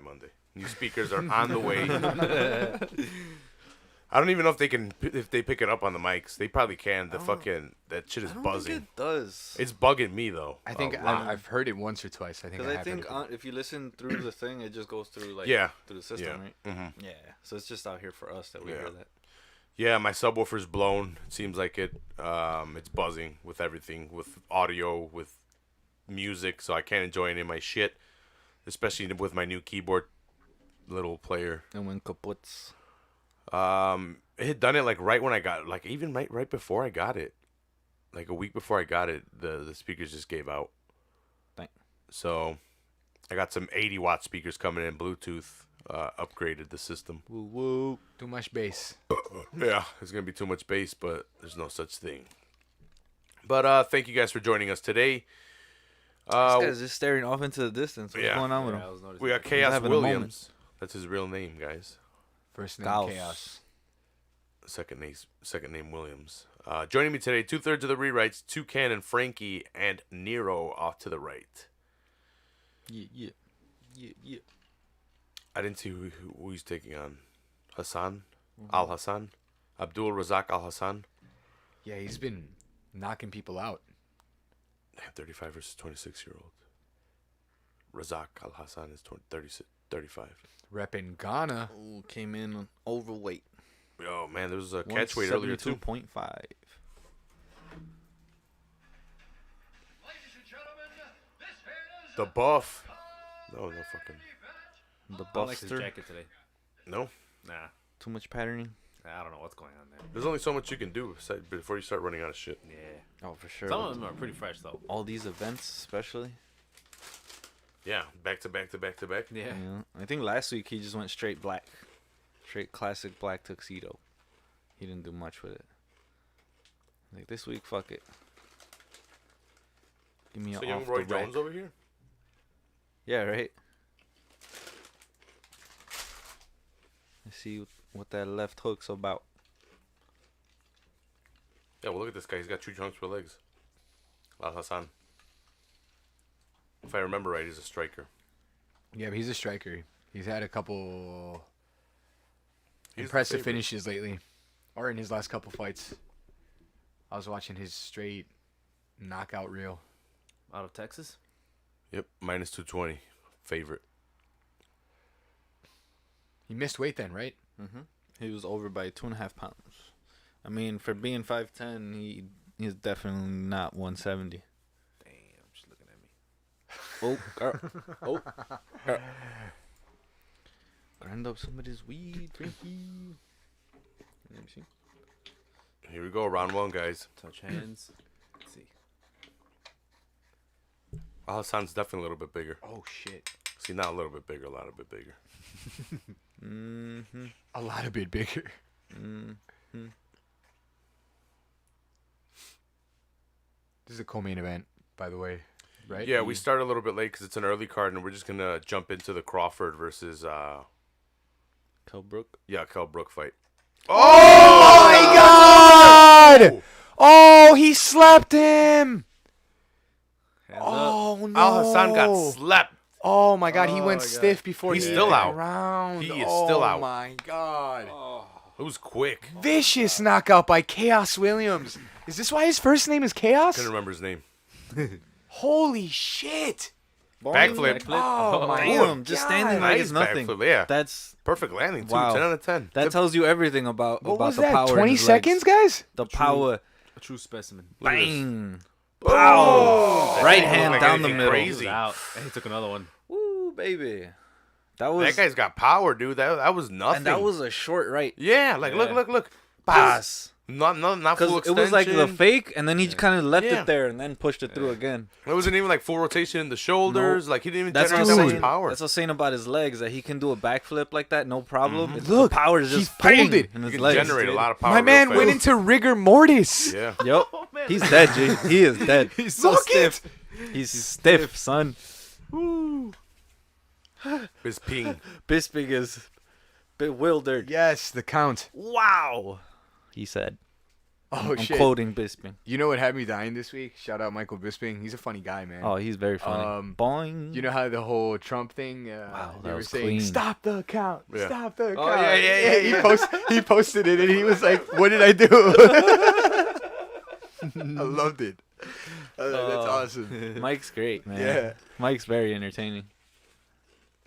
Monday. New speakers are on the way. I don't even know if they pick it up on the mics. They probably can. That shit is I don't buzzing. think it does. It's bugging me though. I think I've heard it once or twice. I think Because I think if you listen through the thing, it just goes through through the system, right? Mm-hmm. Yeah. So it's just out here for us that we hear that. Yeah, my subwoofer's blown. It seems like it's buzzing with everything, with audio, with music, so I can't enjoy any of my shit, especially with my new keyboard little player. And when kaputs. It had done it like right when I got even right before I got it. Like a week before I got it, the speakers just gave out. Dang. So I got some 80-watt speakers coming in, Bluetooth, upgraded the system. Woo woo. Too much bass. Yeah, there's going to be too much bass, but there's no such thing. But thank you guys for joining us today. This guy's just staring off into the distance. What's going on with him? We got Chaos Williams. That's his real name, guys. First name Chaos. Second name Williams. Joining me today, 2/3 of the rewrites, Toucan and Frankie, and Nero off to the right. Yeah. I didn't see who he's taking on. Hassan? Al Hassan? Abdul Razak Al Hassan? Yeah, he's been knocking people out. 35 versus 26-year-old. Razak Al Hassan is 35. Reppin' Ghana. Ooh, came in overweight. Oh, man, there was a catch weight earlier, too. 172.5. The Buff. No fucking. The I like his Buffster. jacket today. No? Nah, Too much patterning. I don't know what's going on there. There's only so much you can do before you start running out of shit. Yeah. Oh, for sure. Some of them are pretty fresh though. All these events, especially. Yeah, back to back to back to back. Yeah. I think last week he just went straight black. Straight classic black tuxedo. He didn't do much with it. Like this week, fuck it. Give me So an young off Roy the rack. Jones over here? Yeah, right. Let's see what that left hook's about. Yeah, well, look at this guy. He's got 2 chunks for legs. Al Hassan. If I remember right, he's a striker. Yeah, but he's a striker. He's had a couple He's the impressive favorite. finishes lately. Or in his last couple fights. I was watching his straight knockout reel. Out of Texas. Yep, minus 220. Favorite. He missed weight then, right? He was over by 2.5 pounds. I mean, for being 5'10", he's definitely not 170. Damn, she's looking at me. Oh, grind up somebody's weed, Frankie. Let me see. Here we go, round 1, guys. Touch hands. Let's see. Al Hassan's definitely a little bit bigger. Oh, shit. See, not a little bit bigger, a lot bit bigger. A lot of bit bigger. This is a co-main event, by the way, right? Yeah, we start a little bit late because it's an early card, and we're just going to jump into the Crawford versus, Kell Brook. Kell Brook fight. Oh, my God! Oh, he slapped him! Hands up. Oh, no. Al Hassan got slapped. Oh, my God. He Oh, went my God. stiff before He's he still hit the out. round. He is still out. Oh, my God. It was quick. Vicious knockout by Chaos Williams. Is this why his first name is Chaos? Couldn't remember his name. Holy shit. Backflip. Oh, my Damn, just standing like Nice it's nothing. backflip, yeah. That's Perfect landing, too. Wow. 10 out of 10. that tells you everything about What was the that, power. in 20 his seconds, legs. guys? The power. A true specimen. Bang. That Right didn't hand look like down the anything middle. He was Crazy. out. And he took another one. Woo, baby. That was That guy's got power, dude. That was nothing. and that was a short right Yeah, like, Yeah. look. pass. Not full Because it extension. was like the fake, and then he kind of left Yeah. it there and then pushed it through again. It wasn't even like full rotation in the shoulders. Like, he didn't even That's generate what that I'm much saying. power. That's what I'm saying about his legs, that he can do a backflip like that, no problem. It's Look, the power is he just bang folded. in You his can legs. generate a lot of power. My real man fast. went into rigor mortis. Yeah. Yep. He's dead, G. He is dead. He's so stiff. He's stiff, son. His ping. Bisping is bewildered. Yes, the count. Wow. He said. Oh I'm shit! quoting Bisping. You know what had me dying this week? Shout out Michael Bisping. He's a funny guy, man. Oh, he's very funny. Boing. You know how the whole Trump thing? Wow, they that were was saying, clean. "Stop the count! Yeah. Stop the Oh, count!" yeah. He posted it, and he was like, "What did I do?" I loved it. That's awesome. Mike's great, man. Yeah. Mike's very entertaining.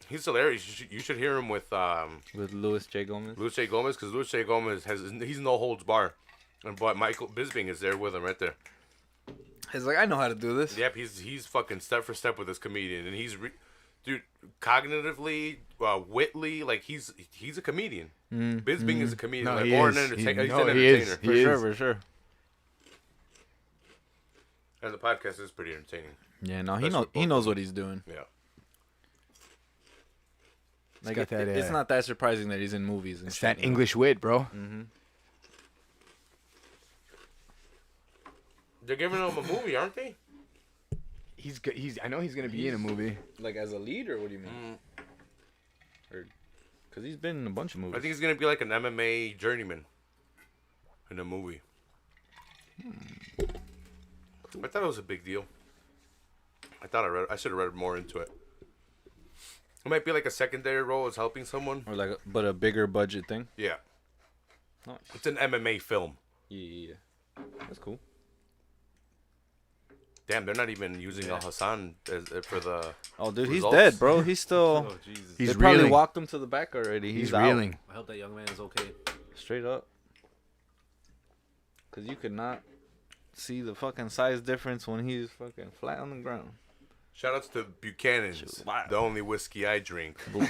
He's hilarious. You should hear him with With Luis J. Gomez. Luis J. Gomez, because Luis J. Gomez he's no holds bar, but Michael Bisping is there with him right there. He's like, I know how to do this. Yep, he's fucking step for step with this comedian, and dude, cognitively, witly, like he's a comedian. Bisping is a comedian, No, like, he or is. an entertainer. He's No, an he is. entertainer. He For is. sure, for sure. And the podcast is pretty entertaining. Yeah, no, That's what he both knows what he's doing. Yeah. Like got that, it's not that surprising that he's in movies. And It's shit, that you know? English wit, bro. Mm-hmm. They're giving him a movie, aren't they? He's good. I know he's gonna be in a movie. Like as a lead, or what do you mean? Because he's been in a bunch of movies. I think he's gonna be like an MMA journeyman in a movie. I thought it was a big deal. I should have read more into it. It might be like a secondary role as helping someone. Or like, but a bigger budget thing. Yeah, Nice. it's an MMA film. Yeah. That's cool. Damn, they're not even using Al Hassan for the. Oh, dude, Results? he's dead, bro. He's still. Oh Jesus. He's They probably reeling. walked him to the back already. He's out. reeling. I hope that young man is okay. Straight up. Because you could not see the fucking size difference when he's fucking flat on the ground. Shout outs to Buchanan's, Wow. the only whiskey I drink. Full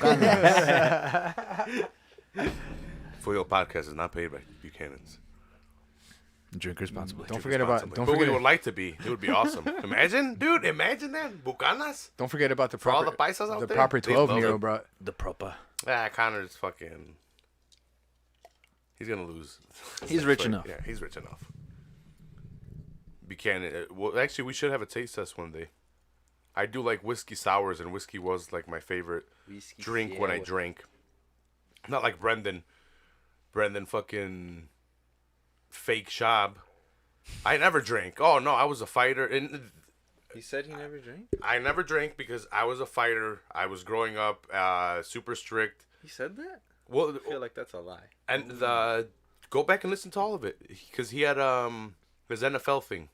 Hill Podcast is not paid by Buchanan's. Drink responsibly. Drink Don't forget about. responsibly. Don't But we forget. would like to be. It would be awesome. Imagine, dude. Imagine that. Bucanas. Don't forget about the For all proper. the paisas out The there. proper They 12 love Nero, it. bro. The proper. Connor's fucking. He's gonna lose. He's rich enough. Yeah, he's rich enough. Buchanan. Well, actually, we should have a taste test one day. I do like whiskey sours, and whiskey was like my favorite drink when I drank. Not like Brendan. Brendan fucking fake Shab. I never drank. Oh no, I was a fighter, and He said he never drank? I never drank because I was a fighter. I was growing up super strict. He said that? Well, I feel like that's a lie. and go back and listen to all of it because he had his NFL thing.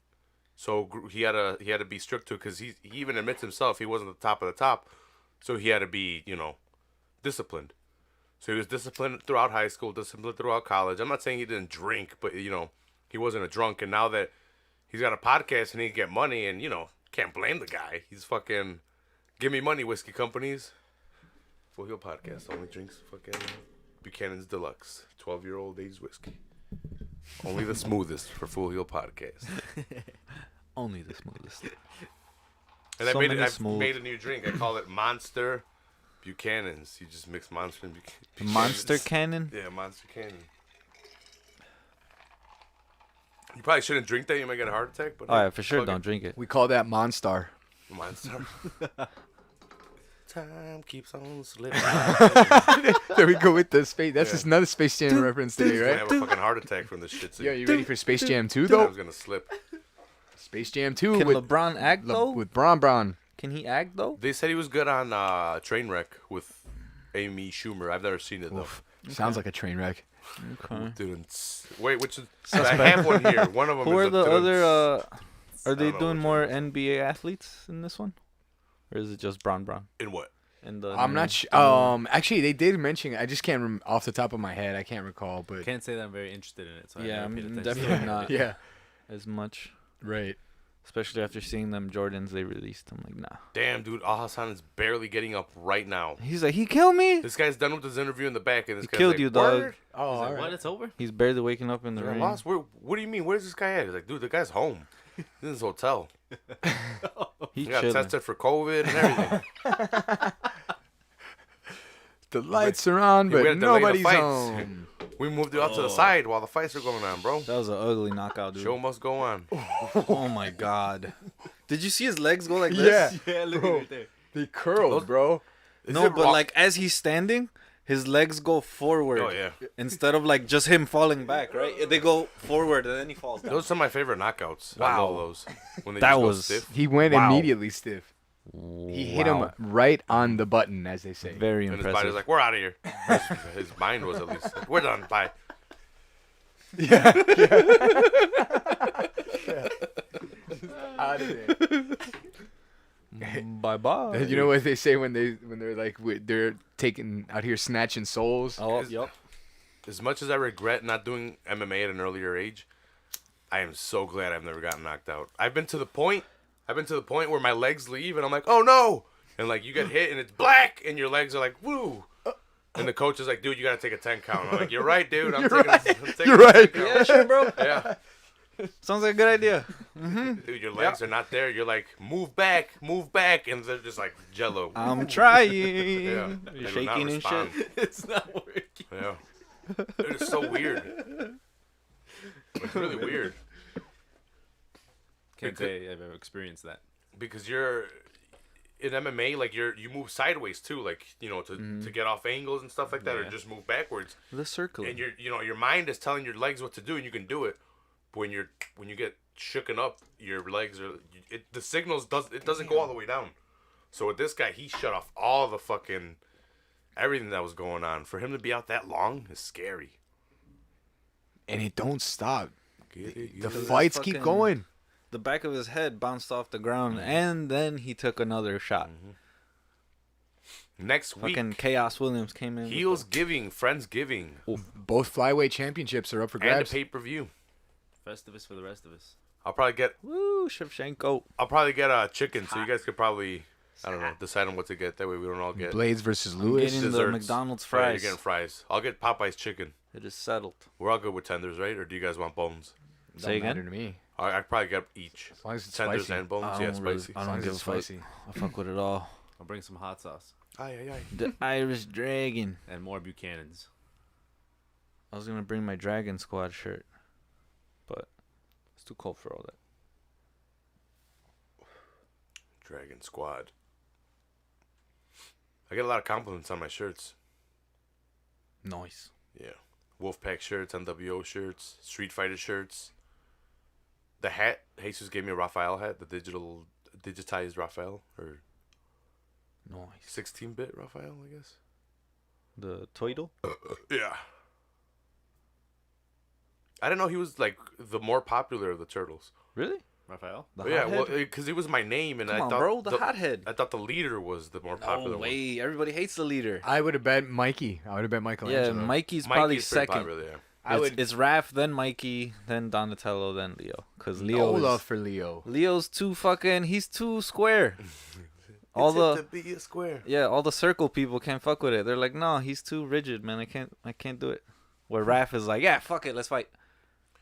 So he had to be strict to it because he even admits himself he wasn't the top of the top, so he had to be disciplined. So he was disciplined throughout high school, disciplined throughout college. I'm not saying he didn't drink, but he wasn't a drunk. And now that he's got a podcast and he can get money, and can't blame the guy. He's fucking give me money, whiskey companies. Full Heel Podcast only drinks fucking Buchanan's Deluxe 12-year-old aged whiskey. Only the smoothest for Full Heel Podcast. Only the smoothest. And So many I've smooth. made a new drink. I call it Monster Buchanan's. You just mix Monster and Buchanan's. Monster Cannon? Yeah, Monster Cannon. You probably shouldn't drink that. You might get a heart attack. But Oh, yeah, for sure. fuck Don't it. drink it. We call that Monstar. Monster. Time keeps on slipping. There we go with the space. That's just another Space Jam reference today, I'm gonna right? have a fucking heart attack from this shit. Yo, you ready for Space Jam 2, I though? was gonna slip. Space Jam 2 Can with, LeBron act, though? with Bron. Can he act, though? They said he was good on Trainwreck with Amy Schumer. I've never seen it though. Oof. Sounds like a train wreck. Okay. Wait, which is? I have one here. One of them Who is are the other, are they don't know doing which more one it NBA athletes in this one? Or is it just Bron? in what? In the I'm new- not sure. the new- Actually, they did mention. I just can't off the top of my head. I can't recall, but Can't say that I'm very interested in it. So Yeah, I never paid I'm attention. definitely not yeah, as much. right. Especially after seeing them Jordans they released. I'm like, nah. Damn, dude, Al Hassan is barely getting up right now. He's like, he killed me. This guy's done with his interview in the back, and this He guy's killed like, you, dog. "Word? Oh, He's like, all what? right. It's over? He's barely waking up in the I ring. lost. What do you mean? Where's this guy at?" He's like, "Dude, the guy's home. He's in his hotel. He He got chilling. tested for COVID and everything." The lights are on, Yeah, we but had to delay the nobody's fights. home. We moved it out to the side while the fights are going on, bro. That was an ugly knockout, dude. Show must go on. Oh my god. Did you see his legs go like Yeah, this? Yeah, look Bro. at it there. They curled, bro. Is No, it but raw? like as he's standing, his legs go forward. Oh, yeah. Instead of like just him falling back, right? They go forward and then he falls down. Those are some of my favorite knockouts. I Wow. love those. When they That just go was- stiff. He went Wow. immediately stiff. He hit him right on the button, as they say. Very And his impressive. body's like, we're out of here. His mind was at least like, we're done. Bye. Out of there. Bye bye. You know what they say when they're like they're taking out here snatching souls. Oh, yep. As much as I regret not doing MMA at an earlier age, I am so glad I've never gotten knocked out. I've been to the point where my legs leave and I'm like, oh no! And like you get hit and it's black and your legs are like, woo! And the coach is like, dude, you gotta take a 10 count. I'm like, you're right, dude. I'm taking a 10 count. Yeah, sure, bro. Yeah. Sounds like a good idea. Dude, your legs are not there. You're like, move back, and they're just like jello. I'm trying. Yeah. You're They will not shaking and shit. respond. It's not working. Yeah. Dude, it's so weird. It's really weird. Can't say I've ever experienced that. Because you're in MMA, like you move sideways too, like to get off angles and stuff like that, or Yeah. just move backwards. The circle. And your mind is telling your legs what to do, and you can do it. But when you get shooken up, your legs are the signals doesn't go all the way down. So with this guy, he shut off all the fucking everything that was going on. For him to be out that long is scary. And it don't stop. Get it, The get it. fights keep fucking- going. The back of his head bounced off the ground, and then he took another shot. Next week, Fucking Chaos Williams came in. Heels Giving, Friends Giving, Both flyweight championships are up for and a grabs. pay-per-view. Festivus for the rest of us. I'll probably get Woo, Shevchenko. a chicken, so you guys could probably, I don't know, decide on what to get. That way we don't all get Blades versus Lewis. Getting the desserts. McDonald's Right, fries. you're getting fries. I'll get Popeye's chicken. It is settled. We're all good with tenders, right? Or do you guys want bones? Say Don't matter again? to me. I'd probably get each. As long as it's Tenders spicy. and bones. I Yeah, don't really- spicy. I As don't long as give it's a fuck. spicy. I fuck with it all. I'll bring some hot sauce Aye, aye, aye. The Irish Dragon. and more Buchanan's. I was gonna bring my Dragon Squad shirt, but it's too cold for all that. Dragon Squad. I get a lot of compliments on my shirts. Nice. Yeah. Wolfpack shirts, NWO shirts, Street Fighter shirts. The hat, Jesus gave me a Raphael hat, the digitized Raphael, or Nice. 16-bit Raphael, I guess. The Toidle? Yeah. I didn't know he was like the more popular of the turtles. Really? Raphael? The Yeah, well, hothead? because he was my name, and Come I on, thought bro. The hothead. I thought the leader was the more popular No one. way. Everybody hates the leader. I would have bet Mikey. I would have bet Michelangelo. Yeah, Mikey's probably Mikey's pretty second. popular, yeah. I would It's Raph, then Mikey, then Donatello, then Leo. Because Leo no is, love for Leo. Leo's too fucking. He's too square. all It's the it to be a square. yeah, all the circle people can't fuck with it. They're like, no, he's too rigid, man. I can't do it. Where Raph is like, yeah, fuck it, let's fight.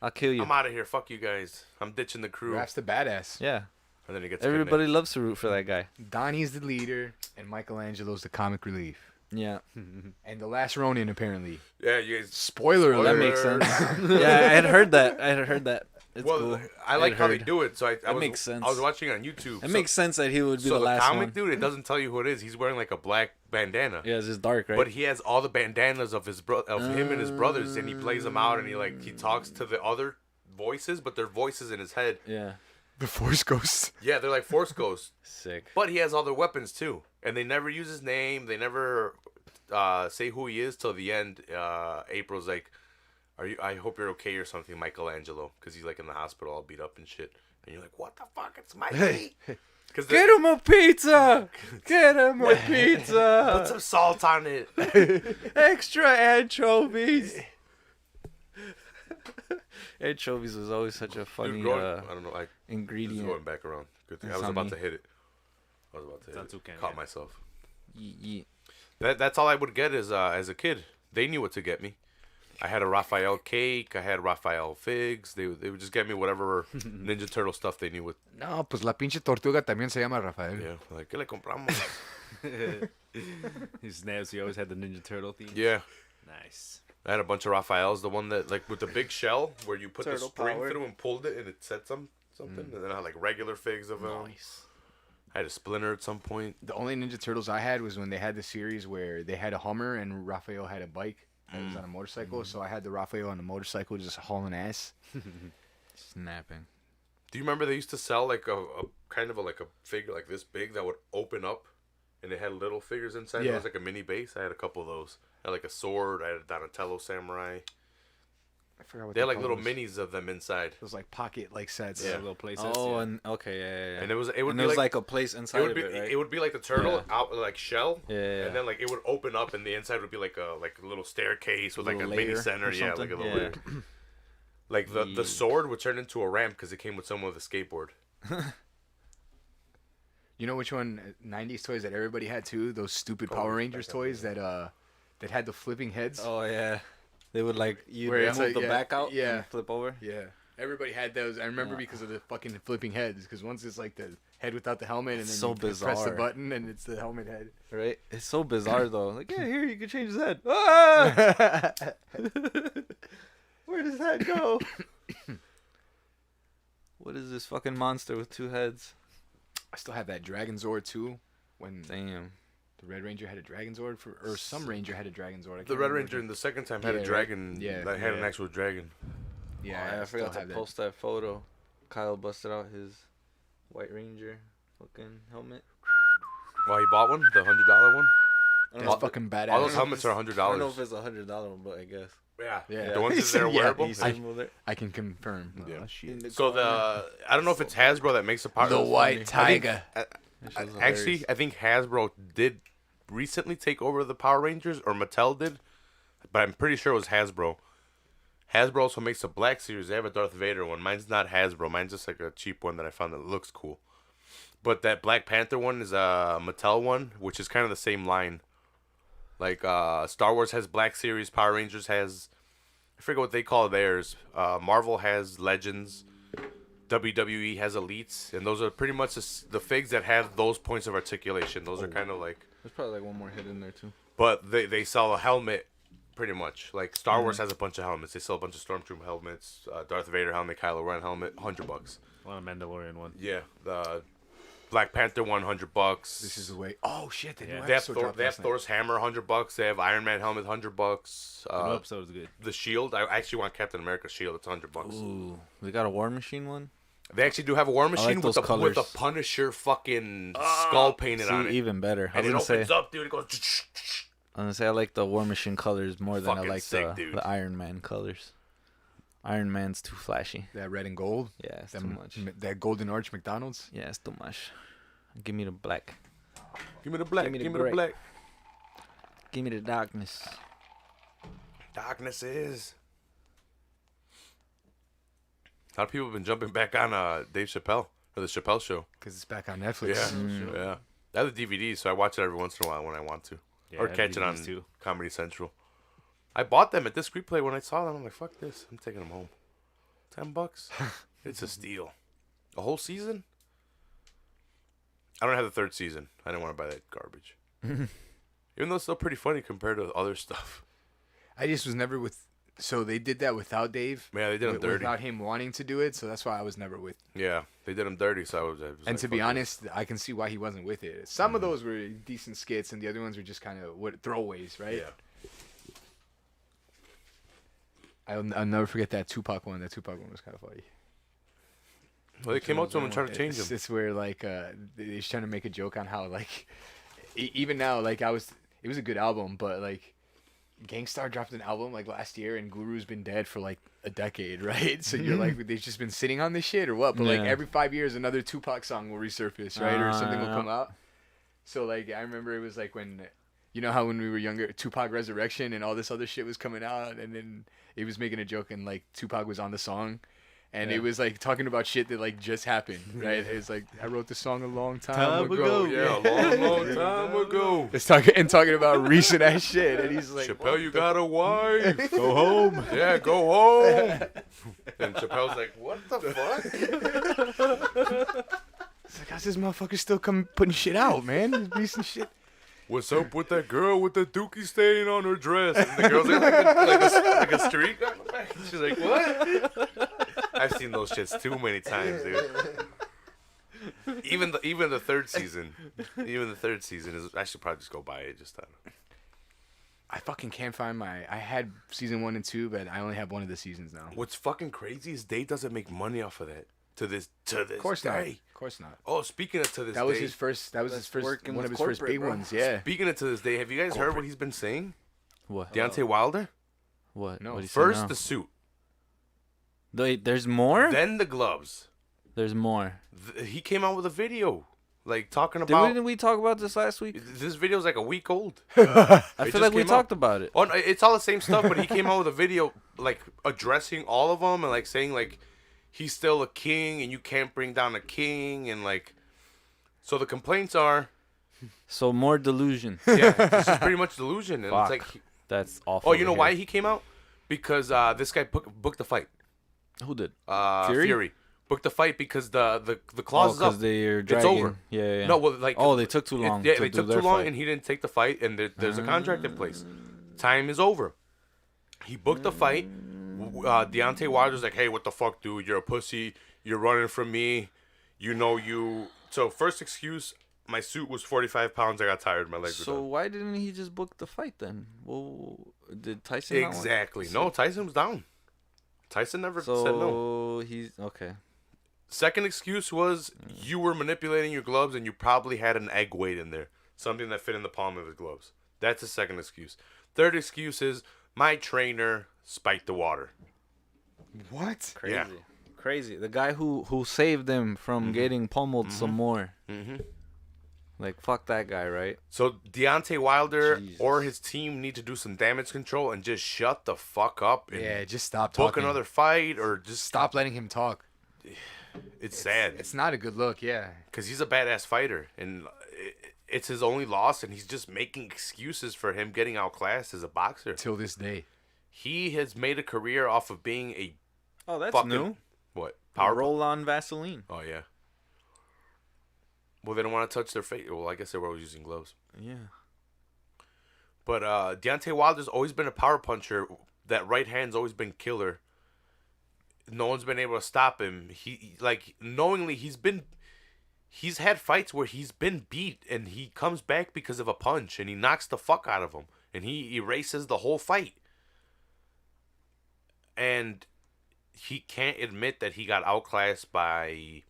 I'll kill you. I'm out of here. Fuck you guys. I'm ditching the crew. Raph's the badass. Yeah, And then he gets everybody loves to root for that guy. Donnie's the leader, and Michelangelo's the comic relief. Yeah, And the last Ronin, apparently. Yeah, you guys. Spoiler that alert. makes sense. Yeah, I had heard that. It's Well, cool. I like I'd how they heard. do it. So I That was, makes sense. I was watching it on YouTube. It makes sense that he would be so the last comic one. dude, it doesn't tell you who it is. He's wearing like a black bandana. Yeah, it's just dark, right? But he has all the bandanas of him and his brothers, and he plays them out, and he talks to the other voices, but they're voices in his head. yeah, The Force Ghost. Yeah, they're like Force Ghosts. sick. But he has all their weapons too, and they never use his name. They never say who he is till the end. April's like, "Are you? I hope you're okay or something, Michelangelo," because he's like in the hospital, all beat up and shit. And you're like, "What the fuck? It's Mikey!" Because Get him a pizza! Get him a put pizza! some salt on it. Extra anchovies! Anchovies was always such a funny Dude, I don't know. I just ingredient. going back around. Good thing. I That's was on about me. to hit it. I was about to hit Not it. too can, Caught yeah. myself. Ye- That's all I would get as a kid. They knew what to get me. I had a Raphael cake. I had Raphael figs. They would just get me whatever Ninja Turtle stuff they knew with. No, pues la pinche tortuga también se llama Rafael. Yeah, like ¿qué le compramos? He snaps. He always had the Ninja Turtle theme. Yeah, Nice. I had a bunch of Raphaels. The one that like with the big shell where you put the Turtle spring power. through and pulled it and it said something. And then I had like regular figs of them. Nice. I had a Splinter at some point. The only Ninja Turtles I had was when they had the series where they had a Hummer and Raphael had a bike that was on a motorcycle. So I had the Raphael on the motorcycle just hauling ass. Snapping. Do you remember they used to sell like a kind of like a figure like this big that would open up, and it had little figures inside? Yeah. It was like a mini base. I had a couple of those. I had like a sword. I had a Donatello samurai. I forgot what They had like call little those. minis of them inside. Those like pocket like sets. Yeah. Little places. Oh, and okay, yeah. And it would and be there was like, like a place inside it would of be it, right? it would be like the turtle Yeah. out like shell. Yeah. And then like it would open up, and the inside would be like a little staircase with like a Little mini layer center. or Yeah, like a something? little Yeah. layer. Like the Yeah. sword would turn into a ramp because it came with someone with a skateboard. You know which one? 90s toys that everybody had too. Those stupid Oh, Power back Rangers up, toys that had the flipping heads. Oh yeah. They would like you Where it's move like- the yeah, back out yeah. and flip over. Yeah, everybody had those. I remember because of the fucking flipping heads. Because once it's like the head without the helmet, and then It's so you press the bizarre. button, and it's the helmet head. Right? It's so bizarre though. Like, yeah, here you can change his head. Ah! Where does that go? What is this fucking monster with two heads? I still have that Dragon Zord too. When Damn. the Red Ranger had a Dragon Zord or some Ranger had a Dragon Zord. I The can't Red remember Ranger which in the second time had Yeah, a right. dragon. Yeah, that had an yeah. actual dragon. one. Oh, Yeah, I forgot to have that. post that photo. Kyle busted out his White Ranger fucking helmet. Well, he bought one, the $100 one. I don't That's know, fucking badass. All those helmets are I don't know $100. if it's $100 one, but I guess. Yeah, Yeah. the ones He that are said, yeah, wearable. he He's I- I I can confirm. Yeah. Oh, shit. So I don't know if it's Hasbro that makes the power. The White Tiger. Actually, I think Hasbro did recently take over the Power Rangers, or Mattel did, but I'm pretty sure it was Hasbro. Hasbro also makes a Black Series. They have a Darth Vader one. Mine's not Hasbro. Mine's just like a cheap one that I found that looks cool. But that Black Panther one is a Mattel one, which is kind of the same line. Like Star Wars has Black Series, Power Rangers has, I forget what they call theirs. Marvel has Legends. WWE has Elites, and those are pretty much the figs that have those points of articulation. Those are kind of like, There's probably like one more hit in there too. but they sell a helmet, pretty much. Like Star Wars has a bunch of helmets. They sell a bunch of Stormtrooper helmets, Darth Vader helmet, Kylo Ren helmet, $100. Well, a Mandalorian one. Yeah, the Black Panther one, $100. This is the way. Oh shit! The new Yeah. They have, episode Thor, dropped they have last night. Thor's hammer, $100. They have Iron Man helmet, $100. The new episode was good. The shield. I actually want Captain America's shield. It's $100. Ooh, they got a War Machine one. They actually do have a War Machine those with the colors. Punisher fucking skull painted See, on it. even better. I And was it gonna say, opens up, dude. It goes. I like the War Machine colors more than I Fucking like sick, dude. the Iron Man colors. Iron Man's too flashy. That red and gold. Yeah, it's too Them- much. That golden arch McDonald's. Yeah, it's too much. Give me the black. Give me the black. Give me the Give me the gray. black. Give me the darkness. Darkness is. A lot of people have been jumping back on Dave Chappelle or the Chappelle Show. Because it's back on Netflix. Yeah, yeah. I have the DVD, so I watch it every once in a while when I want to, Yeah, or I have catch it on DVDs too. Comedy Central. I bought them at this replay when I saw them. I'm like, fuck this. I'm taking them home. $10. It's a steal. A whole season? I don't have the third season. I didn't want to buy that garbage. Even though it's still pretty funny compared to other stuff. I just was never with. So they did that without Dave. Yeah, they did him dirty. Without him wanting to do it. So that's why I was never with. Yeah, they did him dirty, so I was And like, to be fuck honest, I can see why he wasn't with it. Some of those were decent skits, and the other ones were just kind of throwaways, this. right? Yeah. I'll never forget that Tupac one. That Tupac one was kind of funny. Well, they came up to him and tried to change him. It's where like he's trying to make a joke on how like even now like it was a good album, but like Gangstar dropped an album like last year, and Guru's been dead for like a decade, right? So you're like, they've just been sitting on this shit or what? But like Yeah. every 5 years, another Tupac song will resurface, right? Or something will yeah. come out. So like I remember it was like when. You know how when we were younger, Tupac Resurrection and all this other shit was coming out, and then it was making a joke, and like Tupac was on the song, and it was like talking about shit that like just happened, right? It's like I wrote the song a long time ago. Yeah, a long time ago. It's talking about recent ass shit, and he's like, Chappelle, you got a wife. go home. Yeah, go home. And Chappelle's like, what the fuck? It's like, how's this motherfucker still putting shit out, man? This recent shit. What's up with that girl with the dookie stain on her dress? And the girl's like a streak on the back. She's like, what? I've seen those shits too many times, dude. even the third season, is. I should probably just go buy it. Just I fucking can't find my. I had season 1 and 2, but I only have one of the seasons now. What's fucking crazy is Dave doesn't make money off of that to this Of course not. day. Of course not. Oh, speaking of to this That was day, his first. That was his first. working One with of his first corporate, big bro. ones. Yeah. speaking of to this day, have you guys heard what he's been saying? What? Deontay Wilder. What? No. What'd he say First now? the suit, Wait, there's more. then the gloves. There's more. He came out with a video, like talking about. Didn't we talk about this last week? This video's like a week old. I It feel just like we came talked out. about it. Oh, no, it's all the same stuff, but he came out with a video like addressing all of them and like saying like he's still a king and you can't bring down a king and like. So the complaints are, So more delusion. yeah, this is pretty much delusion, and Fuck. it's like, That's awful. oh, you know why he came out? Because this guy booked the fight. Who did? Fury booked the fight because the Oh, clause is up. because they're It's dragging. over. Yeah. No, well, like Oh, they took too long. Yeah, to they do took their too long, fight. and he didn't take the fight, and there's a contract in place. Time is over. He booked the fight. Deontay Wilder's like, hey, what the fuck, dude? You're a pussy. You're running from me. You know you. So first excuse, my suit was 45 pounds. I got tired. My legs were So done. why didn't he just book the fight then? Well, did Tyson not want- Exactly. No, Tyson was down. Tyson never said no. So he's okay. Second excuse was you were manipulating your gloves and you probably had an egg weight in there. Something that fit in the palm of his gloves. That's the second excuse. Third excuse is my trainer spiked the water. What? Crazy. Yeah. Crazy. The guy who saved them from getting pummeled some more. Mm-hmm. Like, fuck that guy, right? So Deontay Wilder Jesus. or his team need to do some damage control and just shut the fuck up and Yeah. Just stop book talking. another fight or just Stop letting him talk. It's sad It's not a good look. Yeah. because he's a badass fighter and it's his only loss and he's just making excuses for him getting outclassed as a boxer. Till this day. He has made a career off of being a Oh, that's fucking new. what Power power. roll on Vaseline. Oh yeah. Well, they don't want to touch their face. Well, I guess they were always using gloves. Yeah. But Deontay Wilder's always been a power puncher. That right hand's always been killer. No one's been able to stop him. He like knowingly he's had fights where he's been beat and he comes back because of a punch and he knocks the fuck out of him and he erases the whole fight. And he can't admit that he got outclassed by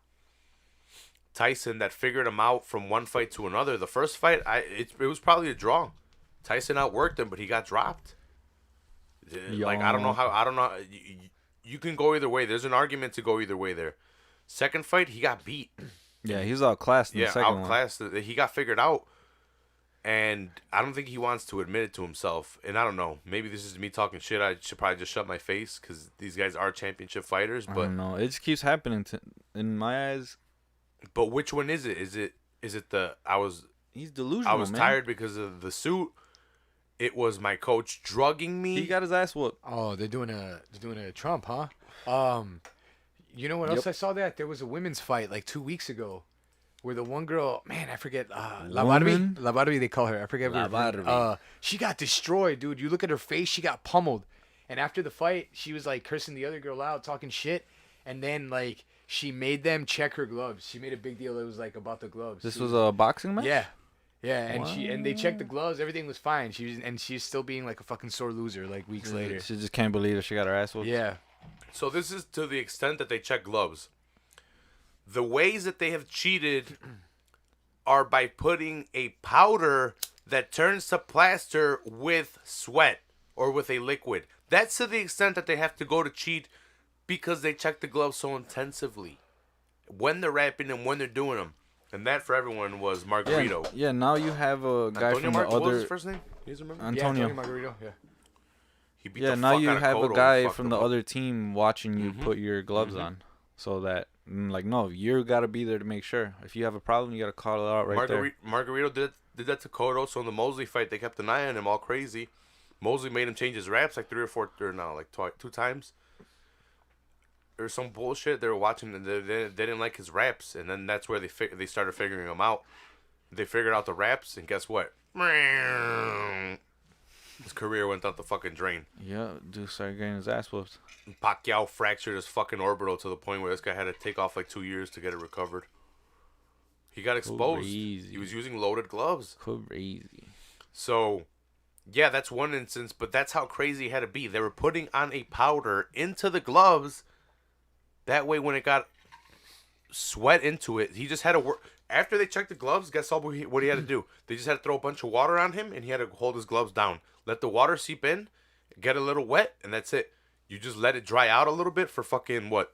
Tyson that figured him out from one fight to another. The first fight, it was probably a draw. Tyson outworked him, but he got dropped. Like, I don't know. You can go either way. There's an argument to go either way there. Second fight, he got beat. Yeah, he was outclassed in the second one. Outclassed. He got figured out. And I don't think he wants to admit it to himself. And I don't know. Maybe this is me talking shit. I should probably just shut my face because these guys are championship fighters. I But don't know. It just keeps happening in my eyes. but which one is it? Is it the He's delusional, I was man. tired because of the suit. It was my coach drugging me. He got his ass whooped. Oh, they're doing a Trump, huh? You know what else I saw? That there was a women's fight like 2 weeks ago, where the one girl, man, I forget, Woman? Labarbi, they call her. I forget. Labarbi. She got destroyed, dude. You look at her face, she got pummeled. And after the fight, she was like cursing the other girl out, talking shit, and then like she made them check her gloves. She made a big deal. It was like about the gloves. This was a boxing match? Yeah. Yeah, and they checked the gloves. Everything was fine. She's still being like a fucking sore loser like weeks later. She just can't believe that she got her ass whooped. Yeah. So this is to the extent that they check gloves. The ways that they have cheated are by putting a powder that turns to plaster with sweat or with a liquid. That's to the extent that they have to go to cheat because they check the gloves so intensively. When they're wrapping them, when they're doing them. And that for everyone was Margarito. Yeah, now you have a guy from the What was his other first name? You guys remember? Antonio. Yeah, Margarito. Yeah. He beat Yeah, the now fuck you out of have Cotto a and guy fucked from him the up. other team watching you put your gloves on, so that like no, you gotta be there to make sure. If you have a problem, you gotta call it out right there. Margarito did that to Cotto. So in the Mosley fight, they kept an eye on him all crazy. Mosley made him change his raps like 3 or 4 or no, like 2 times. Or some bullshit. They were watching and they didn't like his raps, and then that's where they started figuring him out. They figured out the raps, and guess what? His career went out the fucking drain. Yeah, dude started getting his ass whooped. Pacquiao fractured his fucking orbital to the point where this guy had to take off like 2 years to get it recovered. He got exposed. Crazy. He was using loaded gloves. Crazy. So, yeah, that's one instance, but that's how crazy it had to be. They were putting on a powder into the gloves. That way, when it got sweat into it, he just had to work. After they checked the gloves, guess what he had to do? They just had to throw a bunch of water on him, and he had to hold his gloves down. Let the water seep in, get a little wet, and that's it. You just let it dry out a little bit for fucking what?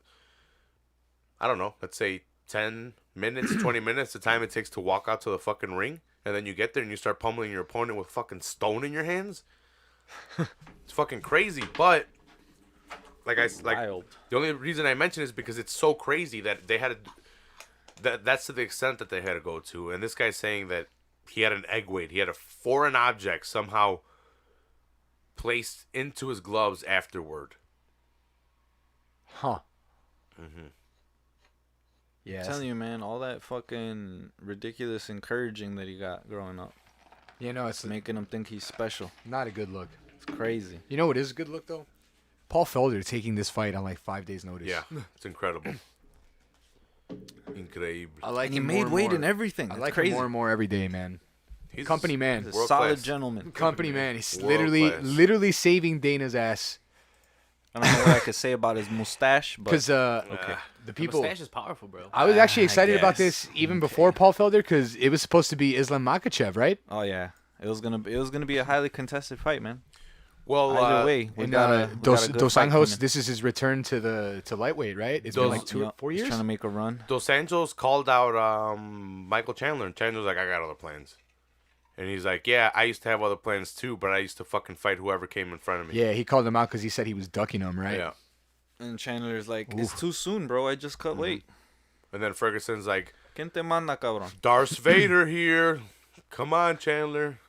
I don't know. Let's say 10 minutes, 20 minutes, the time it takes to walk out to the fucking ring. And then you get there and you start pummeling your opponent with fucking stone in your hands. It's fucking crazy. But, Wild. the only reason I mention is because it's so crazy that they had to, that's to the extent that they had to go to. And this guy's saying that he had an egg weight. He had a foreign object somehow placed into his gloves afterward. Huh. Mm-hmm. Yeah. I'm telling you, man, all that fucking ridiculous encouraging that he got growing up, You know, it's making him think he's special. not a good look. It's crazy. You know what is a good look, though? Paul Felder taking this fight on like 5 days' notice. Yeah, it's incredible. Incredible. I like And he him made more and weight more. and everything. I That's like crazy. him more and more every day, man. He's Company man. He's a World solid class. gentleman. Company man. He's World class. literally saving Dana's ass. I don't know what I could say about his mustache, but Because Okay. the people... mustache is powerful, bro. I was actually I excited about guess. this even before Paul Felder because it was supposed to be Islam Makhachev, right? oh yeah, it was gonna be a highly contested fight, man. Well, Either way, we And got a Dos good fight Anjos, coming. this is his return to lightweight, right? It's been Dos- like 2 or 4 He's years. trying to make a run. Dos Anjos called out Michael Chandler, and Chandler's like, I got other plans. And he's like, yeah, I used to have other plans too, but I used to fucking fight whoever came in front of me. Yeah, he called him out because he said he was ducking him, right? Yeah. And Chandler's like, Oof. it's too soon, bro. I just cut weight. And then Ferguson's like, ¿Quién te manda, cabrón? Darth Vader here. Come on, Chandler.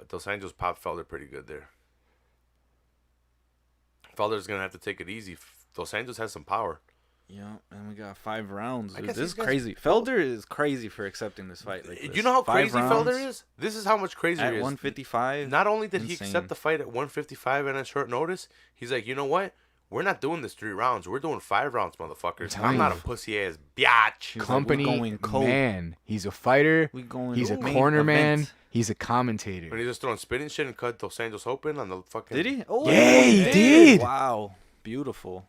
Dos Anjos popped Felder pretty good there. Felder's going to have to take it easy. Dos Anjos has some power. Yeah, and we got 5 rounds. I Dude, guess this is these guys- crazy. Felder is crazy for accepting this fight. Like You this. know how 5 crazy rounds Felder is? This is how much crazier at he is. 155. Not only did he Insane. accept the fight at 155 and on short notice, he's like, you know what? We're not doing this 3 rounds. We're doing 5 rounds, motherfuckers. telling I'm not a you. pussy ass biatch. He's like, Company we going cold. man. He's a fighter. We going He's a main corner man. event. He's a And commentator. he's just throwing spinning shit and cut Dos Anjos open on the fucking. Did he? Oh, Yeah, he did. Wow, beautiful.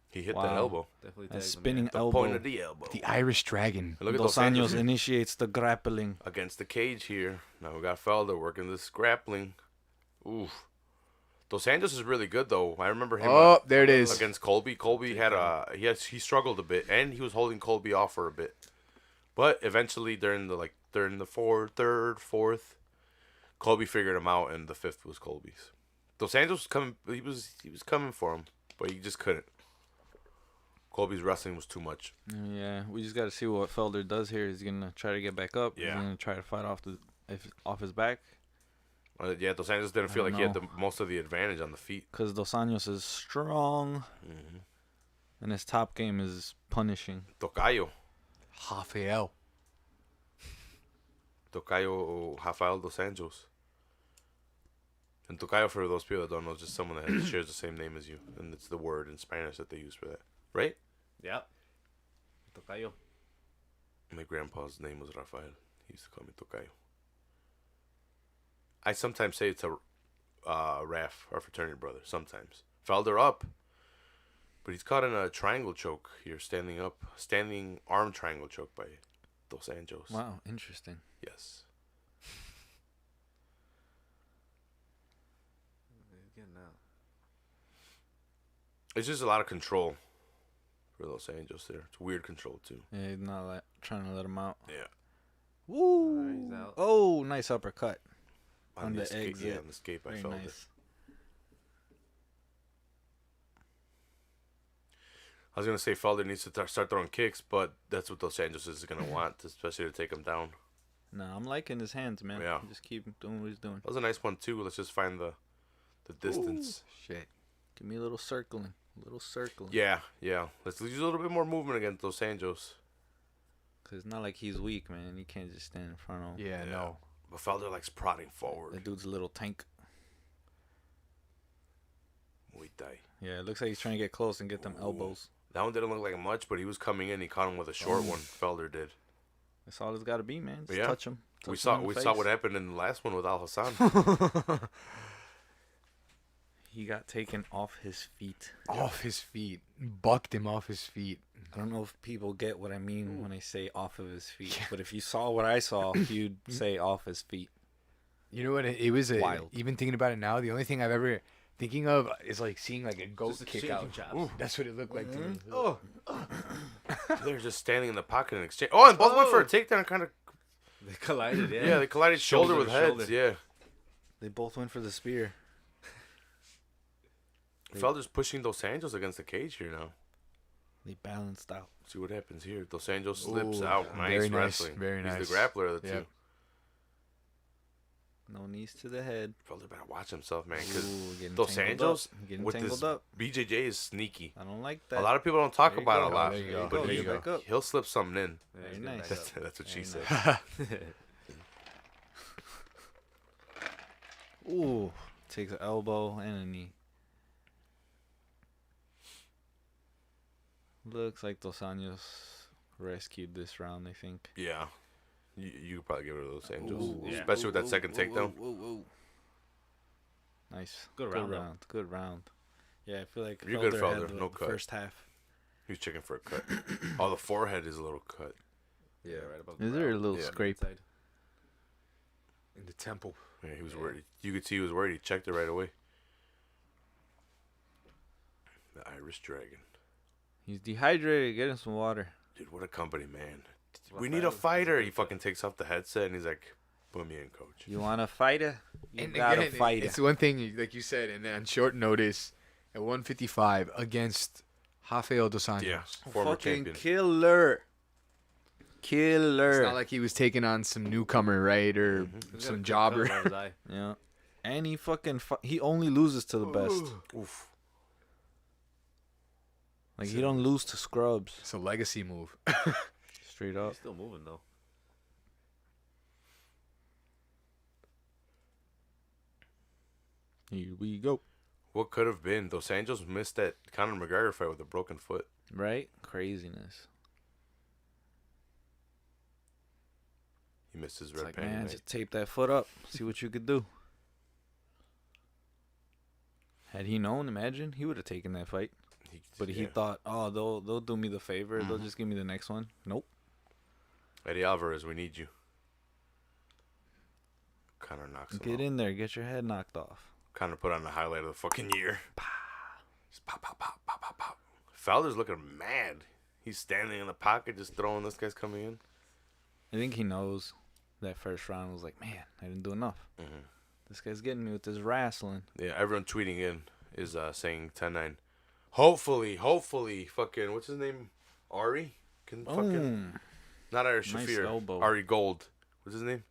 He hit Wow. that elbow. Definitely A tags him, spinning yeah. The elbow. point of the elbow. The Irish Dragon. And look at Dos Dos Anjos Anjos initiates the grappling. against the cage here. Now we got Felder working this grappling. Oof. Dos Anjos is really good though. I remember him Oh, there it is. against Colby. Colby had he struggled a bit, and he was holding Colby off for a bit. But eventually, during the third, fourth, Colby figured him out, and the 5th was Colby's. Dos Anjos was coming. He was coming for him, but he just couldn't. Colby's wrestling was too much. Yeah, we just got to see what Felder does here. Is he gonna try to get back up? Yeah. Is he gonna try to fight off his back? Yeah, Dos Anjos didn't feel I like he had don't most of the advantage on the feet. Because Dos Anjos is strong, and his top game is punishing. Tocayo Rafael. Rafael Dos Anjos. And Tocayo, for those people that don't know, is just someone that shares the same name as you, and it's the word in Spanish that they use for that, right? Yeah. Tocayo. My grandpa's name was Rafael. He used to call me Tocayo. I sometimes say it's a Raf, our fraternity brother. Sometimes Felder up, but he's caught in a triangle choke here, standing arm triangle choke by Dos Anjos. Wow, interesting. Yes. He's getting out. It's just a lot of control for Los Anjos there. It's weird control too. Yeah, he's not trying to let him out. Yeah. Woo! He's out. Oh, nice uppercut. On On the the escape, exit. yeah, on the escape I Very felt nice. it. I was gonna say Felder needs to start throwing kicks, but that's what Dos Anjos is gonna want, especially to take him down. Nah, I'm liking his hands, man. Yeah. Just keep doing what he's doing. That was a nice one too. Let's just find the distance. Shit. Give me a little circling. A little circling. Yeah, yeah. Let's use a little bit more movement against Dos Anjos. Because it's not like he's weak, man. He can't just stand in front of him. Yeah, no. But Felder likes prodding forward. That dude's a little tank. Muay Thai. Yeah, it looks like he's trying to get close and get them elbows. That one didn't look like much, but he was coming in. He caught him with a short one. Felder did. That's all it's got to be, man. Just Yeah. touch him. We saw what happened in the last one with Al Hassan. He got taken off his feet. Off his feet. Bucked him off his feet. I don't know if people get what I mean when I say off of his feet, but if you saw what I saw, you'd say off his feet. You know what? It was Wild. even thinking about it now, the only thing I've ever thinking of is like seeing like a goat Just kick exchanging out. chops. Ooh, that's what it looked like to me. Oh. They're just standing in the pocket and exchange. Oh, and both went for a takedown. Kind of. They collided, yeah. Yeah, they collided shoulder with to heads. shoulder. Yeah. They both went for the spear. Felder's pushing Dos Anjos against the cage here now. They balanced out. See what happens here. Dos Anjos slips Ooh, out. Nice very nice, wrestling. very nice. He's the grappler of the Yep. two. No knees to the head. Felder better watch himself, man, because Ooh, getting Dos tangled Anjos up. Getting with tangled this up. BJJ is sneaky. I don't like that. A lot of people don't talk There you about it a go. lot, There you go. but There you Back go. up. he'll slip something in. Yeah, Very he's gonna nice. back up. That's what she Very said. Ooh, takes an elbow and a knee. Looks like Dos Anjos rescued this round, I think. Yeah. You could probably give it to Dos Anjos. Ooh, yeah. Especially with that second takedown. Nice. Good round, though. Good round. Yeah, I feel like You're good, Felder had Felder. the No cut. first half. He was checking for a cut. Oh, the forehead is a little cut. Yeah, right above the Is there a brow. little Yeah. scrape? Inside. In the temple. Yeah, he was worried. You could see he was worried. He checked it right away. The Irish Dragon. He's dehydrated. Get him some water. Dude, what a company, man. What We a need a battle. fighter. That's a He good fucking takes off the headset and he's like, put me in, coach. You want a fighter? You And gotta again, fight it's it. one thing, like you said, and then on short notice, at 155 against Rafael Dos Anjos. Yeah, former Fucking champion. killer. Killer. It's not like he was taking on some newcomer, right, or Mm-hmm. He's got a some good jobber. cut around his eye. Yeah. And he fucking he only loses to the best. Oof. Like he don't lose to scrubs. It's a legacy move. Straight up. He's still moving though. Here we go. What could have been? Dos Anjos missed that Conor McGregor fight with a broken foot. Right? Craziness. He missed his It's red like, panty man, night. just tape that foot up. See what you could do. Had he known, imagine, he would have taken that fight. But he yeah. thought, oh, they'll do me the favor. They'll Mhm. just give me the next one. Nope. Eddie Alvarez, we need you. Conor knocks him Get out. in there. Get your head knocked off. Conor put on the highlight of the fucking year. Just pop, pop, pop, pop, pop, pop. Felder's looking mad. He's standing in the pocket just throwing this guy's coming in. I think he knows that first round was like, man, I didn't do enough. Mhm. This guy's getting me with this wrestling. Yeah, everyone tweeting in is saying 10-9. Hopefully, fucking, what's his name? Ari? Can fucking, Boom. not Irish Nice Shafir. elbow. Ari Gold. What's his name?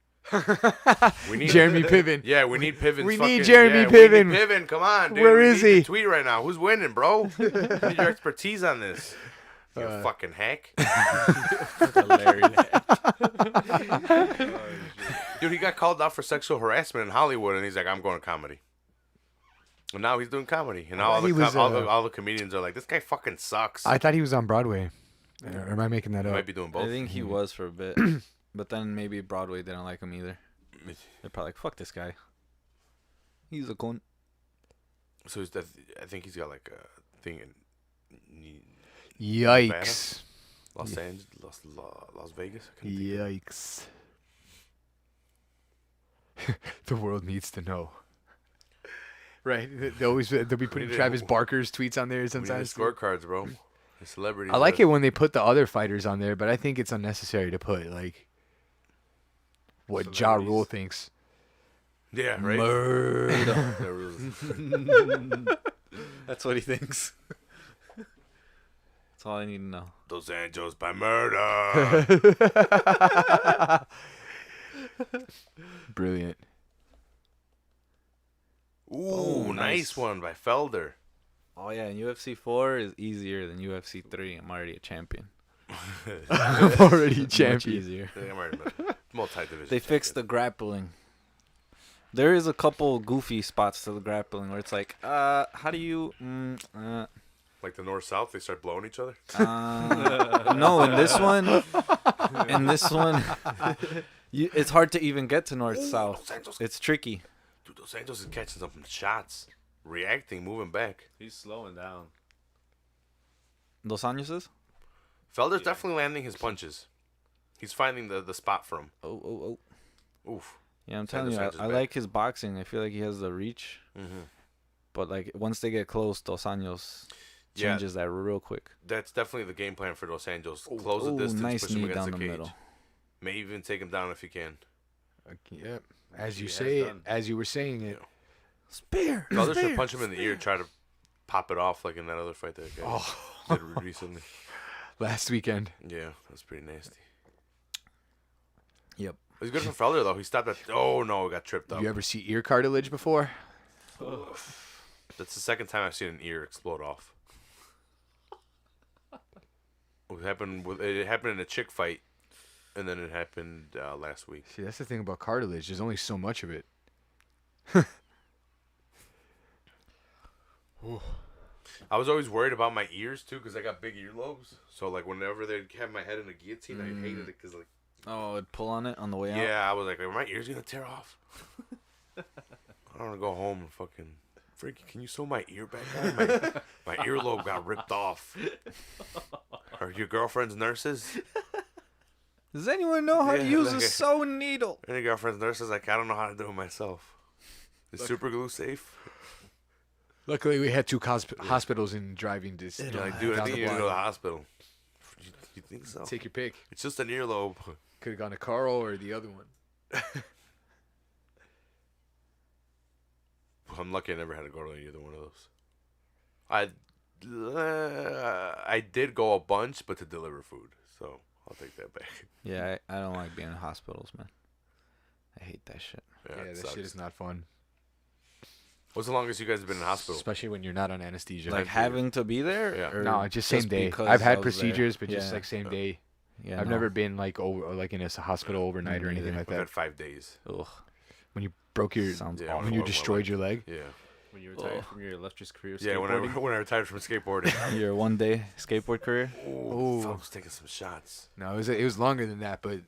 We need Jeremy Piven. Yeah, we need Piven. We need Jeremy Piven. We need Piven, come on, dude. Where We is need he? the tweet right now. Who's winning, bro? We need your expertise on this. You fucking hack. Hilarious. Dude, he got called out for sexual harassment in Hollywood, and he's like, I'm going to comedy. And now he's doing comedy. And now thought he was, all the comedians are like, this guy fucking sucks. I thought he was on Broadway. Or am I making that He up? might be doing both. I think he was for a bit. But then maybe Broadway didn't like him either. They're probably like, fuck this guy. He's a cunt. So I think he's got like a thing in Yikes. Los Angeles, Las Vegas. I couldn't think of it. Yikes. The world needs to know. Right? They'll be putting need to- Travis Barker's tweets on there We need the sometimes. scorecards, bro. The celebrities. I like it when they put the other fighters on there, but I think it's unnecessary to put like what Ja Celebrities. Rule thinks. Yeah, right. Murder. There was- That's what he thinks. That's all I need to know. Dos Anjos by murder. Brilliant. Ooh, Oh, nice nice. one by Felder. Oh, yeah, and UFC 4 is easier than UFC 3. I'm already a champion. Already Much champion. easier. I'm already multi-division. They fixed the grappling. There is a couple goofy spots to the grappling where it's like, how do you... Like the north-south, they start blowing each other. No, in this one, it's hard to even get to north-south. It's tricky. Dude, Dos Anjos is catching some shots, reacting, moving back. He's slowing down. Dos Anjos is? Felder's definitely landing his punches. He's finding the spot for him. Oh. Oof. Yeah, I'm telling you, Santos I back. like his boxing. I feel like he has the reach. Mm-hmm. But like once they get close, Dos Anjos changes that real quick. That's definitely the game plan for Dos Anjos. Close the Ooh, distance, nice push him knee against down the the cage. middle. May even take him down if he can. Yep. As you He has say, done. as you were saying it. Spear. Felder should punch him in the ear, try to pop it off like in that other fight that guy Oh, did recently. last weekend. Yeah, that's pretty nasty. Yep. It was good for Felder though. He stopped at. Oh no, got tripped up. You ever see ear cartilage before? That's the second time I've seen an ear explode off. It happened in a chick fight, and then it happened last week. See, that's the thing about cartilage. There's only so much of it. I was always worried about my ears too, because I got big earlobes. So like whenever they'd have my head in a guillotine, I hated it because like Oh, it'd pull on it on the way out. yeah, I was like, are my ears gonna tear off? I want to go home and fucking. Freaky, can you sew my ear back on? My earlobe got ripped off. Are your girlfriend's nurses? Does anyone know how to Yeah, use like a a- sewing needle? Any girlfriend's nurses? Like, I don't know how to do it myself. Is super glue safe? Luckily, we had two hospitals in driving distance. You're like, dude, I think you need to go to the hospital. You think so? Take your pick. It's just an earlobe. Could have gone to Carl or the other one. I'm lucky I never had to go to either one of those. I did go a bunch, but to deliver food, so I'll take that back. Yeah, I don't like being in hospitals, man. I hate that shit. Yeah, it that sucks. shit is not fun. What's the longest you guys have been in hospital? Especially when you're not on anesthesia. Like having to be there? Yeah. Or no, just same day. because I've had I was there? procedures, but just Yeah. like same day. Yeah, I've no. never been like over, like in a hospital overnight or Me anything neither. like I've that. had 5 days. Ugh, When you broke your, sounds Yeah, awful. when you Well, destroyed your leg. Yeah. When you retired Oh. from your illustrious career of Yeah, skateboarding. when I retired from skateboarding. Your one-day skateboard career? Ooh, I was taking some shots. No, it was longer than that, but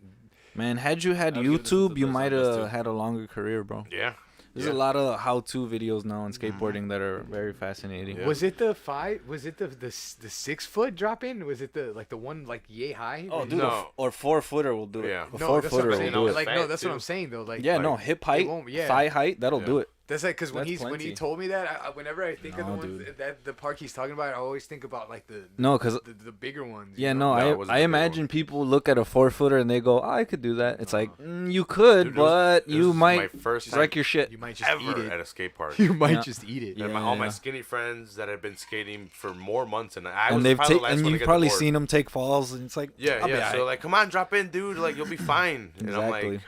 Man, had you had I'll give this to YouTube, you Dos might Anjos, too. have had a longer career, bro. Yeah. There's Yeah. a lot of how-to videos now on skateboarding that are very fascinating. Yeah. was it the 5? Was it the 6 foot drop in? Was it the one like yay high? Oh, dude, No. or 4-footer will do it. Yeah. A No, that's what 4-footer I'm saying. will do it. Like Fat, no, that's what too. I'm saying though. Like Yeah, like, no, hip height, won't- yeah. thigh height, that'll Yeah. do it. that's like because when That's when he plenty. told me that, whenever I think of the No, ones dude. that the park he's talking about, I always think about like No, because the bigger ones. you yeah, know? no, No, it wasn't I the big imagine one. people look at a 4-footer and they go, oh, I could do that. It's like, you could, Dude, but this you was might my first wreck time your shit. You might just eat ever it. at a skate park. You might Yeah. just eat it. Yeah. And all my skinny friends that had been skating for more months, and I was And they've probably the last and one to you've get probably the board. seen them take falls, and it's like, Yeah, I'll be yeah. So alright. like, come on, drop in, dude. Like, you'll be fine. And I'm Exactly. like,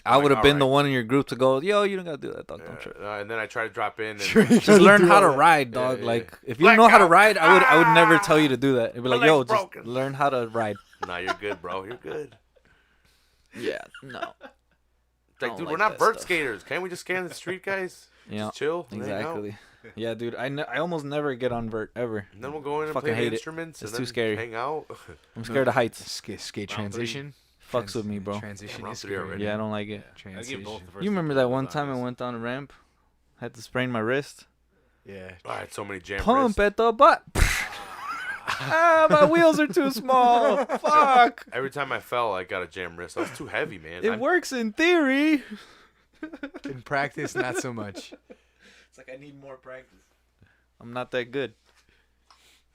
I would have been the alright. one in your group to go, yo, you don't gotta do that, dog. Don't trip. and then I try to drop in. And Just learn how to ride, dog. yeah, Like yeah. if you don't know how to Blackout. ride, I would never tell you to do that. It'd be My like, yo, leg's just broken. learn how to ride. Nah, you're good, bro. You're good. Yeah, no. Like, don't dude, like we're not that vert stuff. skaters. Can't we just skate on the street, guys? Yeah, Just chill. hang out? exactly. Yeah, dude, I almost never get on vert ever. And then we'll go in and Fucking play the hate it. instruments. It's and too then scary. Hang out. I'm scared of heights. Skate Round transition. Fucks with me, bro. Transition Round is three scary. already. Yeah, I don't like it. I Transition. give both the first You remember two that to one Dos time I Anjos. went down a ramp, had to sprain my wrist. Yeah. I had so many jam Pump wrists. at the butt. My wheels are too small. Fuck. Every time I fell, I got a jam wrist. I was too heavy, man. It works in theory. In practice, not so much. It's like I need more practice. I'm not that good.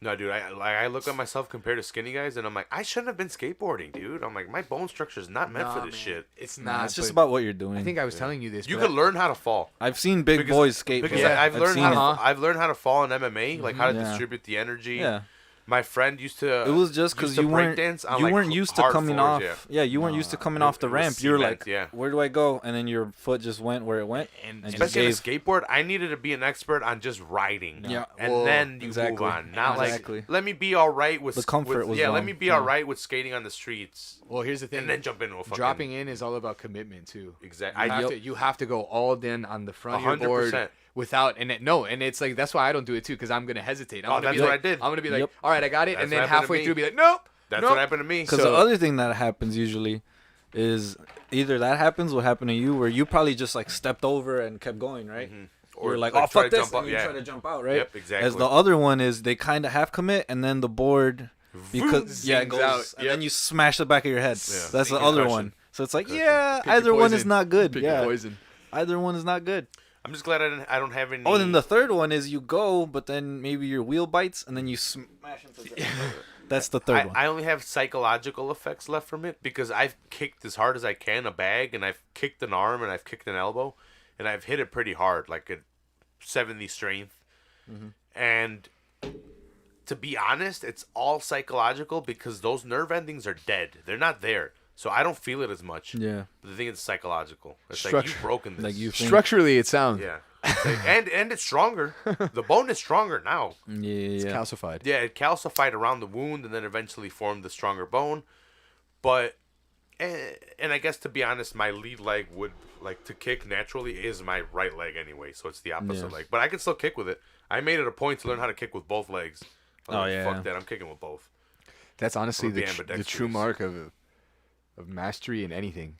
No, dude. I look at myself compared to skinny guys, and I'm like, I shouldn't have been skateboarding, dude. I'm like, my bone structure is not meant for this shit. It's Nah, not. it's just but about what you're doing. I think I was telling you this. You but could learn how to fall. I've seen big Because- boys skate. Because bro. I've learned seen how it. to, I've learned how to fall in MMA, like how to Yeah. distribute the energy. Yeah. My friend used to. It was just because you weren't used to coming off. Yeah, you weren't used to coming off the It was ramp. You were cement, like, yeah. where do I go? And then your foot just went where it went. And just Especially on a gave- skateboard, I needed to be an expert on just riding. Yeah. And Well, then you exactly. move on. Not Exactly. like, let me be all right with The comfort with, was yeah, let wrong. me be Yeah. all right with skating on the streets. well, here's the thing. And then jump into a fucking. Dropping in is all about commitment too. Exactly. You have to go all in on the front of your 100%. board without and it's like that's why I don't do it too because I'm gonna hesitate. I'm gonna that's be what like, I did. I'm gonna be like, Yep. all right, I got it, That's and then what happened to halfway me. through be like, nope. That's nope. what happened to me. Because the other thing that happens usually is either that happens, what happened to you, where you probably just like stepped over and kept going, right? Mhm. Or like, like, oh try fuck to this, jump up, and you yeah. try to jump out, right? Yep, exactly. As the other one is, they kind of half commit, and then the board because it Zings goes out. and Yep. then you smash the back of your head. Yeah. That's the Concussion. other one. So it's like, Concussion. yeah, Pick your either one is poison. not good. Pick your Yeah, poison. either one is not good. I'm just glad I don't have any. Oh, then the third one is you go, but then maybe your wheel bites, and then you smash into the That's the third one. I only have psychological effects left from it because I've kicked as hard as I can a bag, and I've kicked an arm, and I've kicked an elbow, and I've hit it pretty hard, like at 70 strength. And to be honest, it's all psychological because those nerve endings are dead. They're not there. So I don't feel it as much. Yeah. The thing is psychological. It's like Structure. you've broken this. Like you think. Structurally, it sounds Yeah. It's like- and it's stronger. The bone is stronger now. Yeah. calcified. Yeah, it calcified around the wound and then eventually formed the stronger bone. But, and I guess to be honest, my lead leg would, like, to kick naturally is my right leg anyway. So it's the opposite Yeah. leg. But I can still kick with it. I made it a point to learn how to kick with both legs. I was Oh, like, yeah. Fuck that, I'm kicking with both. That's honestly Or be the true ambidextrous. mark of mastery in anything,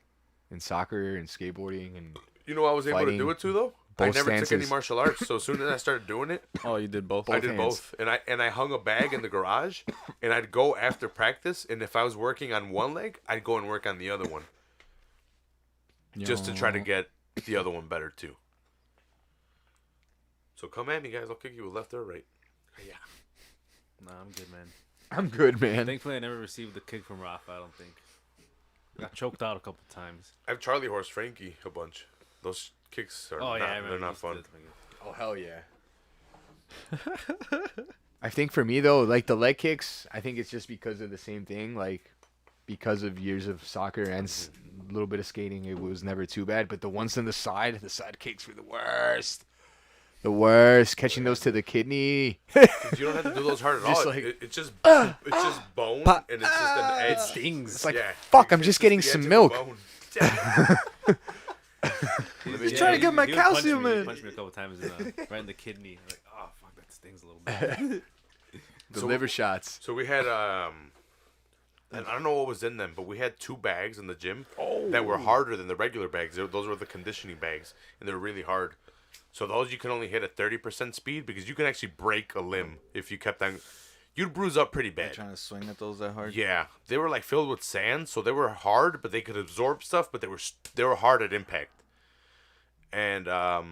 in soccer and skateboarding and You know I was able to Fighting do it too, though? I both never took any stances. martial arts. So as soon as I started doing it, Oh, you did both. I Both did hands. both, and I hung a bag in the garage, and I'd go after practice, and if I was working on one leg, I'd go and work on the other one, just to try to get the other one better too. So come at me, guys. I'll kick you with left or right. Nah, I'm good, man. I'm good, man. Thankfully, I never received the kick from Rafa. I don't think. Got choked out a couple times. I've Charlie Horse Frankie a bunch. Those kicks are Oh yeah, I not, remember they're he not used to fun. do it. Oh hell yeah. I think for me though, like the leg kicks, I think it's just because of the same thing, like because of years of soccer and a little bit of skating, it was never too bad. But the ones on the side kicks were the worst. The worst. Catching those to the kidney. 'Cause you don't have to do those hard at Just all. like- It's just bone, and it's just an edge. It stings. It's like Yeah. fuck. I'm It's just getting the edge some of a milk. bone. He's trying to get my he would punch calcium me. He in. punched me a couple times right in the kidney. I'm like, oh fuck, that stings a little bit. The So- liver shots. So we had and I don't know what was in them, but we had 2 bags in the gym that were harder than the regular bags. Those were the conditioning bags, and they're really hard. So those you can only hit at 30% speed because you can actually break a limb if you kept on. You'd bruise up pretty You're bad. trying to swing at those that hard. Yeah, they were like filled with sand, so they were hard, but they could absorb stuff, but they were hard at impact. And So I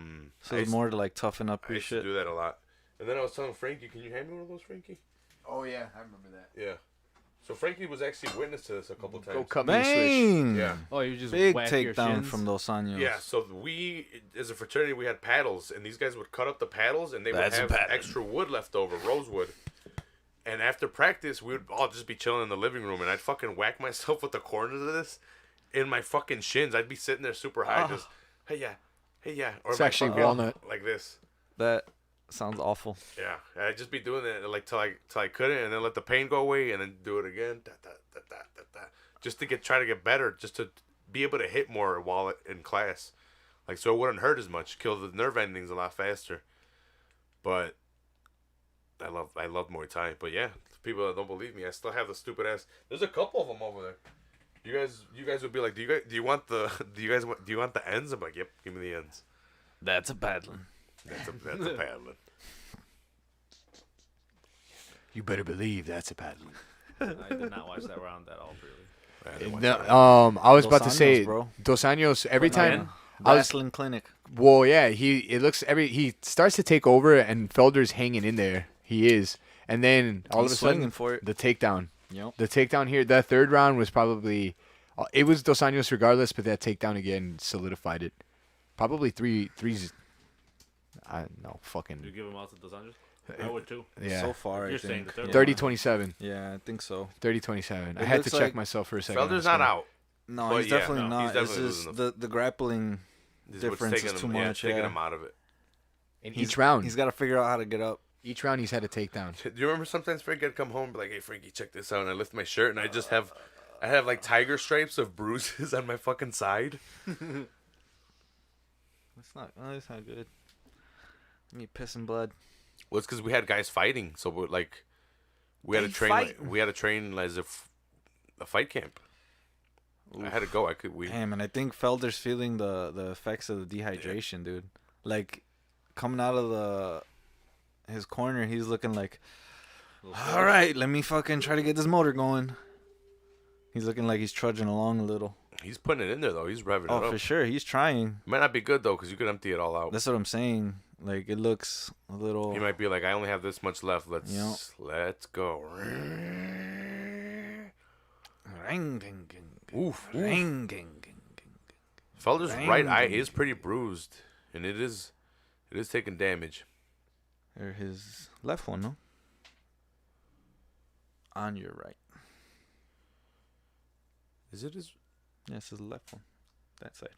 it's used- more to like toughen up I your used to shit. do that a lot. And then I was telling Frankie, can you hand me one of those, Frankie? Oh yeah, I remember that. Yeah. So Frankie was actually witness to this a couple times. Go cut me a switch. Bang! Yeah. Oh, you just Big whack your takedown shins? from Dos Anjos. Yeah, so we, as a fraternity, we had paddles, and these guys would cut up the paddles, and they would That's a have paddle. extra wood left over, rosewood. And after practice, we would all just be chilling in the living room, and I'd fucking whack myself with the corners of this in my fucking shins. I'd be sitting there super high, just, hey, yeah. Or It's my actually fucking- walnut. Like this. That sounds awful. Yeah, and I'd just be doing that like till I couldn't, and then let the pain go away, and then do it again, just to try to get better, just to be able to hit more while in class, like so it wouldn't hurt as much, kill the nerve endings a lot faster. But I love Muay Thai. But yeah, people that don't believe me, I still have the stupid ass. There's a couple of them over there. You guys would be like, do you want the ends? I'm like, yep, give me the ends. That's a paddling. That's a paddling. You better believe that's a paddling. I did not watch that round at all, really. I didn't watch No, that. I was Dos about to say, Anjos, bro. Dos Anjos. Every time, I was- Wrestling clinic. well, yeah, he starts to take over, and Felder's hanging in there. He is, and then all He's of a sudden, swinging for it. the takedown. Yep. The takedown here, that third round was probably, it was Dos Anjos regardless, but that takedown again solidified it. Probably threes. I don't know, Did you fucking give him out to Dos Anjos? I would too. yeah. So far, I You're saying think. the third 30-27. Yeah, I think so. 30-27. I It had looks to check like myself for a second. Felder's not out. No, Well, he's yeah, definitely no, he's not. It's definitely just losing the grappling. This is what's Difference taking is him, too much, taking yeah. him out of it. In He's- each round. He's got to figure out how to get up. Each round he's had a takedown. Do you remember sometimes Frankie would come home and be like, hey Frankie, check this out, and I lift my shirt and I have like tiger stripes of bruises on my fucking side. That's not good. Me pissing blood. Well, it's because we had guys fighting, so we're like, we had They to train. fight? We had to train as if a fight camp. I had to go. I could. We. Damn, and I think Felder's feeling the effects of the dehydration, dude. Like, coming out of his corner, he's looking like, all right, let me fucking try to get this motor going. He's looking like he's trudging along a little. He's putting it in there though. He's revving it Oh, up. for sure, he's trying. It might not be good though, because you could empty it all out. That's what I'm saying. Like, it looks a little. He might be like, I only have this much left. Let's go. Oof. Felder's right eye is pretty bruised, and it is taking damage. Or his left one, no? On your right. Is it his? Yeah, it's his left one. That side.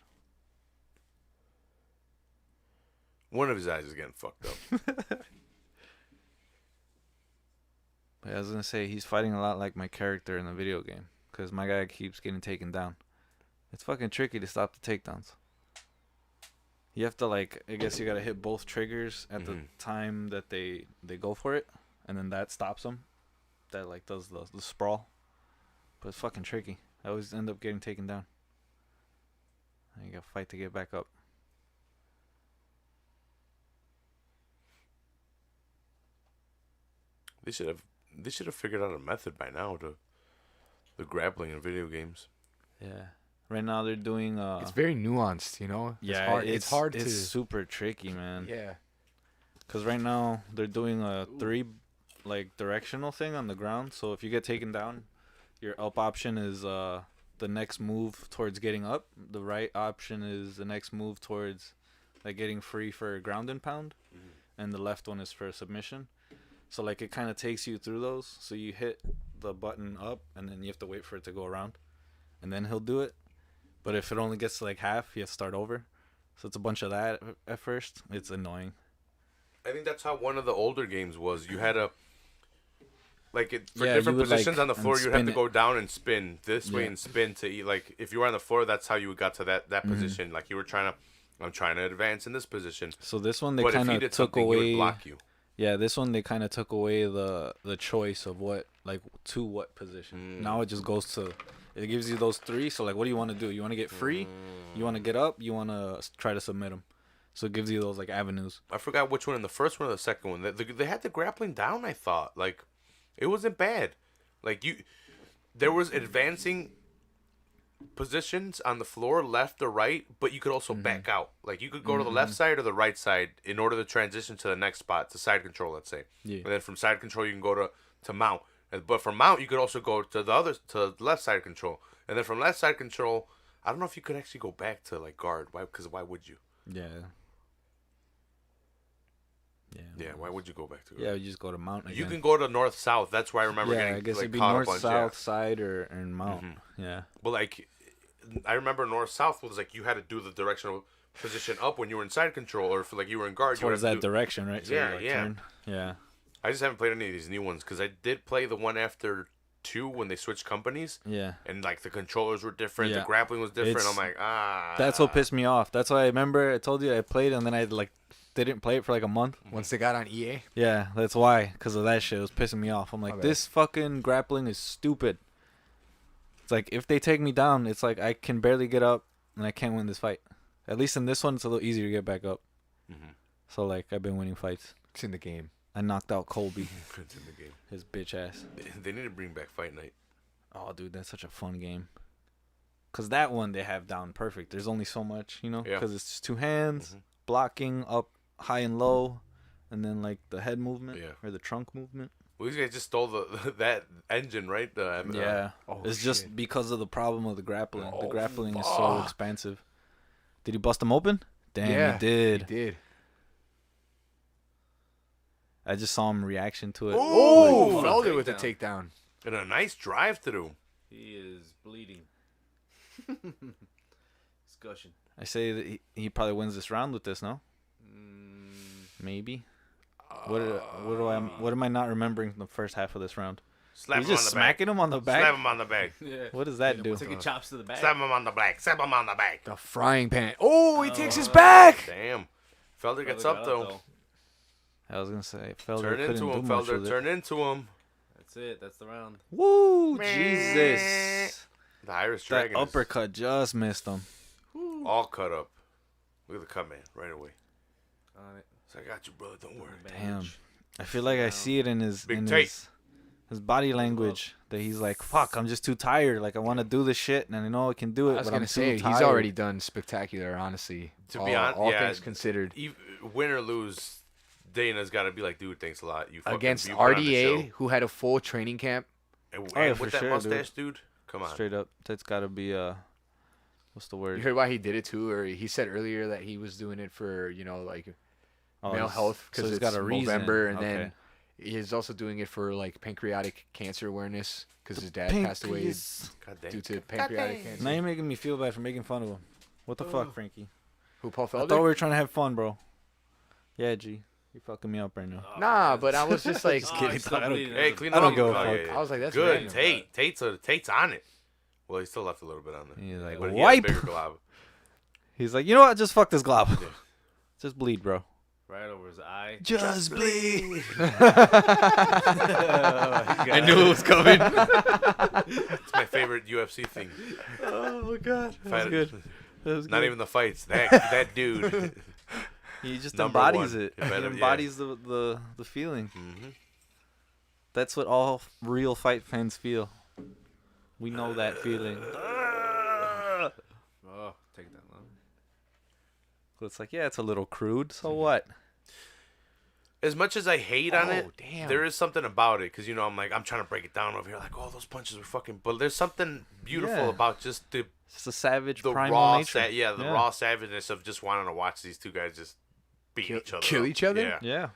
One of his eyes is getting fucked up. But I was gonna say he's fighting a lot like my character in the video game, cause my guy keeps getting taken down. It's fucking tricky to stop the takedowns. You have to like, I guess you gotta hit both triggers at the time that they go for it, and then that stops them. That like does the sprawl. But it's fucking tricky. I always end up getting taken down. And you gotta fight to get back up. They should have figured out a method by now to the grappling in video games. Yeah. Right now they're doing It's very nuanced, you know. yeah, it's hard it's to. super tricky, man. Yeah. Cause right now they're doing a 3 like directional thing on the ground. So if you get taken down, your up option is the next move towards getting up. The right option is the next move towards like getting free for a ground and pound, and the left one is for a submission. So like it kind of takes you through those. So you hit the button up, and then you have to wait for it to go around, and then he'll do it. But if it only gets to like half, you have to start over. So it's a bunch of that at first. It's annoying. I think that's how one of the older games was. You had a like it, for Yeah, different you would, positions like, on the floor. and You'd have spin to it. go down and spin this way Yeah. and spin to eat. Like if you were on the floor, that's how you got to that position. Like you were I'm trying to advance in this position. So this one they But if he kind of did took something, he would away. block you. Yeah, this one they kind of took away the choice of what like to what position. Now it just goes to, it gives you those 3. So like, what do you want to do? You want to get free? You want to get up? You want to try to submit them? So it gives you those like avenues. I forgot which one in the first one or the second one. They had the grappling down. I thought like it wasn't bad. Like there was advancing positions on the floor, left or right, but you could also back out. Like you could go to the left side or the right side in order to transition to the next spot, to side control, let's say. Yeah. And then from side control you can go to mount. But from mount you could also go to the left side control. And then from left side control, I don't know if you could actually go back to like guard. Why? Because why would you? Yeah. Yeah, why would you go back to guard? Yeah, you just go to mount again. You can go to north south. That's where I remember yeah, getting I guess like it'd be caught north, up on south, jab. side, or mount. Yeah. But like, I remember north south was like you had to do the directional position up when you were in side control, or if like you were in guard. Towards you that had to do, direction, right? So Yeah, you, like, yeah. turn. Yeah. I just haven't played any of these new ones because I did play the one after 2 when they switched companies, Yeah. and like the controllers were different, Yeah. the grappling was different. It's- I'm like, That's what pissed me off. That's why I remember I told you I played and then I like didn't play it for like a month. Once they got on EA. Yeah, that's why. Because of that shit. It was pissing me off. I'm like, My bad. this fucking grappling is stupid. It's like, if they take me down, it's like I can barely get up and I can't win this fight. At least in this one, it's a little easier to get back up. So, like, I've been winning fights. It's in the game. I knocked out Colby, It's in the game. his bitch ass. They need to bring back Fight Night. Oh, dude, that's such a fun game. Because that one they have down perfect. There's only so much, you know? Yeah. Because it's just 2 hands, blocking up high and low, and then, like, the head movement or the trunk movement. Well, these guys just stole that engine, right? Yeah. Oh, It's just shit. because of the problem of the grappling. The Oh, grappling is so fuck. expensive. Did he bust him open? Damn, Yeah, he did. He did. I just saw him reaction to it. Oh, Like, Felder with a takedown. takedown. And a nice drive through. He is bleeding. He's gushing. I say that he probably wins this round with this, no? Maybe. What am I not remembering from the first half of this round? Slap He's him just on the back. smacking him on the back. Slap him on the back. Yeah. What does that do? Taking chops to the back. Slap him on the back. Slap him on the back. The frying pan. Oh, he takes his back. Damn. Felder gets Felder up got though. I was gonna say Felder Turn couldn't into do him, much Felder. with it. Turn into him. That's it. That's the round. Woo! Jesus. The Irish That Dragon is uppercut just missed him. all cut up. Look at the cut, man, right away. On it. So I got you, brother. Don't worry. Damn. I feel like I see it in his Big in tape. his body language that he's like, "Fuck, I'm just too tired. Like I want to do this shit, and I know I can do it, I was but I'm gonna too say tired." he's already done spectacular. Honestly, To be honest, all yeah. things considered, Win or lose, Dana's got to be like, dude, thanks a lot. You fucking, against you put on the RDA, show. who had a full training camp. And, Oh, yeah, and for with that sure, mustache, dude. Come on. Straight up. That's got to be what's the word? You heard why he did it too, or he said earlier that he was doing it for like male he's- health because he's it's got a reason. November, and Okay. then he's also doing it for like pancreatic cancer awareness because his dad passed away Pancreas. God damn. due to pancreatic cancer. Now you're making me feel bad for making fun of him. What the fuck, Frankie? Who, Paul I thought Felder? we were trying to have fun, bro. Yeah, G. You're fucking me up right now. Nah, but I was just like, kidding. Still I don't- bleeding. Hey, clean I it don't up. give a Oh, fuck. yeah, yeah. I was like, that's good. random, Tate's on it. Well, he still left a little bit on there. He's like, But he has wipe. bigger glob. He's like, you know what? Just fuck this glob. Yeah. Just bleed, bro. Right over his eye. Just bleed. I knew it was coming. It's my favorite UFC thing. Oh my god, that Fight- was good. That was Not good. even the fights. That dude. He just Number embodies one. it. You better- He embodies the feeling. hmm That's what all real fight fans feel. We know that feeling. Oh, take that long. So it's like, yeah, it's a little crude. So what? As much as I hate on it, damn. there is something about it. Because, I'm trying to break it down over here. Like, oh, those punches were fucking... But there's something beautiful Yeah. about just the It's just a savage the primal raw, nature. the raw savageness of just wanting to watch these two guys just beat each other. kill up. each other? Yeah. Yeah.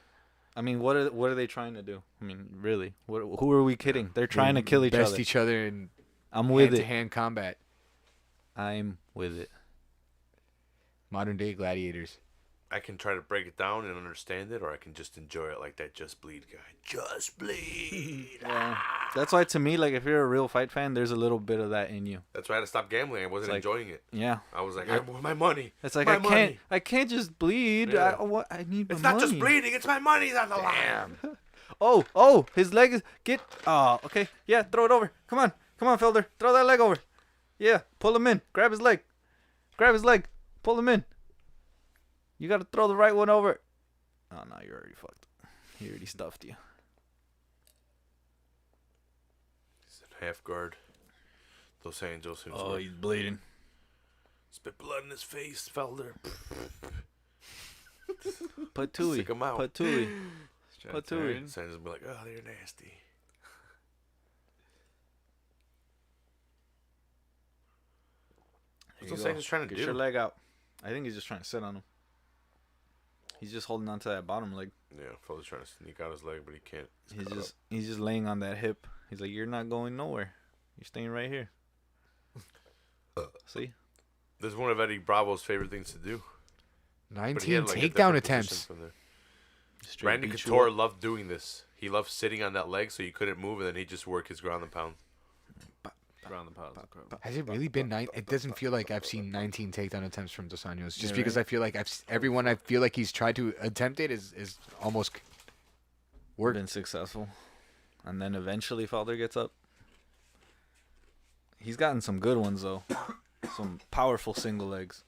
I mean, what are they trying to do? I mean, really, who are we kidding? They're trying to kill each Best other. each other in I'm with it. hand-to-hand combat. I'm with it. Modern day gladiators. I can try to break it down and understand it, or I can just enjoy it like that Just Bleed guy. Just Bleed. Yeah. That's why, to me, like, if you're a real fight fan, there's a little bit of that in you. That's why I had to stop gambling. I wasn't like- enjoying it. Yeah. I was like, I want my money. It's like My I money. can't just bleed. Yeah. I need It's my not just money. bleeding. It's my money's on the line. Oh, his leg is okay. Yeah, throw it over. Come on, Felder, throw that leg over. Yeah, pull him in. Grab his leg. Pull him in. You gotta throw the right one over. Oh no, you're already fucked. He already stuffed you. He's in half guard. Dos Anjos himself. Oh, he's bleeding. Spit blood in his face, Felder. Patui. Stick him out. Patui. Trying to Patui. turn. Sands will be like, oh, they're nasty. What's Dos Anjos trying to Get do? your leg out. I think he's just trying to sit on him. He's just holding on to that bottom leg. Yeah, Felder's trying to sneak out his leg, but he can't. He's just laying on that hip. He's like, you're not going nowhere. You're staying right here. See? This is one of Eddie Bravo's favorite things to do. But he 19 had, like, a takedown different attempts. position from there. Straight Randy beat you Couture up. loved doing this. He loved sitting on that leg so you couldn't move, and then he'd just work his ground and pound. Ground the pounds. Has it really been 9? It doesn't feel like I've seen 19 takedown attempts from Dos Anjos. Just Yeah, because right. I feel like everyone I feel like he's tried to attempt it is almost worked. Been successful. And then eventually Felder gets up. He's gotten some good ones, though. Some powerful single legs.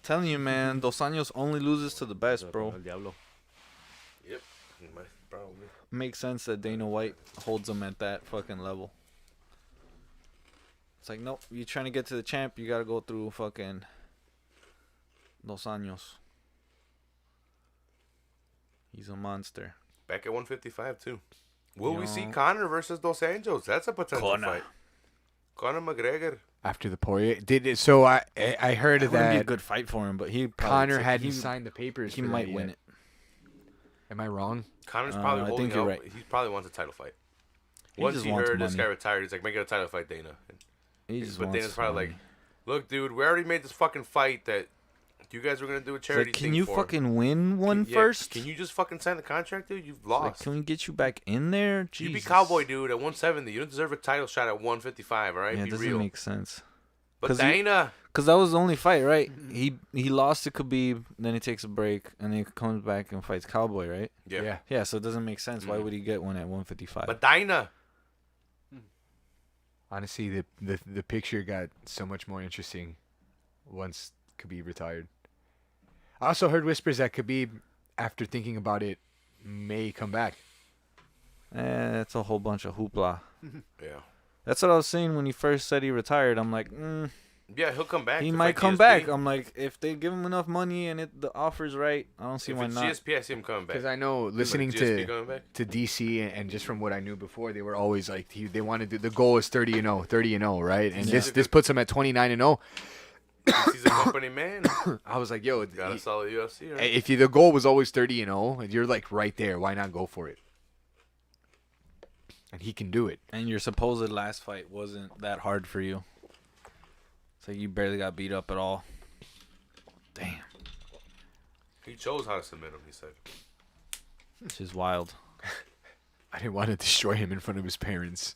Telling you, man, Dos Anjos only loses to the best, bro. El Diablo. Yep. Probably. Makes sense that Dana White holds him at that fucking level. It's like, nope, you trying to get to the champ, you gotta go through fucking Dos Anjos. He's a monster. Back at 155, too. Will we see Yo. Conor versus Dos Anjos? That's a potential Conor. fight. Conor McGregor. After the Poirier did it, so I heard It wouldn't be a that good fight for him, but he probably Connor take- hadn't he, signed the papers. He for might that win yet. it. Am I wrong? Conor's I probably think holding you're out. right. He probably wants a title fight. He Once just he wants heard this money. guy retired, he's like, make it a title fight, Dana. He just But wants Dana's probably money. like, look, dude, we already made this fucking fight that you guys were going to do a It's charity like, thing can you for. fucking win one Yeah, first? Can you just fucking sign the contract, dude? You've It's like, lost. can we get you back in there? Jesus. You be Cowboy, dude, at 170. You don't deserve a title shot at 155, all right? Yeah, it be doesn't real. make sense. But 'Cause Dana. Cause that was the only fight, right? He lost to Khabib, then he takes a break, and then he comes back and fights Cowboy, right? Yeah. Yeah, so it doesn't make sense. Why would he get one at 155? But Dana. Honestly, the picture got so much more interesting once Khabib retired. I also heard whispers that Khabib, after thinking about it, may come back. It's a whole bunch of hoopla. Yeah. That's what I was saying when he first said he retired. I'm like, Yeah, he'll come back. he to might fight come GSP. back. I'm like, if they give him enough money and the offer's right, I don't see If why it's not. GSP, I see him coming back. Because I know listening GSP coming back? to DC and just from what I knew before, they were always like they wanted to, the goal is 30-0, right? And this puts him at 29-0. He's a company man. I was like, yo, Got a solid UFC, right? if the goal was always 30-0, you're like right there. Why not go for it? And he can do it. And your supposed last fight wasn't that hard for you. It's like you barely got beat up at all. Damn. He chose how to submit him, he said. It's just wild. I didn't want to destroy him in front of his parents.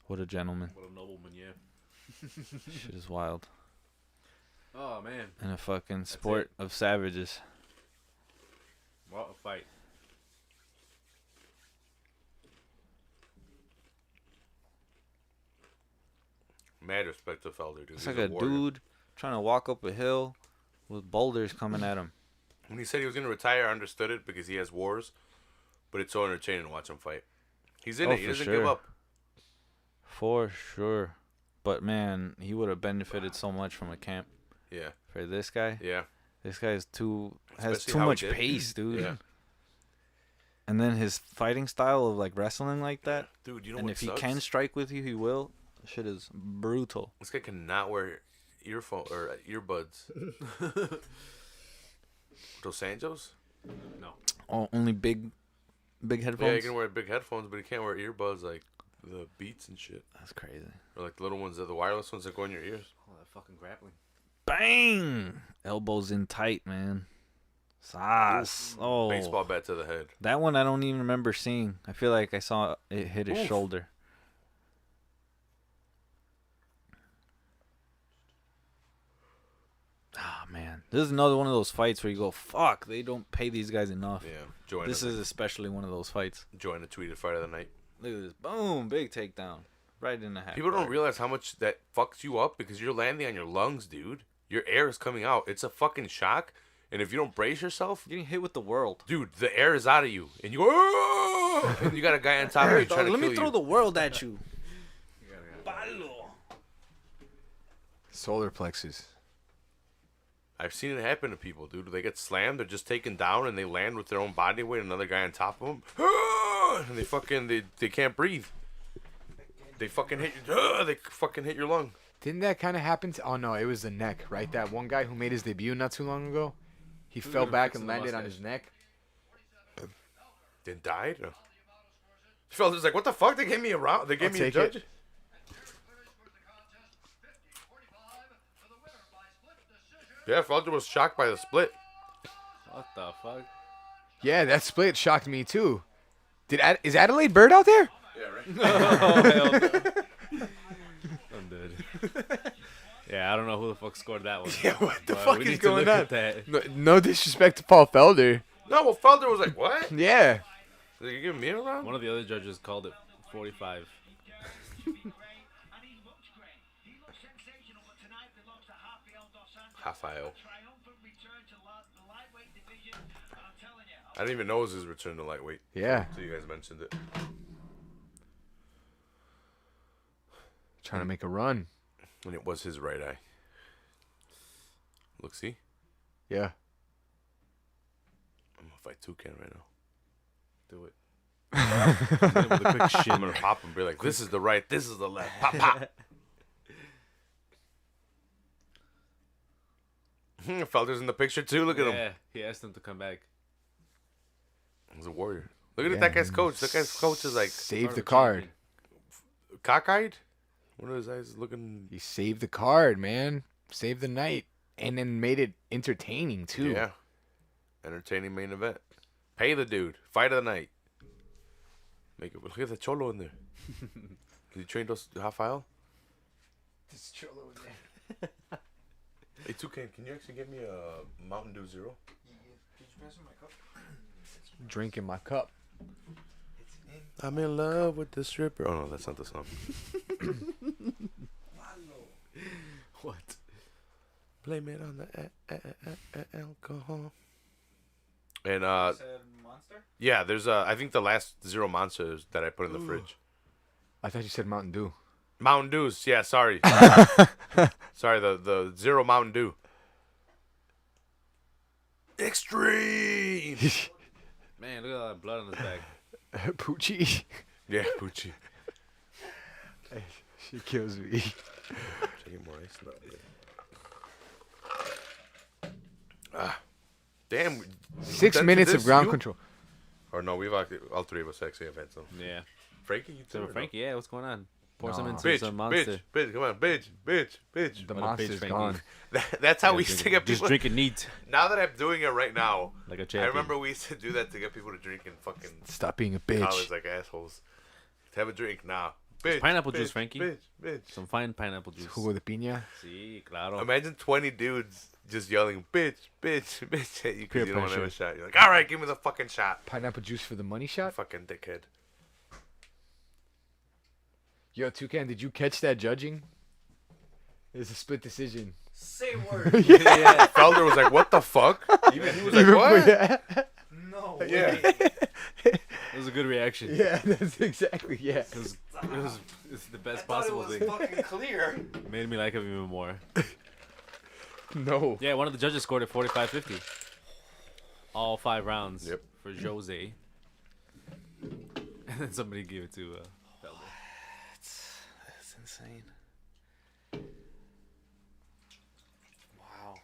What a gentleman. What a nobleman, yeah. Shit is wild. Oh, man. And a fucking sport of savages. What a fight. Mad respect to Felder, dude. It's He's like a warrior. dude trying to walk up a hill with boulders coming at him. When he said he was going to retire, I understood it because he has wars. But it's so entertaining to watch him fight. He's in Oh, it. He for doesn't sure. give up. For sure. But man, he would have benefited so much from a camp. Yeah. For this guy, Yeah. this guy has too Especially how he much did. pace, dude. Yeah. And then his fighting style of like wrestling like that. Dude, you know And what if he sucks? can strike with you, he will. Shit is brutal. This guy cannot wear earphone or earbuds. Dos Anjos? Only big headphones. Yeah, he can wear big headphones, but he can't wear earbuds like the Beats and shit. That's crazy. Or like the little ones, the wireless ones that go in your ears. Oh, that fucking grappling. Bang! Elbows in tight, man. Sauce. Oh, Baseball bat to the head. that one I don't even remember seeing. I feel like I saw it hit his Oof. shoulder. Ah, man. This is another one of those fights where you go, fuck, they don't pay these guys enough. Yeah. Joanna, This is especially one of those fights. Joanna tweeted fight of the night. Look at this. Boom. Big takedown. Right in the half. People don't realize how much that fucks you up because you're landing on your lungs, dude. Your air is coming out. It's a fucking shock. And if you don't brace yourself, Getting hit with the world. dude, the air is out of you. And you go, "Ah!" And you got a guy on top of you Dog, trying to let kill me throw you. the world at you. Solar plexus. I've seen it happen to people, dude. They get slammed, they're just taken down, and they land with their own body weight, another guy on top of them. And they fucking, they can't breathe. They fucking hit you. They fucking hit your lung. Didn't that kind of happen to... Oh, no, it was the neck, right? That one guy who made his debut not too long ago, he fell gonna back fix and the landed on mustache? his neck. Then died? Felder's like, what the fuck? They gave me a round. They gave me a take judge? it. Yeah, Felder was shocked by the split. What the fuck? Yeah, that split shocked me, too. Is Adelaide Bird out there? Oh, hell no. I'm dead. Yeah, I don't know who the fuck scored that one. Yeah, what the But fuck we is need to going look on? at that. No disrespect to Paul Felder. No, well, Felder was like, what? Yeah. Did you give me a round? One of the other judges called it 45. Rafael. I didn't even know it was his return to lightweight. Yeah. So you guys mentioned it. Trying to make a run. And it was his right eye. Look, see? Yeah. I'm going to fight Toucan right now. Do it. With a quick I'm shimmer. going to pop him and be like, this is the right, this is the left. Pop, pop. Felder's in the picture too. Look at him. Yeah, he asked him to come back. He's a warrior. Look at Yeah, that guy's coach. That guy's coach is like Save the Part card. of the cockeyed. One of his eyes looking. He saved the card, man. Saved the night. And then made it entertaining, too. Yeah. Entertaining main event. Pay the dude. Fight of the night. Make it. Look at the cholo in there. Did he train those Rafael? This troll over there. Hey, Toucan, can you actually get me a Mountain Dew Zero? Did you pass me my cup? Drink in my cup. I'm in love with the stripper. Oh no, that's not the song. What? Blame it on the alcohol. And You said Monster? yeah, there's I think the last Zero Monsters that I put in the fridge. I thought you said Mountain Dew. Mountain Dews, yeah, sorry. Sorry, the Zero Mountain Dew. Extreme. Man, look at all that blood on his back. Poochie. Yeah, Poochie. She kills me. Should I get more ice? No, ah, damn. 6 That's minutes this, of ground you? control. Or no, we've all three of us actually have had some. Yeah. Frankie, you too? So or no? Frankie, yeah, what's going on? Pour some No. into Bitch, some monster. bitch, come on, bitch. The What a monster's bitch, Frankie. gone. That's how Yeah, we used to drink- get just people. drinking neat, Now that I'm doing it right now, like a I champion. remember we used to do that to get people to drink in fucking Stop being a college bitch. like assholes. To have a drink now. Bitch, pineapple bitch, juice, Frankie. Bitch. Some fine pineapple juice. Jugo de piña. Sí, claro. Imagine 20 dudes just yelling, bitch at you because Peer you don't want to have a pressure. shot. You're like, all right, give me the fucking shot. Pineapple juice for the money You shot. fucking dickhead. Yo, Toucan, did you catch that judging? It's a split decision. Say word. Yeah. Felder was like, what the fuck? Even he was like, what? Yeah. No. Yeah. It was a good reaction. Yeah, that's exactly, yeah. It's the best I thought it possible was thing. fucking clear. Made me like him even more. No. Yeah, one of the judges scored it 45-50. All 5 rounds Yep. for Jose. And then somebody gave it to Felder. That's insane. Wow.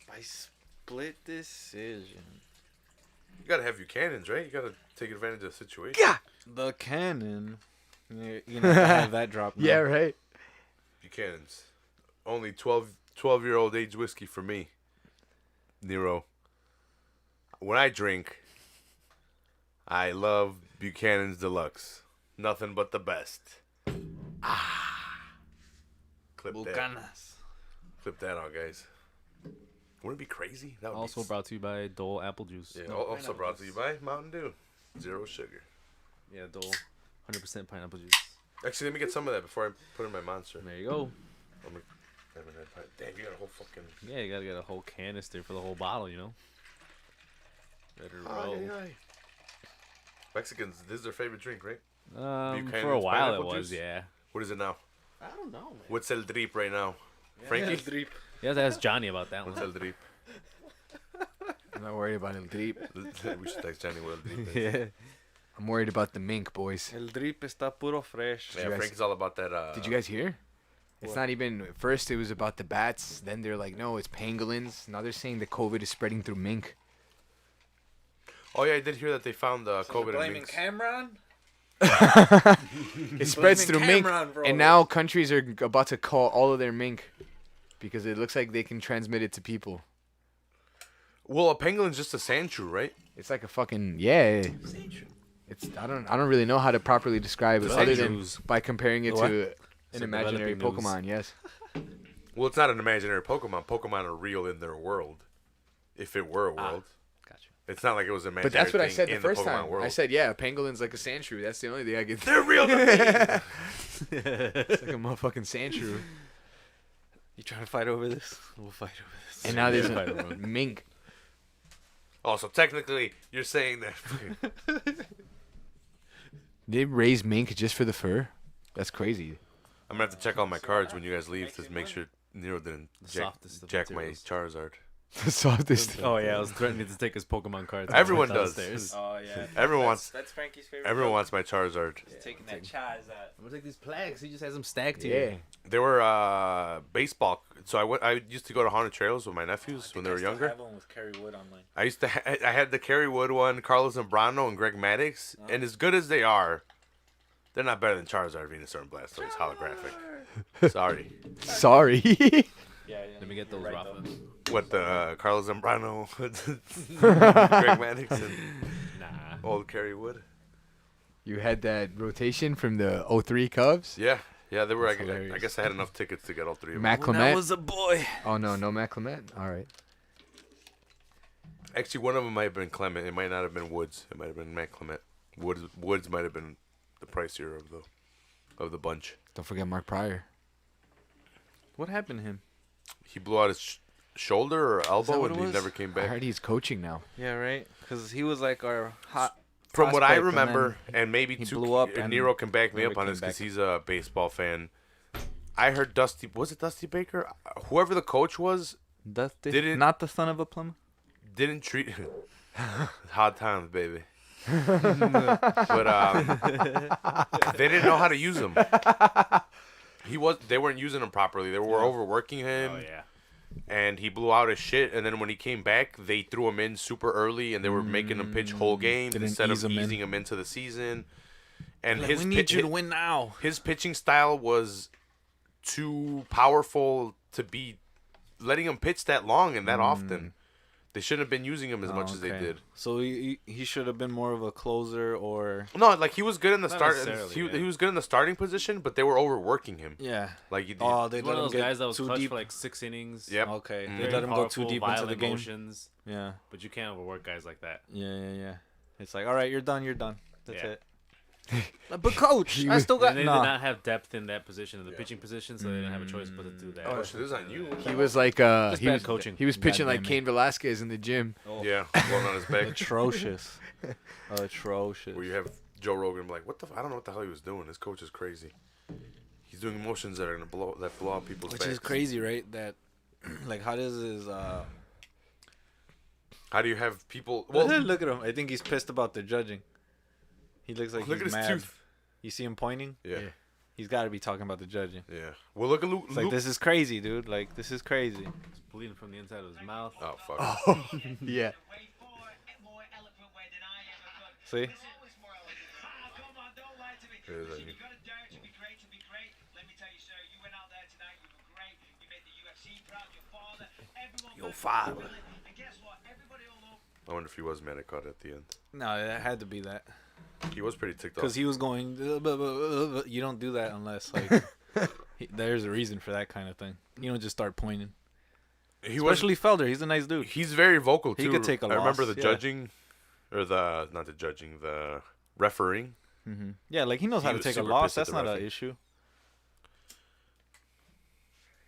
By split decision. You gotta have your cannons, right? You gotta take advantage of the situation. Yeah. The cannon. You're gonna have to have that drop now. Yeah, right. Buchanan's. Only 12-year-old age whiskey for me. Nero. When I drink, I love Buchanan's Deluxe. Nothing but the best. Clip that. Bucanas. Clip that on, guys. Wouldn't it be crazy? That would Also be brought to you by Dole Apple Juice. Yeah, No, also pineapple brought to you juice. by Mountain Dew. 0 sugar. Yeah, Dole. 100% pineapple juice. Actually, let me get some of that before I put in my monster. There you go. Damn, you got a whole fucking... Yeah, you gotta get a whole canister for the whole bottle, you know? Let it Ay, roll. ay, ay. Mexicans, this is their favorite drink, right? For a Buchanan's while it pineapple was, juice? yeah. What is it now? I don't know, man. What's El Drip right now? Frankie? You have to ask Johnny about that What's one. El Drip? I'm not worried about El Drip. We should text Johnny what El Drip is. Yeah. I'm worried about the mink, boys. El drip está puro fresh. Yeah, you guys- Frankie's all about that. Did you guys hear? It's What? not even. First, it was about the bats. Then they're like, no, it's pangolins. Now they're saying that COVID is spreading through mink. Oh, yeah, I did hear that they found So COVID they're in blaming minks. Cameron? It spreads through Blaming mink, Cameron for all and this. now countries are about to call all of their mink because it looks like they can transmit it to people. Well, a penguin's just a sand shrew, right? It's like a fucking It's I don't really know how to properly describe it The other sand than shrews. by comparing it What? to an Some imaginary developing news. Pokemon. Yes. Well, it's not an imaginary Pokemon. Pokemon are real in their world. If it were a world. Gotcha. It's not like it was an imaginary But that's what I thing said the in first Pokemon time. World. I said, yeah, a pangolin's like a sand shrew. That's the only thing I could. They're real to me! It's like a motherfucking sand shrew. You trying to fight over this? We'll fight over this. And now there's Yeah. a mink. Oh, so technically, you're saying that... They raise mink just for the fur. That's crazy. I'm going to have to check all my cards when you guys leave to make sure Nero didn't The jack, softest of jack my materials. Charizard. The softest. Oh yeah, I was threatening to take his Pokemon cards. Everyone does. downstairs. Oh, yeah. Everyone wants- That's Frankie's favorite. Everyone joke. wants my Charizard. He's taking that Chaz out. I'm gonna take these plaques. He just has them stacked Yeah. here. They were baseball. So I used to go to Haunted Trails with my nephews when they were younger. I have one with Kerry Wood online. I used to. I had the Kerry Wood one, Carlos Zambrano, and Greg Maddux. And as good as they are, they're not better than Charizard, Venusaur, and Blastoise holographic. Sorry. Sorry. Yeah. Let me get those, Right, Rafa. though. What the Carlos Zambrano, Greg Maddux, and Nah. old Kerry Wood. You had that rotation from the 03 Cubs. Yeah, Yeah, they were. I That's hilarious. guess I had enough tickets to get all three of them. Matt When I Clement. was a boy. Oh no, no Matt Clement. All right. Actually, one of them might have been Clement. It might not have been Woods. It might have been Matt Clement. Woods might have been the pricier of the bunch. Don't forget Mark Pryor. What happened to him? He blew out his shoulder or elbow, what and it he was? never came I back. heard he's coaching now. Yeah, right. Because he was like our hot. From what I prospect, and remember, then and maybe he two, blew up and and Nero can back me never up on came this because back. he's a baseball fan. I heard was it Dusty Baker? Whoever the coach was, Dusty, Didn't- not the son of a plumber. didn't treat hard times, baby. But they didn't know how to use him. They weren't using him properly. They were overworking him. Oh yeah. And he blew out his shit. And then when he came back, they threw him in super early, and they were making him pitch whole games Didn't instead of ease him in. easing him into the season. And Like, his we need you to win now. his pitching style was too powerful to be letting him pitch that long and that often. They shouldn't have been using him as much as they Okay. did. So he should have been more of a closer or No, like he was good in the Not start. necessarily, He yeah. was good in the starting position, but they were overworking him. yeah. Like Oh, they He's let one of him those get guys that was too clutch deep. for like 6 innings. Yep. Okay, Mm. they Very let him go too powerful, deep into the violent game. motions, Yeah, but you can't overwork guys like that. yeah. It's like, all right, you're done. That's Yeah. it. But coach, I still got And they did nah. not have depth in that position, in the pitching position, so they didn't have a choice but to do that. oh shit, this is on you. He was like Just he bad was coaching. He was pitching like Goddamn it. Cain Velasquez in the gym. Yeah, blowing on his back. Atrocious. Atrocious. Where you have Joe Rogan like, what the? I don't know what the hell he was doing. This coach is crazy. He's doing motions that are gonna blow out people's Which backs. is crazy, right? That, like, how does his How do you have people? Well, look at him. I think he's pissed about the judging. He looks like look at he's his mad. tooth. You see him pointing? Yeah, He's got to be talking about the judging. yeah. Well, look at Luke. It's like, this is crazy, dude. Like, this is crazy. He's bleeding from the inside of his mouth. Oh fuck. Yeah. See? It is on you. Your father. I wonder if he was mad at Caught at the end. No, it had to be that. He was pretty ticked off. Because he was going, you don't do that unless, like, there's a reason for that kind of thing. You don't just start pointing. He was. Especially Felder. He's a nice dude. He's very vocal too. He could take a I remember loss, the yeah. judging, or the refereeing. Yeah, like, he knows how He to was take a super loss. pissed at That's the not an referee. issue.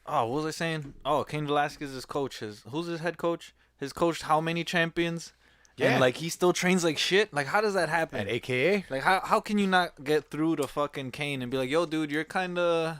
Oh, what was I saying? Oh, Cain Velasquez's coach. Who's his head coach? His coach, how many champions? Yeah. And, like, he still trains like shit? Like, how does that happen? At AKA. Like, how can you not get through to fucking Kane and be like, yo, dude, you're kind of...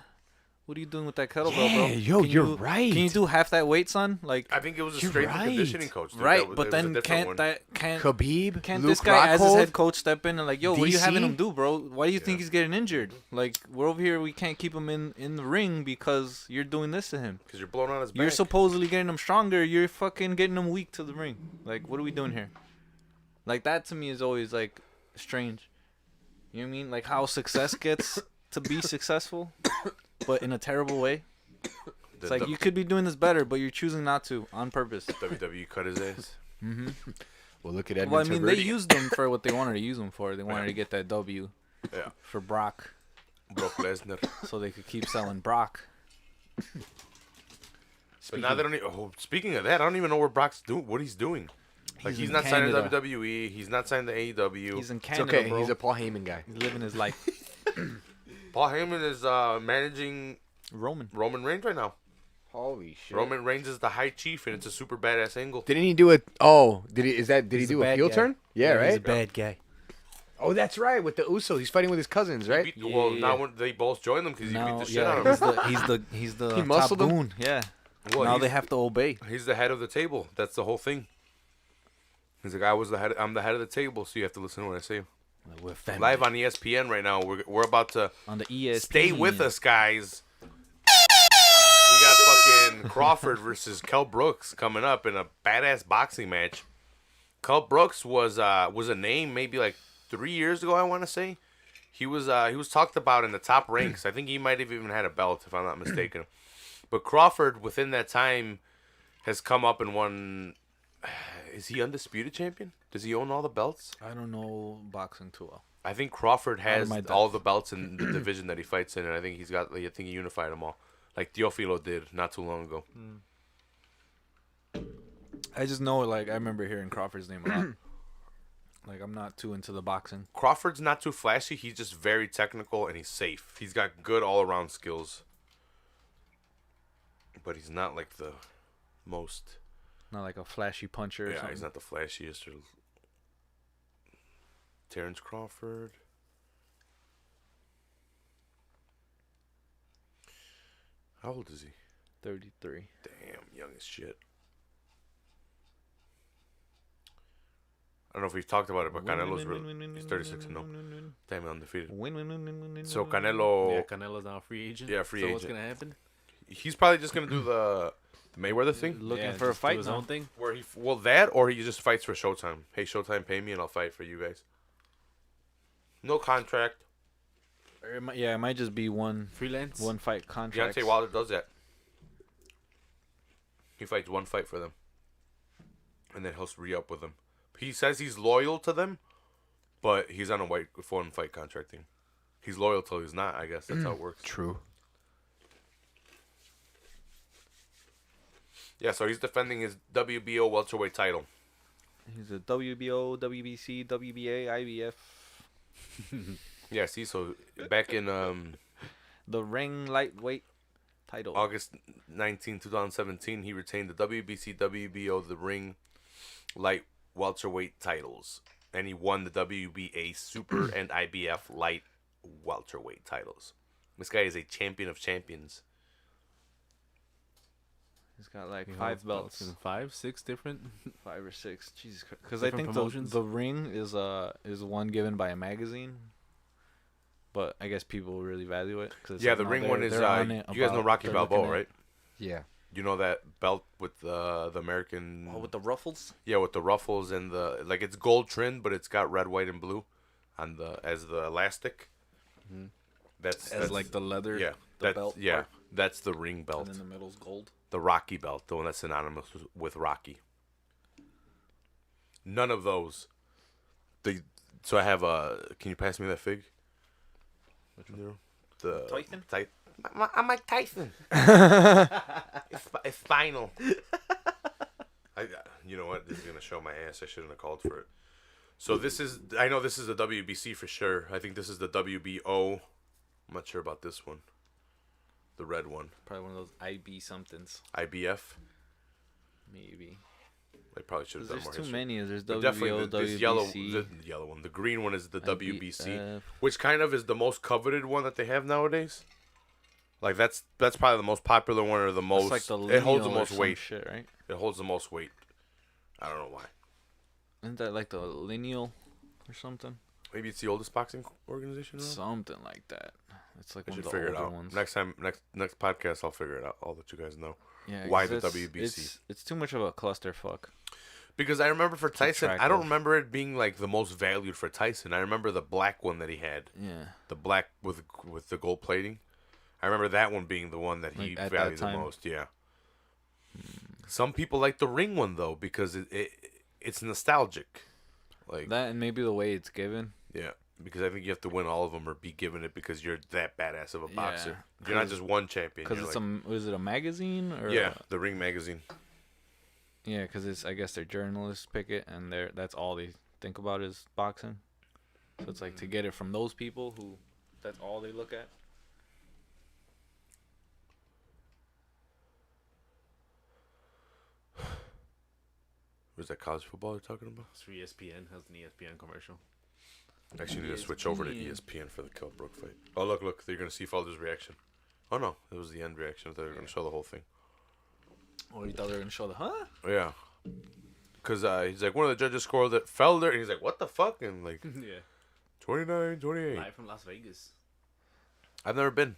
What are you doing with that kettlebell, bro? Yeah, yo, Can you're you- right. Can you do half that weight, son? Like, I think it was a You're strength right. and conditioning coach. Dude. right, That was- but it was a then different one. can't Khabib. this Luke guy as his Rockhold. head coach step in and like, yo, what are you having DC? him do, bro? Why do you think he's getting injured? Like, we're over here, we can't keep him in the ring because you're doing this to him. Because you're blowing on his back. You're supposedly getting him stronger. You're fucking getting him weak to the ring. Like, what are we doing here? Like, that to me is always, like, strange. You know what I mean? Like, how success gets to be successful, but in a terrible way. It's like, you could be doing this better, but you're choosing not to on purpose. WWE cut his ass. Well, look at Edmund Well, I mean, they Taverdi. used them for what they wanted to use them for. They wanted to get that W Yeah. for Brock Brock Lesnar. so they could keep selling Brock. But now they don't. Speaking of that, I don't even know where Brock's doing. What he's doing. Like he's in not signed to Canada. WWE. He's not signed to AEW. He's in It's Canada, okay. bro. He's a Paul Heyman guy. He's living his life. Paul Heyman is managing Roman. Roman Reigns right now. Holy shit. Roman Reigns is the High Chief, and it's a super badass angle. Didn't he do it? Oh, did he? Did he He's a do a bad heel guy. turn? Yeah, right. He's a bad guy. Oh, that's right. With the Usos, he's fighting with his cousins, right? Well, Yeah. now when they both joined them because he beat Now, the shit yeah, out of him. he's the He top muscled him? goon. Yeah. Well, Now he's- they have to obey. He's the head of the table. That's the whole thing. He's like, I'm the head of the table, so you have to listen to what I say. We're family. Live on ESPN right now. We're about to on the ESPN. stay with us, guys. We got fucking Crawford versus Kell Brooks coming up in a badass boxing match. Kell Brooks was a name maybe like 3 years ago, I want to say. He was talked about in the top ranks. I think he might have even had a belt, if I'm not mistaken. But Crawford, within that time, has come up and won. Is he undisputed champion? Does he own all the belts? I don't know boxing too well. I think Crawford has my depth. all the belts in the division that he fights in, and I think he's got. I think he unified them all, like Teofilo did not too long ago. I just know, like, I remember hearing Crawford's name a lot. Like, I'm not too into the boxing. Crawford's not too flashy. He's just very technical and he's safe. He's got good all around skills, but he's not like the most. Not like a flashy puncher or Yeah, something. he's not the flashiest. Or Terrence Crawford. How old is he? 33. Damn, young as shit. I don't know if we've talked about it, but Canelo's he's 36 and 0. Damn, undefeated. So Canelo, Yeah, Canelo's now a free agent. Yeah, free so agent. what's gonna happen? he's probably just gonna do the Mayweather thing, Looking Yeah, for a just do fight his now. own thing. where that, or he just fights for Showtime. Hey, Showtime, pay me and I'll fight for you guys. No contract. Or it might just be one Freelance. fight contract. Deontay Wilder does that. He fights one fight for them, and then he'll re-up with them. He says he's loyal to them, but he's on a one fight contract thing. He's loyal till he's not. I guess that's how it works. True. Yeah, so he's defending his WBO welterweight title. He's a WBO, WBC, WBA, IBF. Yeah, see, so back in The ring lightweight title. August 19, 2017, he retained the WBC, WBO, the ring light welterweight titles. And he won the WBA super and IBF light welterweight titles. This guy is a champion of champions. He's got like He 5 holds belts. in 5, 6 different. 5 or 6. Jesus Christ. Because I Different think promotions? the ring is one given by a magazine. But I guess people really value it. Cause Yeah, the ring one is, you guys know Rocky Balboa, right? Yeah. You know that belt with the American... Oh, with the ruffles? Yeah, with the ruffles and the... Like, it's gold trimmed, but it's got red, white, and blue on as the elastic. Mm-hmm. That's like the leather, yeah, the that's, belt yeah, part. that's the ring belt. And then the middle's gold. The Rocky belt, the one that's synonymous with Rocky. None of those. So I have can you pass me that fig? Which one? The Tyson? I'm Mike Tyson. it's final. You know what? This is gonna show my ass. I shouldn't have called for it. So I know this is the WBC for sure. I think this is the WBO. I'm not sure about this one. The red one. Probably one of those IB somethings. IBF. Maybe. I probably should have done There's more too history. many. There's But WBO, definitely this WBC. the yellow one. The green one is the WBC, IBF. which kind of is the most coveted one that they have nowadays. Like that's probably the most popular one or the most. It's like the it holds the lineal or most some weight. shit, right? It holds the most weight. I don't know why. Isn't that like the lineal or something? Maybe it's the oldest boxing organization. Now? Something like that. It's like I one should of the figure it older out. ones. Next podcast, I'll figure it out. I'll let you guys know Yeah, why 'cause the it's- WBC. It's too much of a clusterfuck. Because I remember for Tyson, track I don't of. remember it being like the most valued for Tyson. I remember the black one that he had, Yeah. the black with the gold plating. I remember that one being the one that he Like, at that valued the time? most. Yeah. Some people like the ring one though because it's nostalgic. Like That and maybe the way it's given. yeah, because I think you have to win all of them or be given it because you're that badass of a boxer. Yeah, You're not 'cause- just one champion. Because you're it's like, was it a magazine or yeah, the Ring magazine. yeah, because it's I guess their journalists pick it and that's all they think about is boxing. So it's like to get it from those people who that's all they look at. Was that college football you're talking about? It's for ESPN. Has an ESPN commercial. Actually, need to switch over to ESPN for the Kell Brook fight. Oh, look. They're going to see Felder's reaction. Oh, no. It was the end reaction. I thought they were going to show the whole thing. Oh, you thought they were gonna show the Yeah. Because he's like, one of the judges scored that Felder. And he's like, what the fuck? And like, Yeah. 29-28. Live from Las Vegas. I've never been.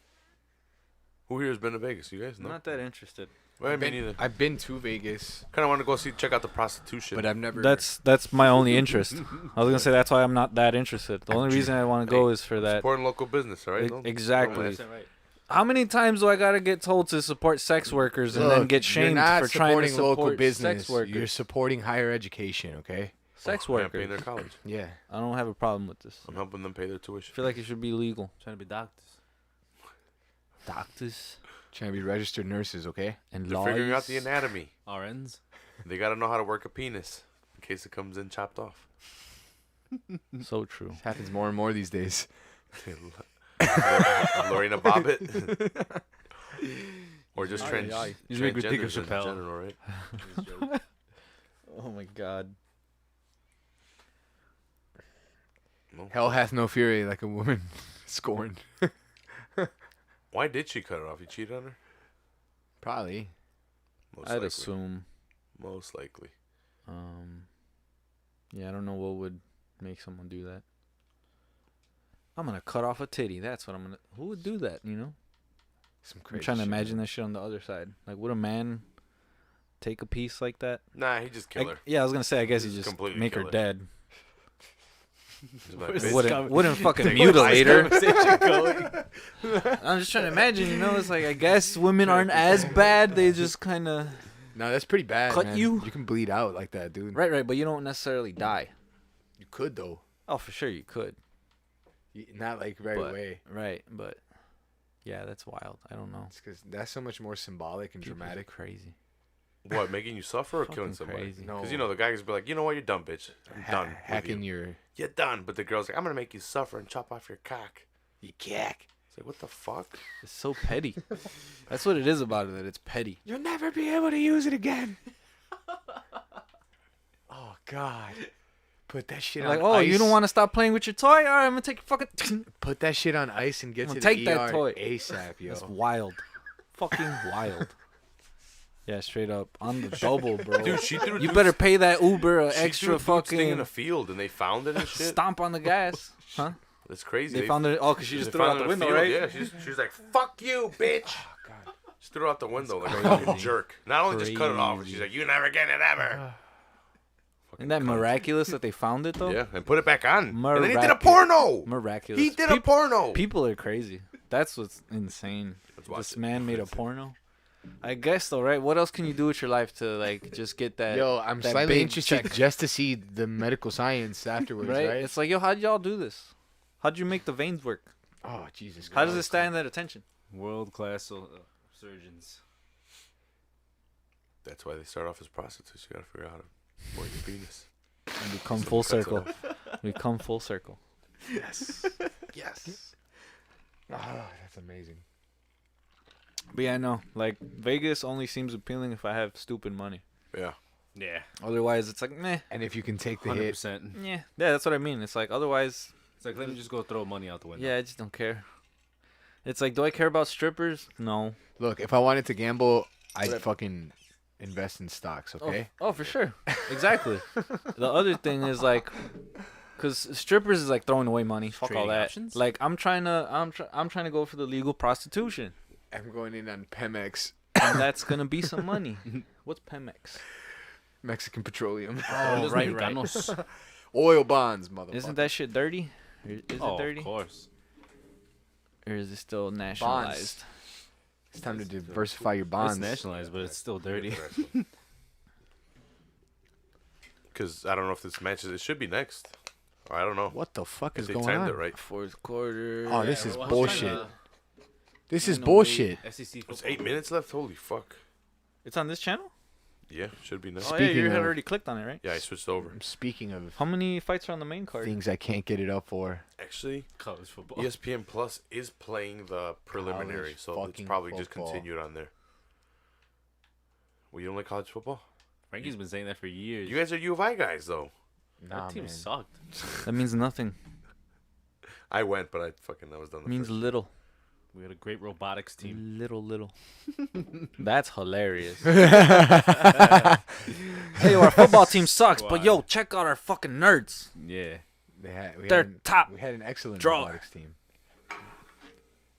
Who here has been to Vegas? You guys know? Not that interested. Well, me neither. I've been to Vegas, Kind of want to go check out the prostitution. but I've never. That's my only interest. I was gonna say that's why I'm not that interested. The only reason I want to go is for that. Supporting local business, all right? Exactly. That's right. How many times do I gotta get told to support sex workers and then Look, get shamed you're not for trying to supporting support local business. sex workers? You're supporting higher education, okay? Sex I'm paying workers. their college. Yeah. I don't have a problem with this. I'm helping them pay their I tuition. feel like it should be legal. Trying to be doctors. Doctors Trying to be registered nurses, okay? and They're lawyers. figuring out the anatomy. RNs. They got to know how to work a penis in case it comes in chopped off. So true. This happens more and more these days. Lorena Bobbitt. Or just You make me think of transgenders in Chappelle. general, right? Oh my god. No. Hell hath no fury like a woman scorned. Why did she cut it off? You cheated on her? Probably. Most I'd likely. assume. Most likely. Yeah, I don't know what would make someone do that. I'm gonna cut off a titty. That's what I'm gonna. Who would do that? You know. Some I'm crazy trying to shit, imagine man. that shit on the other side. Like, would a man take a piece like that? Nah, he just killed her. Yeah, I was gonna say. I guess he Just just completely make her kill her. dead. He's like, Where's "Bitch, this Wouldn't fucking Where's mutilate this her. conversation going? I'm just trying to imagine. You know, it's like I guess women aren't as bad. They just kind of No, that's pretty bad, Cut man. you? You can bleed out like that, dude. right, but you don't necessarily die. You could, though. Oh, for sure you could. Not like right But- away. Right, but yeah, that's wild. I don't know. It's because that's so much more symbolic and People are dramatic. crazy. What, making you suffer or Fucking killing somebody? crazy. No. Because, you know, the guys be like, you know what, you're done, bitch. I'm done. with Hacking you. your... You're done. But the girl's like, I'm going to make you suffer and chop off your cock. You cack. It's like, what the fuck? It's so petty. That's what it is about it. That it's petty. You'll never be able to use it again. Oh, God. Put that shit Like, on oh, ice. you don't want to stop playing with your toy? All right, I'm gonna take your fucking. Put that shit on ice and get I'm to gonna the take that ER toy. ASAP, yo. That's wild. Fucking wild. Yeah, straight up on the double, bro. Dude, she threw You dudes- better pay that Uber an she threw extra dudes thing in fucking a field and they found it and shit. stomp on the gas, huh? That's crazy. They found it. Oh, cause she just threw it out the window, right? Yeah, she's like, fuck you, bitch. Oh, God. She threw it out the window like a fucking jerk. Not only just cut it off, but she's Crazy. like, you never get it ever. Isn't that miraculous that they found it though? Yeah, and put it back on. And then he did a Miraculous. porno. Miraculous. He did a porno. People are crazy. That's what's insane. Let's watch This it. man made a porno. I guess though, right? What else can you do with your life to like just get that? Yo, I'm that slightly big interested check? just to see the medical science afterwards, right? right? It's like, yo, how'd y'all do this? How'd you make the veins work? Oh, Jesus Christ. How does it stand that attention? World class surgeons. That's why they start off as prostitutes. You gotta figure out how to work your penis. We come So full cuts it circle. off. We come full circle. Yes. Yes. Ah, that's amazing. But yeah, no, like Vegas only seems appealing if I have stupid money. Yeah. Yeah. Otherwise, it's like meh. And if you can take the hit, 100%. Yeah, that's what I mean. It's like otherwise, It's like, let me just go throw money out the window. yeah, I just don't care. It's like, do I care about strippers? No. look, if I wanted to gamble, I'd Whatever. fucking invest in stocks, okay? Oh, for sure. Exactly. The other thing is like, cause strippers is like throwing away money. Fuck all Trading that. options? Like I'm trying to go for the legal prostitution, I'm going in on Pemex, and that's gonna be some money. What's Pemex? Mexican Petroleum. Oh, right. Mexicanos. Oil bonds, motherfucker. Isn't that shit dirty? Is Oh, it dirty? of course. Or is it still nationalized? It's time to diversify your bonds. It's nationalized, but it's still dirty. Because I don't know if this matches. It should be next. Or I don't know. What the fuck If is they going timed on? it right. Fourth quarter. Oh, this is well, bullshit. This is No bullshit. SEC football. There's 8 minutes left. Holy fuck. It's on this channel? Yeah, should be next. Oh, yeah, you Speaking had of- already clicked on it, right? Yeah, I switched over. Speaking of How many fights are on the main card? things I can't get it up for, Actually, College football. ESPN Plus is playing the preliminary, College so it's fucking probably just football. continued on there. Well, you don't like college football? Frankie's been saying that for years. You guys are U of I guys, though. nah, Our team man. sucked. That means nothing. I went, but I was done. It means little. We had a great robotics team. Little. That's hilarious. Hey, our football team sucks, but Squad. yo, check out our fucking nerds. Yeah. We They're had top We had an excellent drawer. robotics team.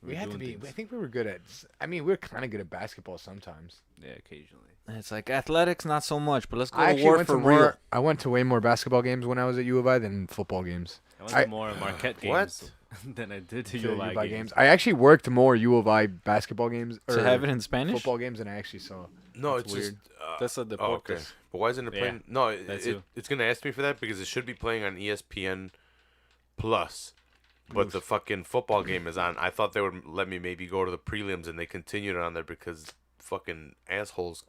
We We're had to doing be. things. I think we were good at. I mean, we are kind of good at basketball sometimes. Yeah, occasionally. And it's like athletics, not so much, but let's go I to actually war went for to real. more. I went to way more basketball games when I was at U of I than football games. I went I- to more Marquette What? games. than I did to to U of I U of I games. I actually worked more U of I basketball games To or have it in Spanish? football games than I actually saw. No, That's it's weird. just. That's a Oh, okay. deportes. But why isn't it Yeah, playing? No, that too. it's gonna ask me for that because it should be playing on ESPN Plus. But the fucking football game is on. I thought they would let me maybe go to the prelims, and they continued it on there because fucking assholes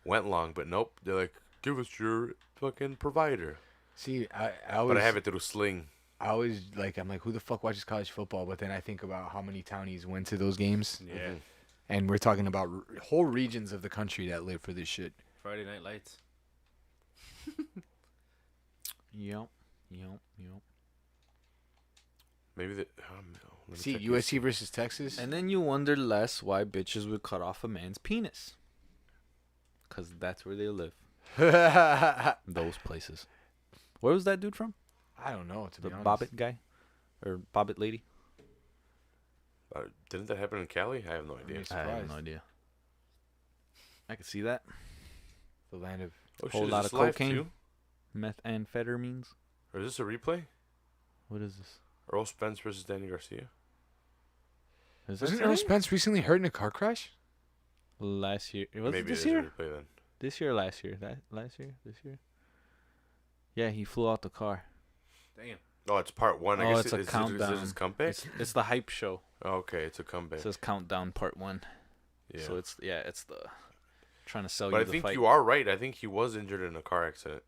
went long. But nope, they're like, give us your fucking provider. See, I But I have it through Sling. I always like I'm like, who the fuck watches college football? But then I think about how many townies went to those games, Yeah. and we're talking about whole regions of the country that live for this shit. Friday Night Lights. Yep. Maybe the. Let me See, check USC versus Texas. And then you wonder less why bitches would cut off a man's penis. Because that's where they live. I Those places. Where was that dude from? don't know, to The be honest. Bobbit guy? Or Bobbit lady? Didn't that happen in Cali? I have no idea. I'm I have surprised. no idea. I could see that. The land of Oh, Whole is lot this of live cocaine. too? Methamphetamines. Or is this a replay? What is this? Earl Spence versus Danny Garcia. Is Wasn't today? Earl Spence recently hurt in a car crash? Last year. Was it Maybe this it is year? a replay then. This year or last year? Last year? This year? Yeah, he flew out the car. Damn. Oh, it's part one. I Oh, guess it's a Is countdown. it his comeback? It's the hype show. Oh, okay, it's a comeback. It says countdown part 1. Yeah. So it's the trying to sell But you I the think fight. you are right. I think he was injured in a car accident.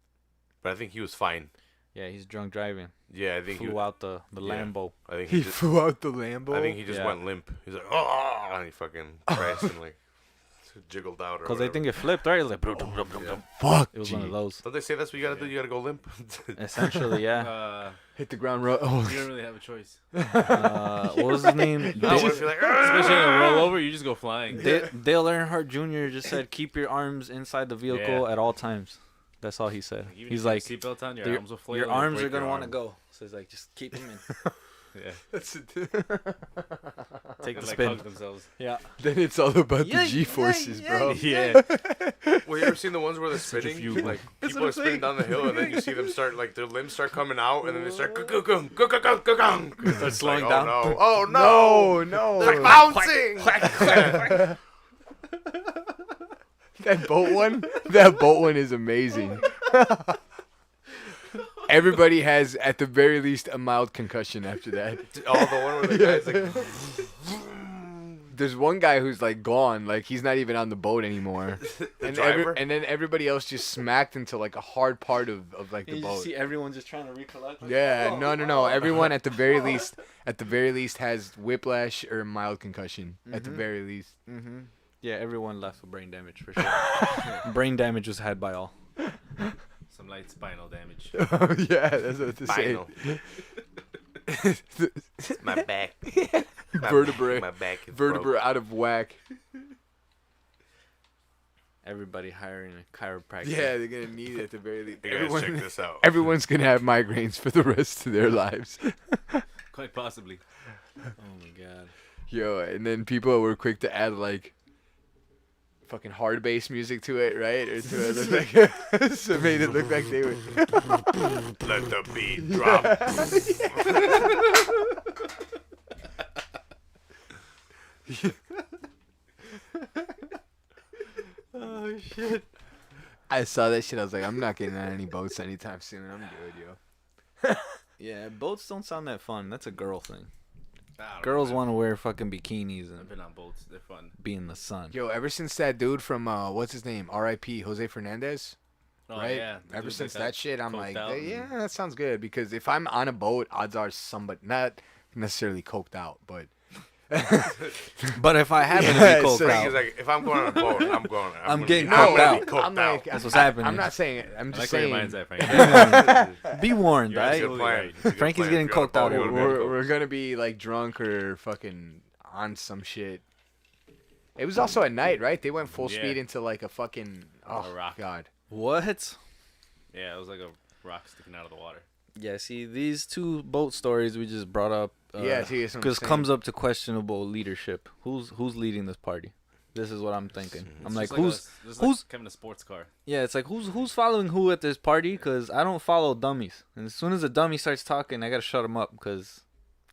But I think he was fine. Yeah, he's drunk driving. Yeah, I think Flew out the yeah. Lambo. I think He he just, flew out the Lambo. I think he just Yeah. went limp. He's like, oh, and he fucking crashed and like jiggled out or Because I whatever. think it flipped, right? It was like, Yeah. Fuck. it was one of those. Don't they say that's what you gotta do? You gotta go limp. Essentially, yeah. Hit the ground. Oh. You don't really have a choice. What was his name? I would feel like, Especially in a rollover, you just go flying. Dale Earnhardt Jr. just said, keep your arms inside the vehicle Yeah. at all times. That's all he said. Even He's if like, you have a seatbelt on, your your- arms will flail. your and you'll arms are break going to your want to arm. go. So he's like, just keep them in. Yeah. That's it. Take They the like spin. hug themselves. Yeah. Then it's all about Yeah, the G-forces, yeah, bro. Yeah. well, you ever seen the ones where they're spinning? Centrifugal. Like That's people what are I'm spinning saying. down the hill, and then you see them start like their limbs start coming out, and then they start go-go-go. Start slowing like, down. Oh no! No. They're bouncing. That boat one is amazing. Everybody has, at the very least, a mild concussion after that. Oh, the one where the guy's like. There's one guy who's like gone, like he's not even on the boat anymore. The and driver? and then everybody else just smacked into like a hard part of like the You boat. see everyone just trying to recollect. Like, Yeah, oh, no. Everyone at the very least has whiplash or mild concussion. At the very least. Mm-hmm. Yeah, everyone left with brain damage for sure. Brain damage was had by all. Some light spinal damage. Yeah, that's what to say. Spinal. My back. Vertebrae. My back is Vertebra out of whack. Everybody hiring a chiropractor. Yeah, they're gonna need it at the very least. Broke. You guys check this out. Everyone's gonna have migraines for the rest of their lives. Quite possibly. Oh my god. Yo, and then people were quick to add like fucking hard bass music to it, right? Or to it look like so it made it look like they were. Let the beat drop. Oh shit. I saw that shit. I was like, I'm not getting on any boats anytime soon. I'm good, yo. Yeah, boats don't sound that fun. That's a girl thing. I don't Girls know, want to wear fucking bikinis I've and been on boats. They're fun. be in the sun. Yo, ever since that dude from what's his name, R.I.P. Jose Fernandez, Oh, right? yeah. The Ever dude since got that shit, I'm coked like, out and- yeah, that sounds good. Because if I'm on a boat, odds are somebody not necessarily coked out, but But if I happen Yeah, to be cold so- Thing is, out, like, if I'm going on a boat, I'm I'm getting I'm coked gonna out. be coked I'm out. like, That's what's happening. I'm not saying it. I'm I just like where your saying mind's at, Frank. be warned, You're right? It's a good plan. It's a good Frankie's plan. getting If you're on a coked out boat, over you wanna be on a we're boat. gonna be like drunk or fucking on some shit. It was also at night, right? They went full Yeah. speed into like a fucking A rock. god. What? Yeah, it was like a rock sticking out of the water. Yeah, see, these two boat stories we just brought up. Yeah, see, that's what I'm because saying. comes up to questionable leadership. Who's leading this party? This is what I'm thinking. I'm It's like, just who's this is who's- like having a sports car? yeah? It's like who's following who at this party? Because I don't follow dummies. And as soon as a dummy starts talking, I gotta shut him up because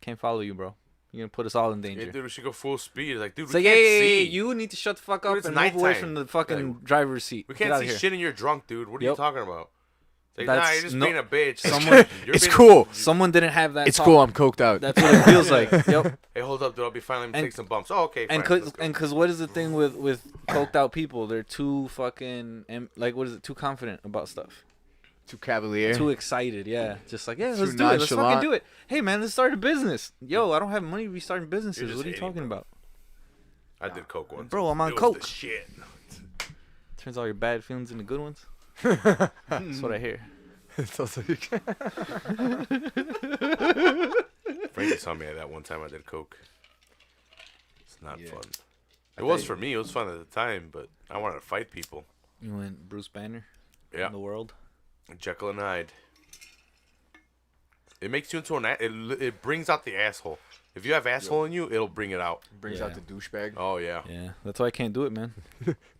Can't follow you, bro. You're gonna put us all in danger. Yeah, dude, we should go full speed. Like, dude, It's we like, can't hey, see. you need to shut the fuck up it's and move away nighttime. from the fucking driver's seat. We Get can't out see of here. shit and you're drunk, dude. What are you Yep. talking about? It's like, That's nah, you're just no- being a bitch. Someone- It's cool. Someone didn't have that. It's talk. cool. I'm coked out. That's what it feels like. Yep. Hey, hold up, dude. I'll be fine. Let me And- take some bumps. Oh, okay. And fine. cause Let's go. what is the thing with coked out people? They're too fucking like what is it? Too confident about stuff. Too cavalier. Too excited. Yeah. Just like let's Too do it. Let's fucking nonchalant. do it. Hey man, let's start a business. Yo, I don't have money to be starting businesses. just What are you hating, talking bro. about? I did coke once. Bro, I'm on It was coke. the shit. Turns all your bad feelings into good ones. That's what I hear. It's also- Frankie saw me at that one time I did coke. It's not Yeah. fun. It was for me. It was fun at the time, but I wanted to fight people. You went Bruce Banner Yeah. in the world. Jekyll and Hyde. It makes you into it brings out the asshole. If you have asshole in you, it'll bring it out. Brings Yeah. out the douchebag. Oh yeah. Yeah, that's why I can't do it, man.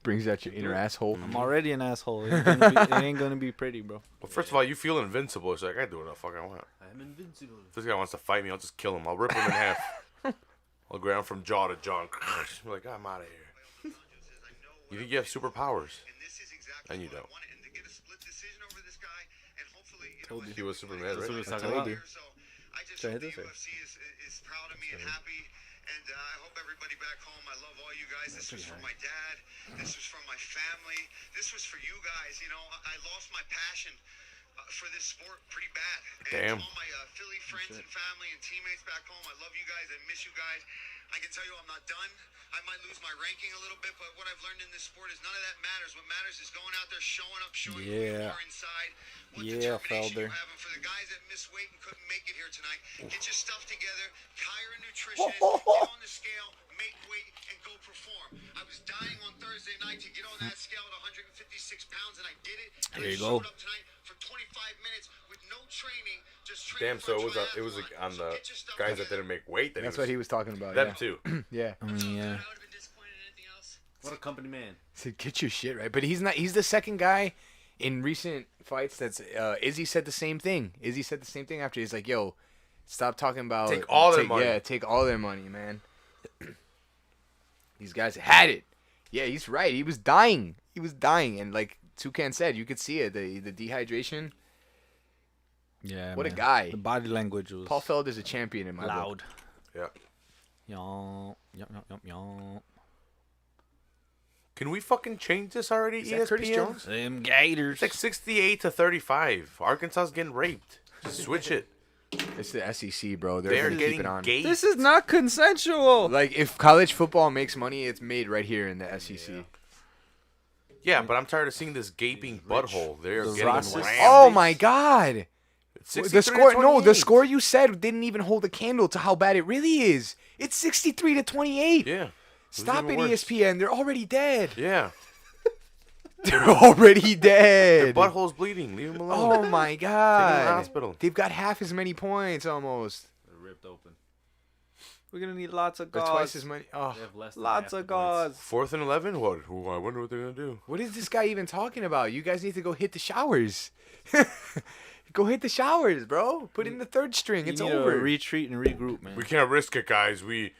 Brings out your inner asshole. I'm already an asshole. It ain't gonna be pretty, bro. Well, first of all, you feel invincible. It's like I do what the fuck I want. I'm invincible. If this guy wants to fight me, I'll just kill him. I'll rip him in half. I'll go down from jaw to jaw. I'm like, I'm out of here. You think you have superpowers? And you don't. Told you. He was Superman, That's what he right? was talking told about. you. I just Should I hope hit the this or- UFC is proud of me and happy, and I hope everybody back home. I love all you guys. This was from my dad. This was from my family. This was for you guys. You know, I lost my passion for this sport pretty bad. And Damn. to all my Philly friends and family and teammates back home, I love you guys. I miss you guys. I can tell you I'm not done. I might lose my ranking a little bit, but what I've learned in this sport is none of that matters. What matters is going out there, showing up, showing who you Yeah. are inside, what Yeah, determination Felder. you have. And for the guys that missed weight and couldn't make it here tonight, get your stuff together, hire a nutritionist, get on the scale, make weight, and go perform. I was dying on Thursday night to get on that scale at 156 pounds, and I did it. And There I you go. showed up tonight for 25 minutes with no training, just training Damn. for So a it was triathlon. on So the get your stuff guys that together. didn't make weight. That's what he was talking about. Them yeah. too. Yeah. I mean, yeah. I would have been disappointed in anything else. What a company man. So get your shit right. But he's not. He's the second guy in recent fights that's. Izzy said the same thing. Izzy said the same thing after. He's like, "Yo, stop talking about Take all their money." Yeah, take all their money, man. These guys had it. Yeah, he's right. He was dying. He was dying, and like Toucan said, you could see it. The dehydration. Yeah. What a man. guy. The body language was Paul Felder's a champion in my book. loud. Yeah. Yaw, yaw, yaw, yaw, yaw. Can we fucking change this already? Is that Curtis ESPN? Jones? Them Gators. It's like 68 to 35. Arkansas's getting raped. Just switch it. It's the SEC, bro. They're, They're gonna keep getting it on. gay. This is not consensual. Like if college football makes money, it's made right here in the SEC. Yeah, but I'm tired of seeing this gaping butthole. They're The getting racist- rammed. Oh my God! It's The 63 to score, no, the 28. score you said didn't even hold a candle to how bad it really is. It's 63 to 28. Yeah. Stop it, even worse. ESPN. They're already dead. Yeah. They're already Their dead. butthole's bleeding. Leave them alone. Oh my Take them to the God! hospital. They've got half as many points almost. They're ripped open. We're gonna need lots of Or gauze. twice as many. Oh, They have less than Lots half of the points. gauze. 4th and 11? What? Ooh, I wonder what they're going to do. what is this guy even talking about? You guys need to go hit the showers. Go hit the showers, bro. Put in the third string. You It's need to over. retreat and regroup, man. We can't risk it, guys. We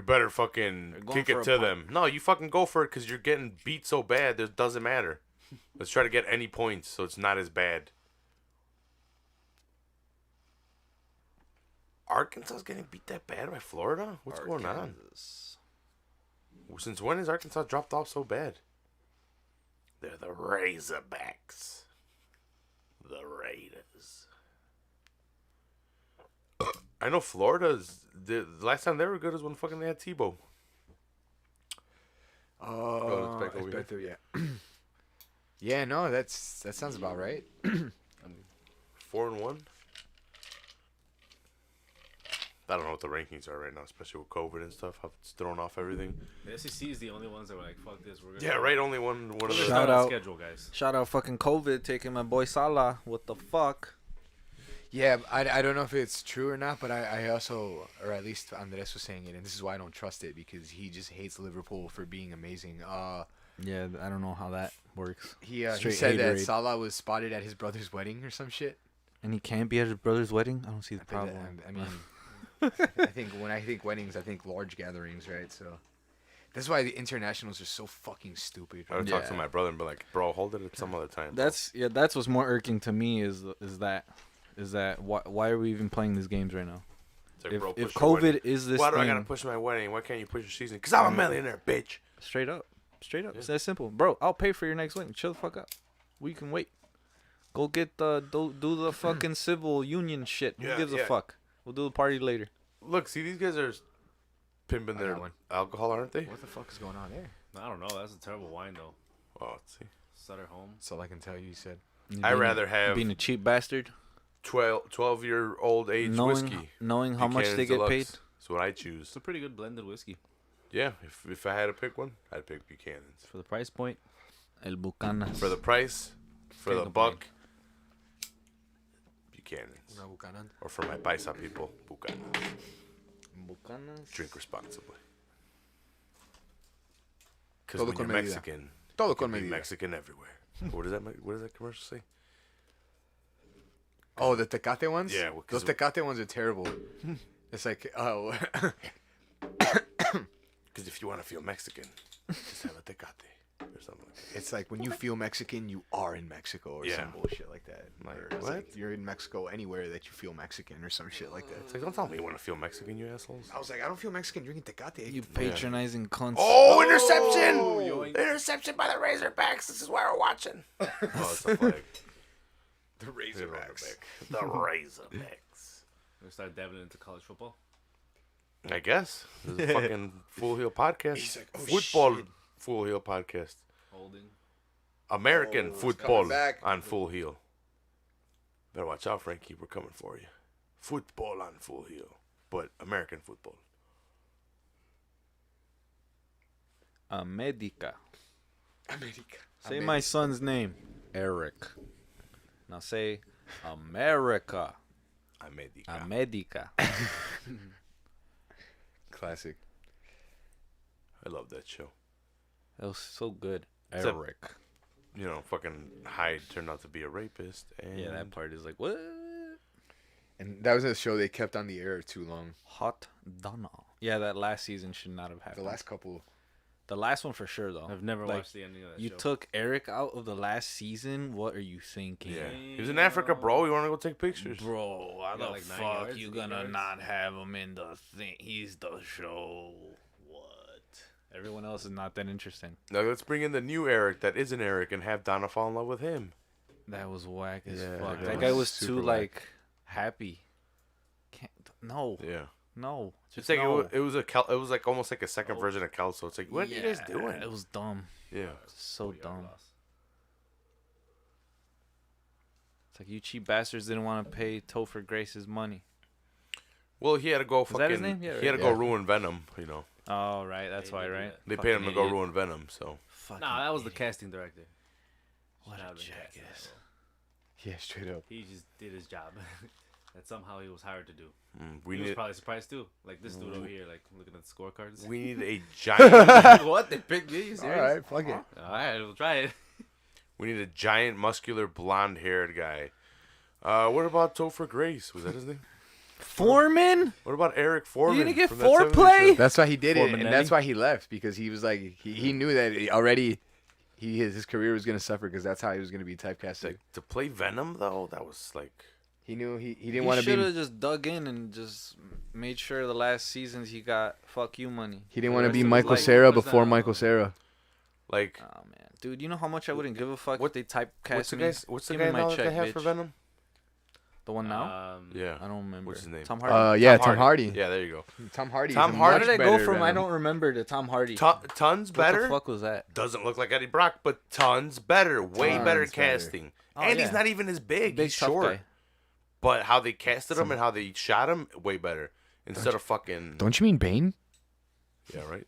better fucking They're going kick for it a to punt. them. No, you fucking go for it because you're getting beat so bad. It doesn't matter. Let's try to get any points so it's not as bad. Arkansas's getting beat that bad by Florida? What's going on? Since when has Arkansas dropped off so bad? They're the Razorbacks. The Raiders. I know Florida's. The last time they were good was when fucking they had Tebow. Oh, it's back over it's here. back there, yeah. Yeah, no, that sounds about right. 4-1. I don't know what the rankings are right now, especially with COVID and stuff. How it's thrown off everything. The SEC is the only ones that were like, fuck this. We're gonna Yeah, right. Only one of We're the. gonna Shout start on out. schedule, guys. Shout out fucking COVID taking my boy Salah. What the fuck? Yeah, I don't know if it's true or not, but I also, or at least Andres was saying it, and this is why I don't trust it, because he just hates Liverpool for being amazing. Yeah, I don't know how that works. He Straight said that haterade. Salah was spotted at his brother's wedding or some shit. And he can't be at his brother's wedding? I don't see the I think problem. that- I mean, I think when I think weddings, I think large gatherings, right? So that's why the internationals are so fucking stupid. I would talk to my brother and be like, bro, hold it at some other time. That's what's more irking to me is that why are we even playing these games right now? It's like, If, bro, if push your wedding. COVID is this Why do I thing, gotta push my wedding? Why can't you push your season? Because I'm a millionaire, bitch. straight up, it's that simple, bro. I'll pay for your next wedding. Chill the fuck out. We can wait. Go get do the fucking civil union shit. Who Yeah, gives a yeah. fuck? We'll do the party later. Look, see, these guys are pimping their got one. alcohol, aren't they? What the fuck is going on there? I don't know. That's a terrible wine though. Oh, let's see. Sutter home. That's all I can tell you. You said. I'd rather have being a cheap bastard, 12-year-old age whiskey. knowing how much they Buchanan's get Deluxe. paid. That's what I choose. It's a pretty good blended whiskey Yeah, if I had to pick one, I'd pick Buchanan's. for the price point. El Bucanas. For the price, for Can't the complain. buck, Buchanan's. Or for my paisa people, Buchanan's. Bucanas. Drink responsibly. Because Todo when con you're medida. Mexican, Todo you con can be medida. Mexican everywhere. What does that commercial say? Oh, the Tecate ones? Yeah, well, 'cause those Tecate ones are terrible. It's like, oh, Because if you want to feel Mexican, just have a Tecate or something like that. it's like when you feel Mexican, you are in Mexico or Yeah. some bullshit like that. Like, Or it's what? like you're in Mexico anywhere that you feel Mexican or some shit like that. It's like, don't tell me you want to feel Mexican, you assholes. I was like, I don't feel Mexican drinking Tecate. You patronizing cunts. Oh, interception! yoink. Interception by the Razorbacks. This is why we're watching. Oh, it's a flag. The Razorbacks. The Razorbacks. We start dabbling into college football. I guess. This is a fucking Full Heel podcast. He's like, oh, Football shit. Full Heel podcast. Holding. American it's football coming back. on Full Heel. Better watch out, Frankie. We're coming for you. Football on Full Heel. But American football. America. America. Say my son's name. Eric. Now say America. America. America. Classic. I love that show. That was so good. It's a- Eric. You know, fucking Hyde turned out to be a rapist. And Yeah, that part is like, what? And that was a show they kept on the air too long. Hot Donna. Yeah, that last season should not have The happened. last couple. The last one for sure, though. I've never Like, watched the ending of that You show. took Eric out of the last season. What are you thinking? Yeah. He was in Africa, bro. You want to go take pictures? Bro, how He got the like 9 fuck yards, you 8 gonna yards? not have him in the thing? He's the show. What? Everyone else is not that interesting. Now let's bring in the new Eric that isn't Eric and have Donna fall in love with him. That was whack as Yeah, fuck. that That guy was was super too whack. like happy. Can't no Yeah. no. It's Just like no. it was it was like almost like a second version of Kelso. It's like, what are you guys doing? It was dumb. Yeah. So 4-yard dumb. loss. It's like you cheap bastards didn't want to pay Topher Grace's money. Well, he had to go Was that his fucking. name? Yeah, he had to right. go ruin Venom. You know, Oh right, that's They why, did do right? that. they paid him to Fucking go idiot. ruin Venom. So Fucking Nah, that was the idiot. casting director. What Should a have been casting that jackass. role. Yeah, straight up. He just did his job. That somehow he was hired to do. we He was need probably surprised too. Like this dude over here, like looking at the scorecards. we need a giant What? They picked me? You All serious? right, fuck it. All right, we'll try it. we need a giant muscular blonde haired guy. What about Topher Grace? Was that his name? Foreman? What about Eric Foreman? gonna get from that 70s foreplay? show? That's why he did it, and Formanetti? that's why he left, because he was like, he knew that his career was gonna suffer, because that's how he was gonna be typecasted. Like, to play Venom though, that was like He knew he He didn't want to should be have just dug in and just made sure the last seasons he got fuck you money. he didn't The want to rest be of his Michael life. Cera What's before that? Michael Cera. like Oh man, dude, you know how much I wouldn't give a fuck What- if they typecast what's the me? guy's what's the Give me guy my now that check, they have bitch. for Venom? The one now? Yeah. I don't remember. What's his name? Tom Hardy. Yeah, Tom Hardy. Yeah, there you go. Tom Hardy. Tom is a Hardy- How much did I go better from I Venom. don't remember to Tom Hardy? Tons what better. the fuck was that? Doesn't look like Eddie Brock, but tons better. Way Tons better better. casting. Oh, and yeah. he's not even as big. Big He's tough short. guy. But how they casted him and how they shot him, way better. Instead of fucking. Don't you mean Bane? Yeah, right.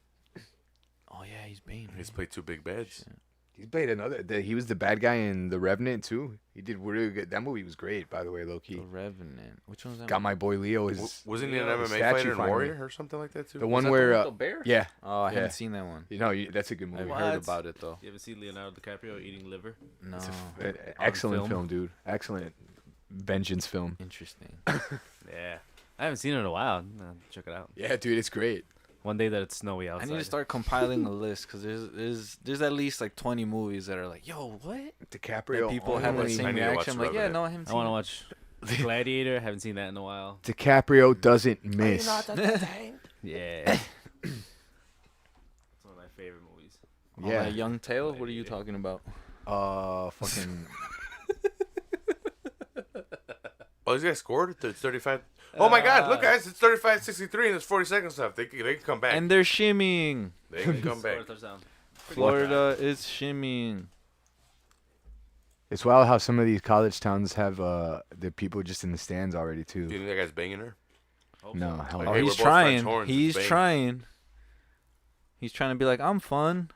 Oh yeah, he's Bane. He's played two big bads. He's played another. He was the bad guy in The Revenant too. He did really good. That movie was great, by the way, low key. The Revenant. Which one was that? Got my boy Leo. His Wasn't he an the MMA statue fighter and finally. warrior or something like that too? the Was one that where the one with the bear? yeah, Oh, I Yeah. haven't seen that one. that's a good movie. I've What? heard about it though. You ever see Leonardo DiCaprio eating liver? No. Excellent film? film, dude. Excellent vengeance film. Interesting. Yeah. I haven't seen it in a while. Check it out. Yeah, dude, it's great. One day that it's snowy I outside. need to start compiling a list because there's at least like 20 movies that are like, yo, what? DiCaprio. And people have that only- same I need to watch reaction. I'm like, yeah, Revenant. no, I haven't I seen want to it. watch Gladiator. Haven't seen that in a while. DiCaprio doesn't miss. Yeah. It's one of my favorite movies. Oh, Yeah. that Young Tail? What are you talking about? Fucking. Oh, these guys scored. It's 35. Oh my God! Look, guys, it's 35-63, and there's 40 seconds left. They can come back. And they're shimmying. They can come Score a back. touchdown. Florida is shimmying. It's wild how some of these college towns have the people just in the stands already Do you too. think that guy's banging her? Hope No, so. hell Like, Oh, hey, he's we're both French trying. horns, He's it's banging. trying. He's trying to be like, I'm fun.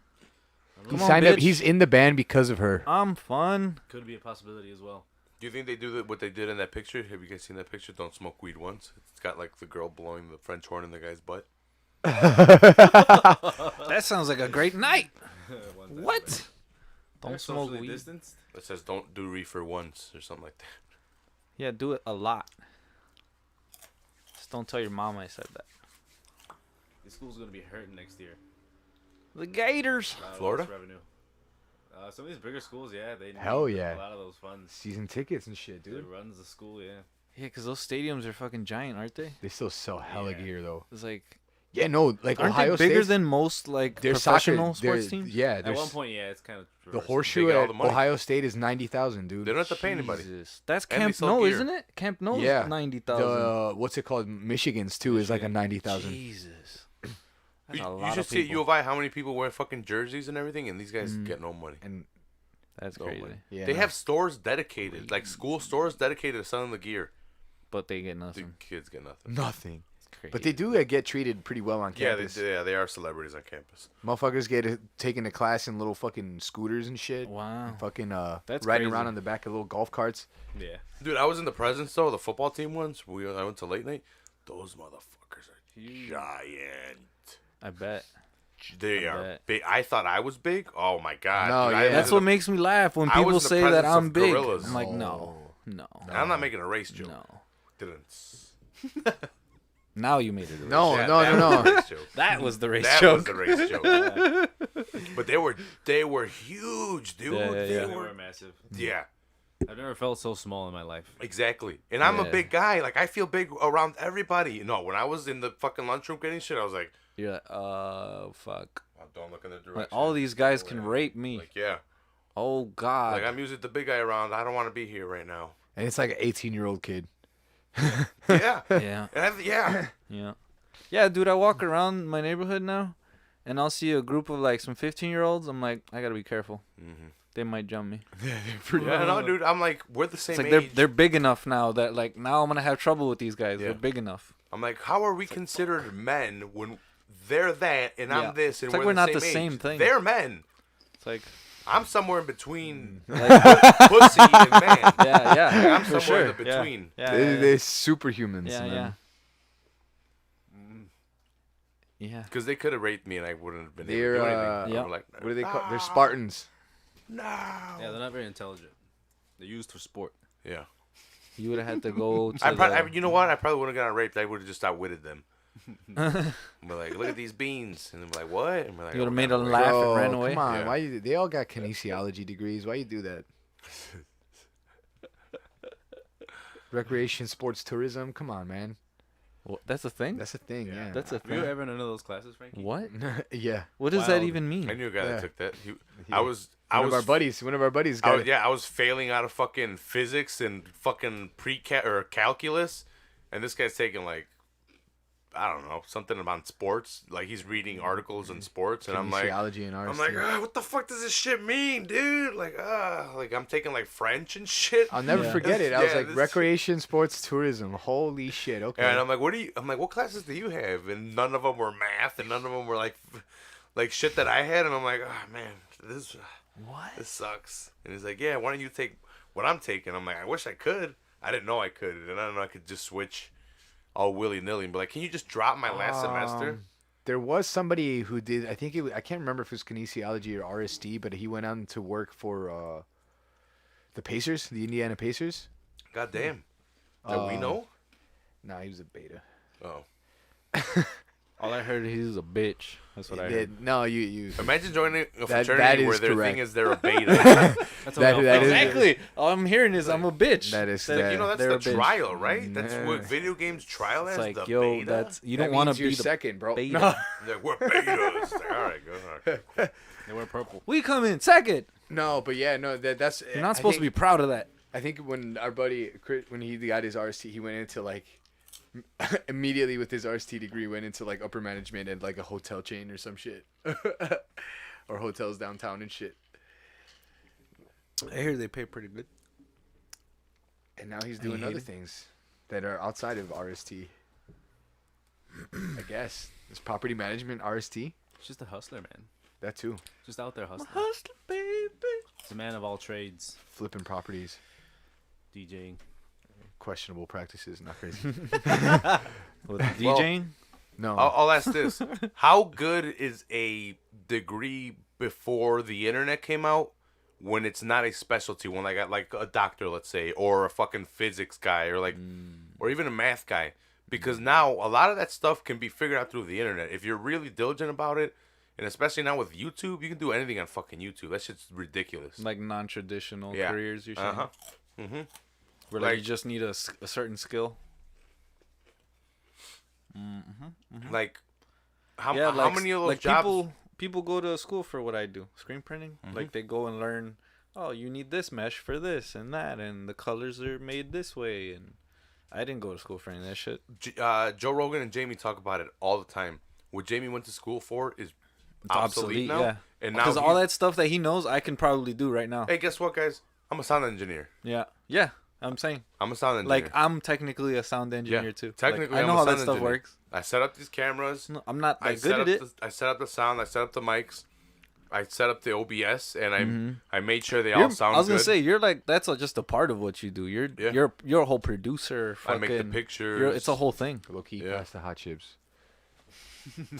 He Come on, signed up. bitch. He's in the band because of her. I'm fun. Could be a possibility as well. Do you think they do what they did in that picture? Have you guys seen that picture? Don't smoke weed once. It's got like the girl blowing the French horn in the guy's butt. That sounds like a great night. What? Don't They're smoke socially weed. It distanced. says don't do reefer once or something like that. Yeah, do it a lot. Just don't tell your mom I said that. The school's gonna be hurting next year. The Gators. A lot of Florida? lost revenue. Some of these bigger schools, yeah, they Hell need yeah. a lot of those funds. Season tickets and shit, It dude. runs the school, yeah. Yeah, because those stadiums are fucking giant, aren't they? They still sell hella Yeah. gear though. It's like, Yeah, no, like aren't Ohio they bigger State's- than most like their professional soccer, sports teams? Yeah, At there's one point, yeah, it's kind of the They horseshoe get all at the money. Ohio State is 90,000, dude. They don't have to pay anybody. Jesus. That's And they Camp sell Nou, gear. isn't it? Camp Nou's Yeah. 90,000. The what's it called? Michigan's too is like a 90,000. Jesus. That's You, a you lot should of see at people. U of I how many people wear fucking jerseys and everything, and these guys get no money. And That's No crazy. money. yeah, They no. have stores dedicated, like school stores dedicated to selling the gear. But they get The nothing. kids get nothing. nothing. It's crazy. But they do get treated pretty well on Yeah, campus. they are celebrities on campus. Motherfuckers get taken to class in little fucking scooters and shit. Wow. Fucking That's riding crazy. around on the back of little golf carts. yeah. Dude, I was in the presence though, the football team once. I went to late night. Those motherfuckers are giant. I bet. They I are bet. big. I thought I was big. Oh my god. No, dude, yeah. I was That's in what the- makes me laugh when I people was in the say that presence I'm of big. gorillas. I'm like, no. I'm not making a race joke. No. Didn't. Now you made it. A race. No, That- no, that no, was a no. race joke. That was the race That joke. was the race joke. But they were huge, dude. Yeah, yeah, They yeah. They were- were massive. yeah, I've never felt so small in my life. exactly. And I'm a Yeah. big guy. Like I feel big around everybody. No, when I was in the fucking lunchroom getting shit, I was like, You're like, oh, fuck. oh, don't look in the direction. Like, all these guys can Yeah. rape me. Like yeah, Oh, God. like I'm usually the big guy around. I don't want to be here right now. And it's like an 18-year-old kid. Yeah, yeah. and yeah. Yeah. Yeah, dude, I walk around my neighborhood now, and I'll see a group of, like, some 15-year-olds. I'm like, I gotta be careful. They might jump me. Yeah, no, dude. I'm like, we're the same It's like age. they're big enough now that, like, now I'm gonna have trouble with these guys. Yeah. They're big enough. I'm like, how are we considered men when they're that and Yeah. I'm this and It's like we're we're not the the same same age? thing. They're men. It's like, I'm somewhere in between like pussy and man. yeah, yeah, I'm for somewhere sure. in the Yeah. between. Yeah, They're, yeah, they're superhumans. yeah, man. yeah. Yeah. Because they could have raped me and I wouldn't have been They're, able to do anything. yeah. I'm like, What do they call? They're Spartans. no. Yeah, they're not very intelligent. They're used for sport. Yeah. You would have had to go to You know what? I probably wouldn't have gotten raped. I would have just outwitted them. We're like, look at these beans. And they're like, what? And we're like, You would've "Oh, made we them got laugh raped." and ran Bro, away. Come on, Yeah. why you? They all got kinesiology degrees. Why you do that? Recreation, sports, tourism. Come on, man. Well, that's a thing? That's a thing. Yeah. That's a Were you thing. ever in none of those classes, Frankie? What? yeah. What does that Wild. even mean? I knew a guy Yeah. that took that. Yeah. I was One of our buddies. One of our buddies got it. I was failing out of fucking physics and fucking or calculus, and this guy's taking like, I don't know, something about sports. Like he's reading articles in sports, and I'm like, Kinesiology and ours. I'm like, too. what the fuck does this shit mean, dude? Like I'm taking like French and shit. I'll never Yeah. forget it. I was Yeah, like, this- recreation, sports, tourism. Holy shit. Okay. And I'm like, what classes do you have? And none of them were math, and none of them were like shit that I had. And I'm like, oh man, this sucks. And he's like, yeah, why don't you take what I'm taking? I'm like, I wish I could. I didn't know I could, and I don't know I could just switch all willy nilly and be like, can you just drop my last semester? There was somebody who did. I think I can't remember if it was kinesiology or RSD, but he went on to work for the Pacers, the Indiana Pacers. God damn. That we know? Nah, he was a beta. Oh. All I heard, he's a bitch. That's what I heard. No, you. Imagine joining a That fraternity is where their correct. thing is they're a beta. That's That is- Exactly. All I'm hearing is I'm a bitch. That is. Like, you know, that's They're the a bitch. trial, right? That's Yeah. what video games trial It's as, like, the yo, beta? that's you That don't want to means you're be the second, bro. beta. No. They're like, we're betas. It's like, all right, go. Okay, cool. They wear purple. We come in second. No, but yeah, no, that's. You're not supposed to be proud of that. I think when our buddy, when he got his RST, he went into like, immediately with his RST degree, went into like upper management at like a hotel chain or some shit. Or hotels downtown and shit. I hear they pay pretty good. And now he's doing hate other it. things that are outside of RST. I guess. It's property management, RST. It's just a hustler, man. That too. Just out there hustling. Hustler, baby. He's a man of all trades. Flipping properties. DJing. Questionable practices, not crazy. With DJing? No. I'll ask this: how good is a degree before the internet came out, when it's not a specialty one, like a doctor, let's say, or a fucking physics guy, or like, or even a math guy? Because now a lot of that stuff can be figured out through the internet if you're really diligent about it, and especially now with YouTube, you can do anything on fucking YouTube. That shit's ridiculous. Like non-traditional Yeah. careers, you're saying? Uh huh. Mm-hmm. Where like you just need a certain skill. Like, how like, many of those like jobs? people go to school for what I do, screen printing. Like they go and learn, oh, you need this mesh for this and that, and the colors are made this way. And I didn't go to school for any of that shit. Joe Rogan and Jamie talk about it all the time. What Jamie went to school for is It's obsolete now. yeah. And now Because all he's- that stuff that he knows, I can probably do right now. Hey, guess what, guys? I'm a sound engineer. Yeah. I'm saying, I'm a sound engineer. like, I'm technically a sound engineer Yeah, too. technically, like, I I'm know a how that sound stuff engineer. works. I set up these cameras. No, I'm not I that set good up at it. I set up the sound. I set up the mics. I set up the OBS, and I made sure they all You're- sound I was good. gonna say you're like that's just a part of what you do. Yeah. You're a whole producer. I make the fucking- pictures. It's a whole thing. Low key, Yeah. pass the hot chips.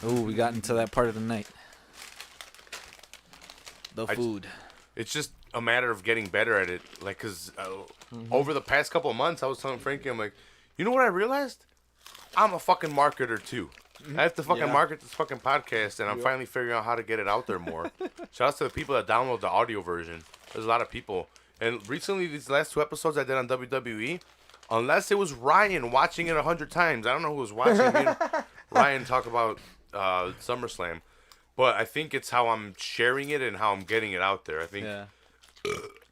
Ooh, we got into that part of the night. The food. It's just a matter of getting better at it. Like, cause over the past couple of months, I was telling Frankie, I'm like, you know what I realized? I'm a fucking marketer too. I have to fucking market this fucking podcast, and I'm finally figuring out how to get it out there more. Shout out to the people that download the audio version. There's a lot of people. And recently, these last 2 episodes I did on WWE, unless it was Ryan watching it 100 times, I don't know who was watching me and Ryan talk about SummerSlam. But I think it's how I'm sharing it and how I'm getting it out there. I think Yeah.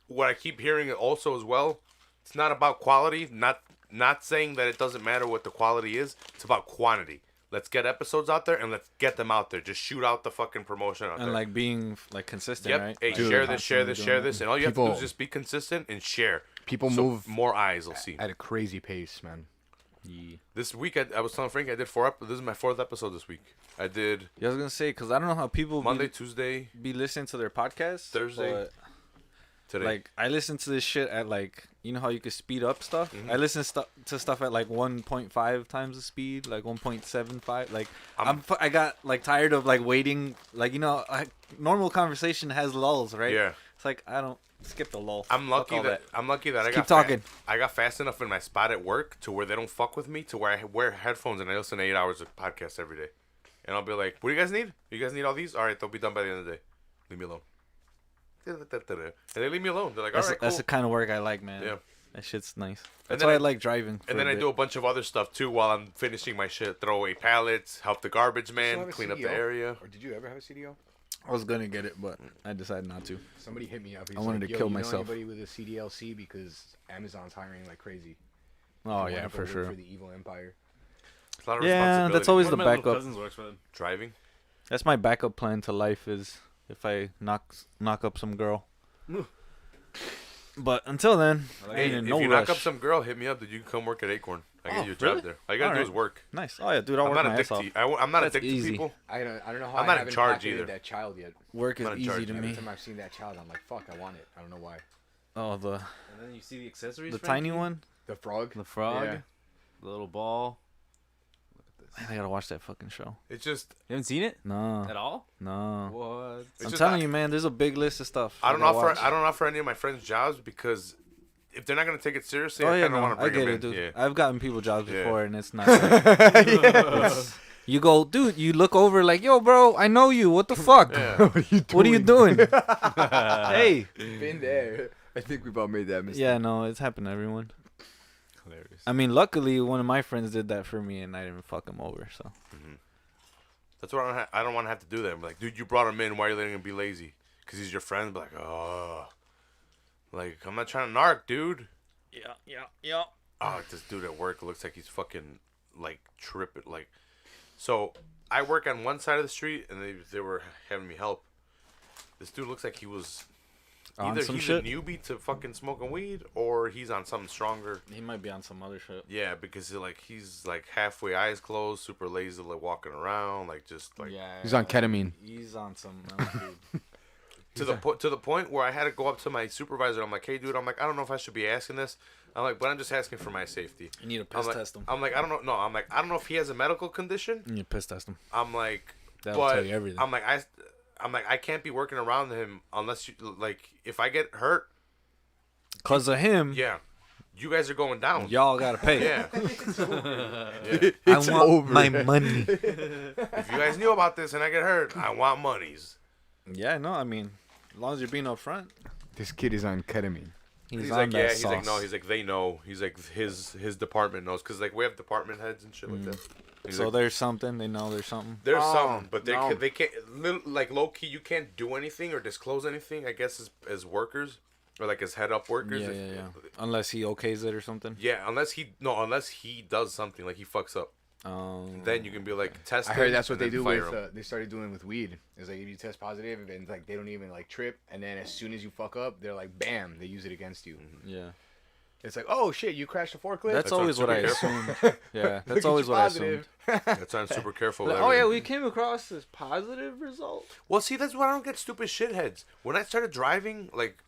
what I keep hearing also as well, it's not about quality. Not saying that it doesn't matter what the quality is. It's about quantity. Let's get episodes out there and let's get them out there. Just shoot out the fucking promotion out there. And like being like consistent, Yep. right? Hey, Like, share this, share constantly this, doing share it. this, and all you have to do People- is just be consistent and share. People So move more eyes will see. at a crazy pace, man. This week I was telling Frank I did 4 episodes. This is my 4th episode this week. I did Yeah, I was gonna say because I don't know how people Monday, Tuesday, be listening to their podcasts. Thursday, but, today. like I listen to this shit at like you know how you could speed up stuff. Mm-hmm. I listen to stuff at like 1.5 times the speed, like 1.75. Like I got like tired of like waiting. Like you know, normal conversation has lulls, right? Yeah. It's like I don't skip the lull. I'm Fuck lucky all that I Just got keep talking. I got fast enough in my spot at work to where they don't fuck with me, to where I wear headphones and I listen to 8 hours of podcasts every day. And I'll be like, "What do you guys need? You guys need all these? All right, they'll be done by the end of the day. Leave me alone." And they leave me alone. They're like, "All right, cool." That's the kind of work I like, man. Yeah. That shit's nice. And That's then why I I- like driving. And then I do a bunch of other stuff too while I'm finishing my shit. Throw away pallets, help the garbage man, clean up the area. Or did you ever have a CDO? I was gonna get it, but I decided not to. Somebody hit me up. He's I wanted like, to "Yo, kill you myself." Know anybody with a CDLC because Amazon's hiring like crazy. Oh If you yeah, wanna go for work sure. For the evil empire. It's a lot of Yeah, responsibility. that's always One the of my little backup. cousins works for them. Driving. That's my backup plan to life is if I knock up some girl. But until then, I Hey, ain't if in no you rush. knock up some girl, hit me up. Dude, you can come work at Acorn. I Oh, get you a really? job there. All you gotta do Alright. is work. Nice. Oh yeah, dude, I'll I'm work not my ass off. addicted. I'm not That's addicted easy. to people. I don't know how I'm I not in haven't charge pocketed either. that child yet. Work is not in charge easy to yet. Every me. time I've seen that child, I'm like, fuck, I want it. I don't know why. Oh, the And then you see the accessories. tiny one. The frog. The frog. Yeah. The little ball. Man, I gotta watch that fucking show. It's just You haven't seen it No, at all? no. What? It's I'm just telling not- you, man. There's a big list of stuff. I don't gotta offer watch. I don't offer any of my friends jobs because if they're not gonna take it seriously, Oh I yeah, kind of no, want to I bring get them it, in. dude. Yeah. I've gotten people jobs Yeah. before, and it's not. Like, you go, dude. You look over like, yo, bro, I know you. What the fuck? Yeah. What are you doing? Hey. Been there. I think we've all made that mistake. Yeah, no, it's happened to everyone. Hilarious. I mean, luckily, one of my friends did that for me, and I didn't fuck him over. So That's what I don't want to have to do that. I'm like, dude, you brought him in. Why are you letting him be lazy? Because he's your friend. But like, oh, like I'm not trying to narc, dude. yeah. Oh, this dude at work looks like he's fucking like tripping. Like, so I work on one side of the street, and they were having me help. This dude looks like he was On either some he's shit? a newbie to fucking smoking weed, or he's on something stronger. He might be on some other shit. Yeah, because he's like halfway eyes closed, super lazy, like walking around, like just like Yeah, He's on ketamine. He's on some. Dude. to the point where I had to go up to my supervisor. I'm like, hey, dude, I'm like, I don't know if I should be asking this. I'm like, but I'm just asking for my safety. You need to I'm piss like, test him. I'm like, I don't know. No, I'm like, I don't know if he has a medical condition. You need to piss test him. I'm like, That'll but tell you everything. I'm like, I can't be working around him unless you like, if I get hurt, Cause of him, yeah, you guys are going down. y'all gotta pay. Yeah. Yeah. I want my money. If you guys knew about this and I get hurt, I want monies. Yeah, no, I mean, as long as you're being upfront, This kid is on ketamine. he's He's on like, that yeah. He's sauce. like, no. He's like, they know. He's like, his department knows, cause like we have department heads and shit like that. He's So like, there's something. They know there's something. there's Oh, some, but no. they can't like low key. You can't do anything or disclose anything. I guess as workers or like as head up workers. Yeah. Unless he okays it or something. Yeah, unless he does something like he fucks up, then you can be like test. I heard him that's what and they then do fire with. him. They started doing with weed. It's like if you test positive and like they don't even like trip, and then as soon as you fuck up, they're like, bam, they use it against you. Yeah. It's like, oh shit, you crashed a forklift. That's why I'm always what I super assumed. Yeah, that's always what I assumed. That's why I'm super careful. Like, with oh yeah, everything. we came across this positive result. Well, see, that's why I don't get stupid shitheads. When I started driving, like,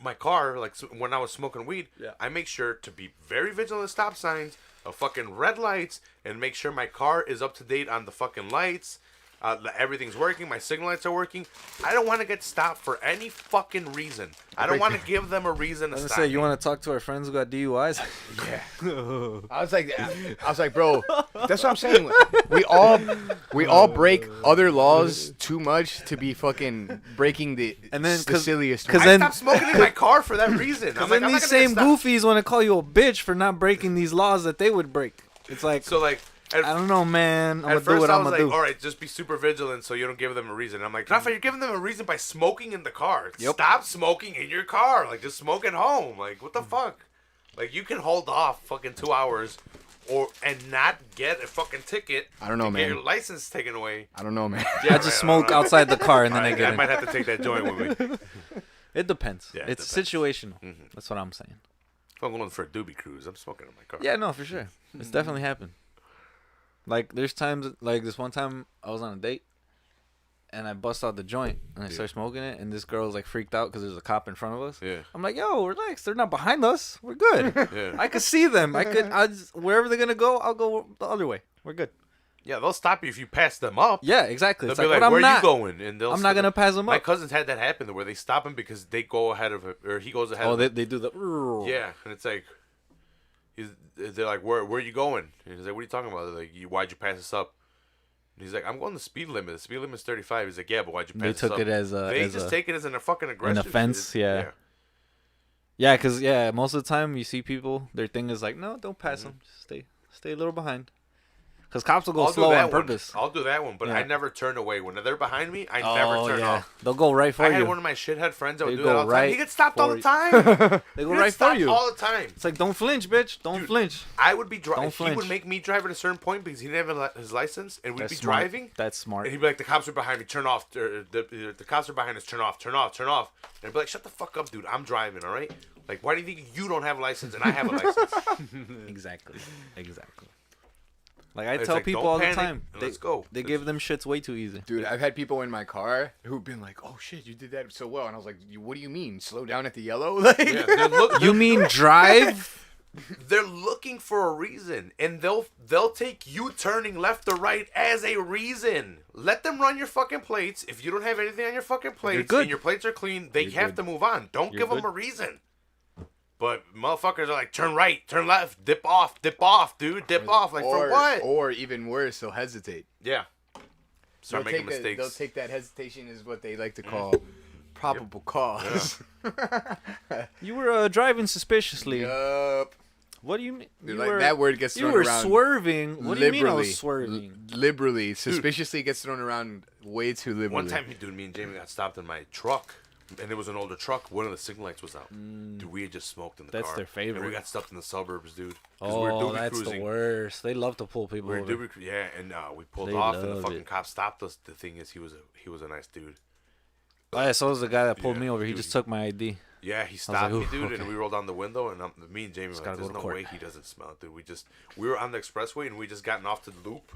my car, like, when I was smoking weed, Yeah. I make sure to be very vigilant of stop signs, of fucking red lights, and make sure my car is up to date on the fucking lights. Everything's working. My signal lights are working. I don't want to get stopped for any fucking reason. I don't want to give them a reason to I was stop gonna say, you me. want to talk to our friends who got DUIs? I was like, bro, that's what I'm saying. We all break other laws too much to be fucking breaking the And then, the silliest. 'cause one. I then- stopped smoking in my car for that reason. Because I'm like, then I'm these not gonna same stop. goofies want to call you a bitch for not breaking these laws that they would break. It's like, So, like, I don't know, man. I'm At gonna do first, what I I'm was gonna like, do. all right, just be super vigilant so you don't give them a reason. I'm like, Rafa, you're giving them a reason by smoking in the car. Yep. Stop smoking in your car. Like, just smoke at home. Like, what the fuck? Like, you can hold off fucking 2 hours and not get a fucking ticket. I don't know, to man. Get your license taken away. I don't know, man. I just smoke outside the car and then I get I in. might have to take that joint with me. It depends. Yeah, it It's depends. situational. That's what I'm saying. If I'm going for a doobie cruise, I'm smoking in my car. Yeah, no, for sure. It's definitely happened. Like, there's times, like this one time I was on a date and I bust out the joint and I start smoking it, and this girl was like freaked out because there's a cop in front of us. Yeah. I'm like, yo, relax. They're not behind us. We're good. Yeah. I could see them. Wherever they're going to go, I'll go the other way. We're good. Yeah, they'll stop you if you pass them up. Yeah, exactly. They'll It's be like, like, but where I'm are not. you going? And they'll I'm not going to pass them My up. cousins had that happen where they stop him because they go ahead of him, or he goes ahead Oh, of they him. do the. Yeah, and it's like, they're like, where are you going? And he's like, what are you talking about? They're like, why'd you pass us up? And he's like, I'm going the speed limit. The speed limit's 35. He's like, yeah, but why'd you pass They us took up? it as a. They as just a, take it as an fucking aggressive offense, shit. yeah. Yeah, because, yeah, most of the time you see people, their thing is like, no, don't pass them. Just stay a little behind. Because cops will go I'll do slow that on purpose. I'll do that one, but I Yeah. never turn away. When they're behind me, I never turn off. They'll go right for I you. had one of my shithead friends that would They do go that all the time. right He gets stopped all for the you. time. They go He right gets for stopped you. all the time. It's like, don't flinch, bitch. Don't Dude, flinch. I would be driving. Don't He would flinch. make me drive at a certain point because he didn't have his license, and we'd That's be smart. driving. That's smart. And he'd be like, the cops are behind me, turn off. The cops are behind us, turn off, turn off, turn off. And I'd be like, shut the fuck up, dude. I'm driving, all right? Like, why do you think you don't have a license and I have a license? Exactly. Like, I It's tell like, people don't all the panic, time. and let's go. They give them shits way too easy. Dude, I've had people in my car who've been like, "Oh shit, you did that so well," and I was like, "What do you mean? Slow down at the yellow?" Like, Yeah, You mean drive? they're looking for a reason, and they'll take you turning left or right as a reason. Let them run your fucking plates. If you don't have anything on your fucking plates good. and your plates are clean, they You're have good. to move on. Don't You're give them good. a reason. But motherfuckers are like, turn right, turn left, dip off, dude, dip off. Like, for what? Or even worse, they'll hesitate. Yeah. Start They'll making take mistakes. They'll take that hesitation as what they like to call probable cause. You were driving suspiciously. Yup. What do you mean? Dude, like, that word gets You thrown were around swerving. What do you mean I was liberally. swerving? Liberally. Suspiciously gets thrown around way too liberally. One time, dude, me and Jamie got stopped in my truck, and it was an older truck. One of the signal lights was out. Dude, we had just smoked in the car. That's their favorite. And we got stopped in the suburbs, dude. 'Cause Oh, we were doobie that's cruising. the worst. They love to pull people We were over. yeah, and we pulled They off, and the love fucking it. cop stopped us. The thing is, he was a nice dude. Oh, yeah, so was the guy that pulled Yeah, me over. He dude. just took my ID. Yeah, he like, stopped me, "Ooh, dude, okay." and we rolled down the window, and me and Jamie were like, gotta go "There's to no court." way he doesn't smell it, dude." We were on the expressway, and we just gotten off to the loop,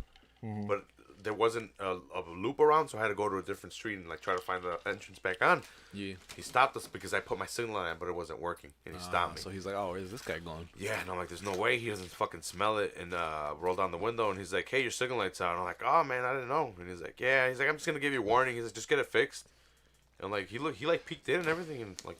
but there wasn't a loop around, so I had to go to a different street and like try to find the entrance back on. Yeah. He stopped us because I put my signal on, but it wasn't working, and he stopped me. So he's like, oh, where's this guy going? Yeah, and I'm like, there's no way he doesn't fucking smell it. And roll down the window, and he's like, hey, your signal light's out. And I'm like, oh man, I didn't know. And he's like, yeah. He's like, I'm just gonna give you a warning. He's like, just get it fixed. And like, he like peeked in and everything, and like,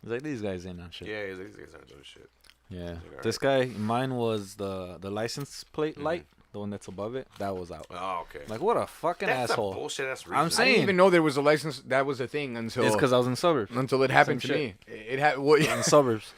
He's like, these guys ain't on shit. yeah, he's like, these guys aren't doing shit. Yeah. like, This guy, mine was the license plate light, the one that's above it. That was out. Oh, okay. Like, what a fucking That's asshole. a bullshit ass reason. I'm I saying- didn't even know there was a license. That was a thing until It's because I was in the suburbs. until it happened to Same me. It had. Well, In the suburbs.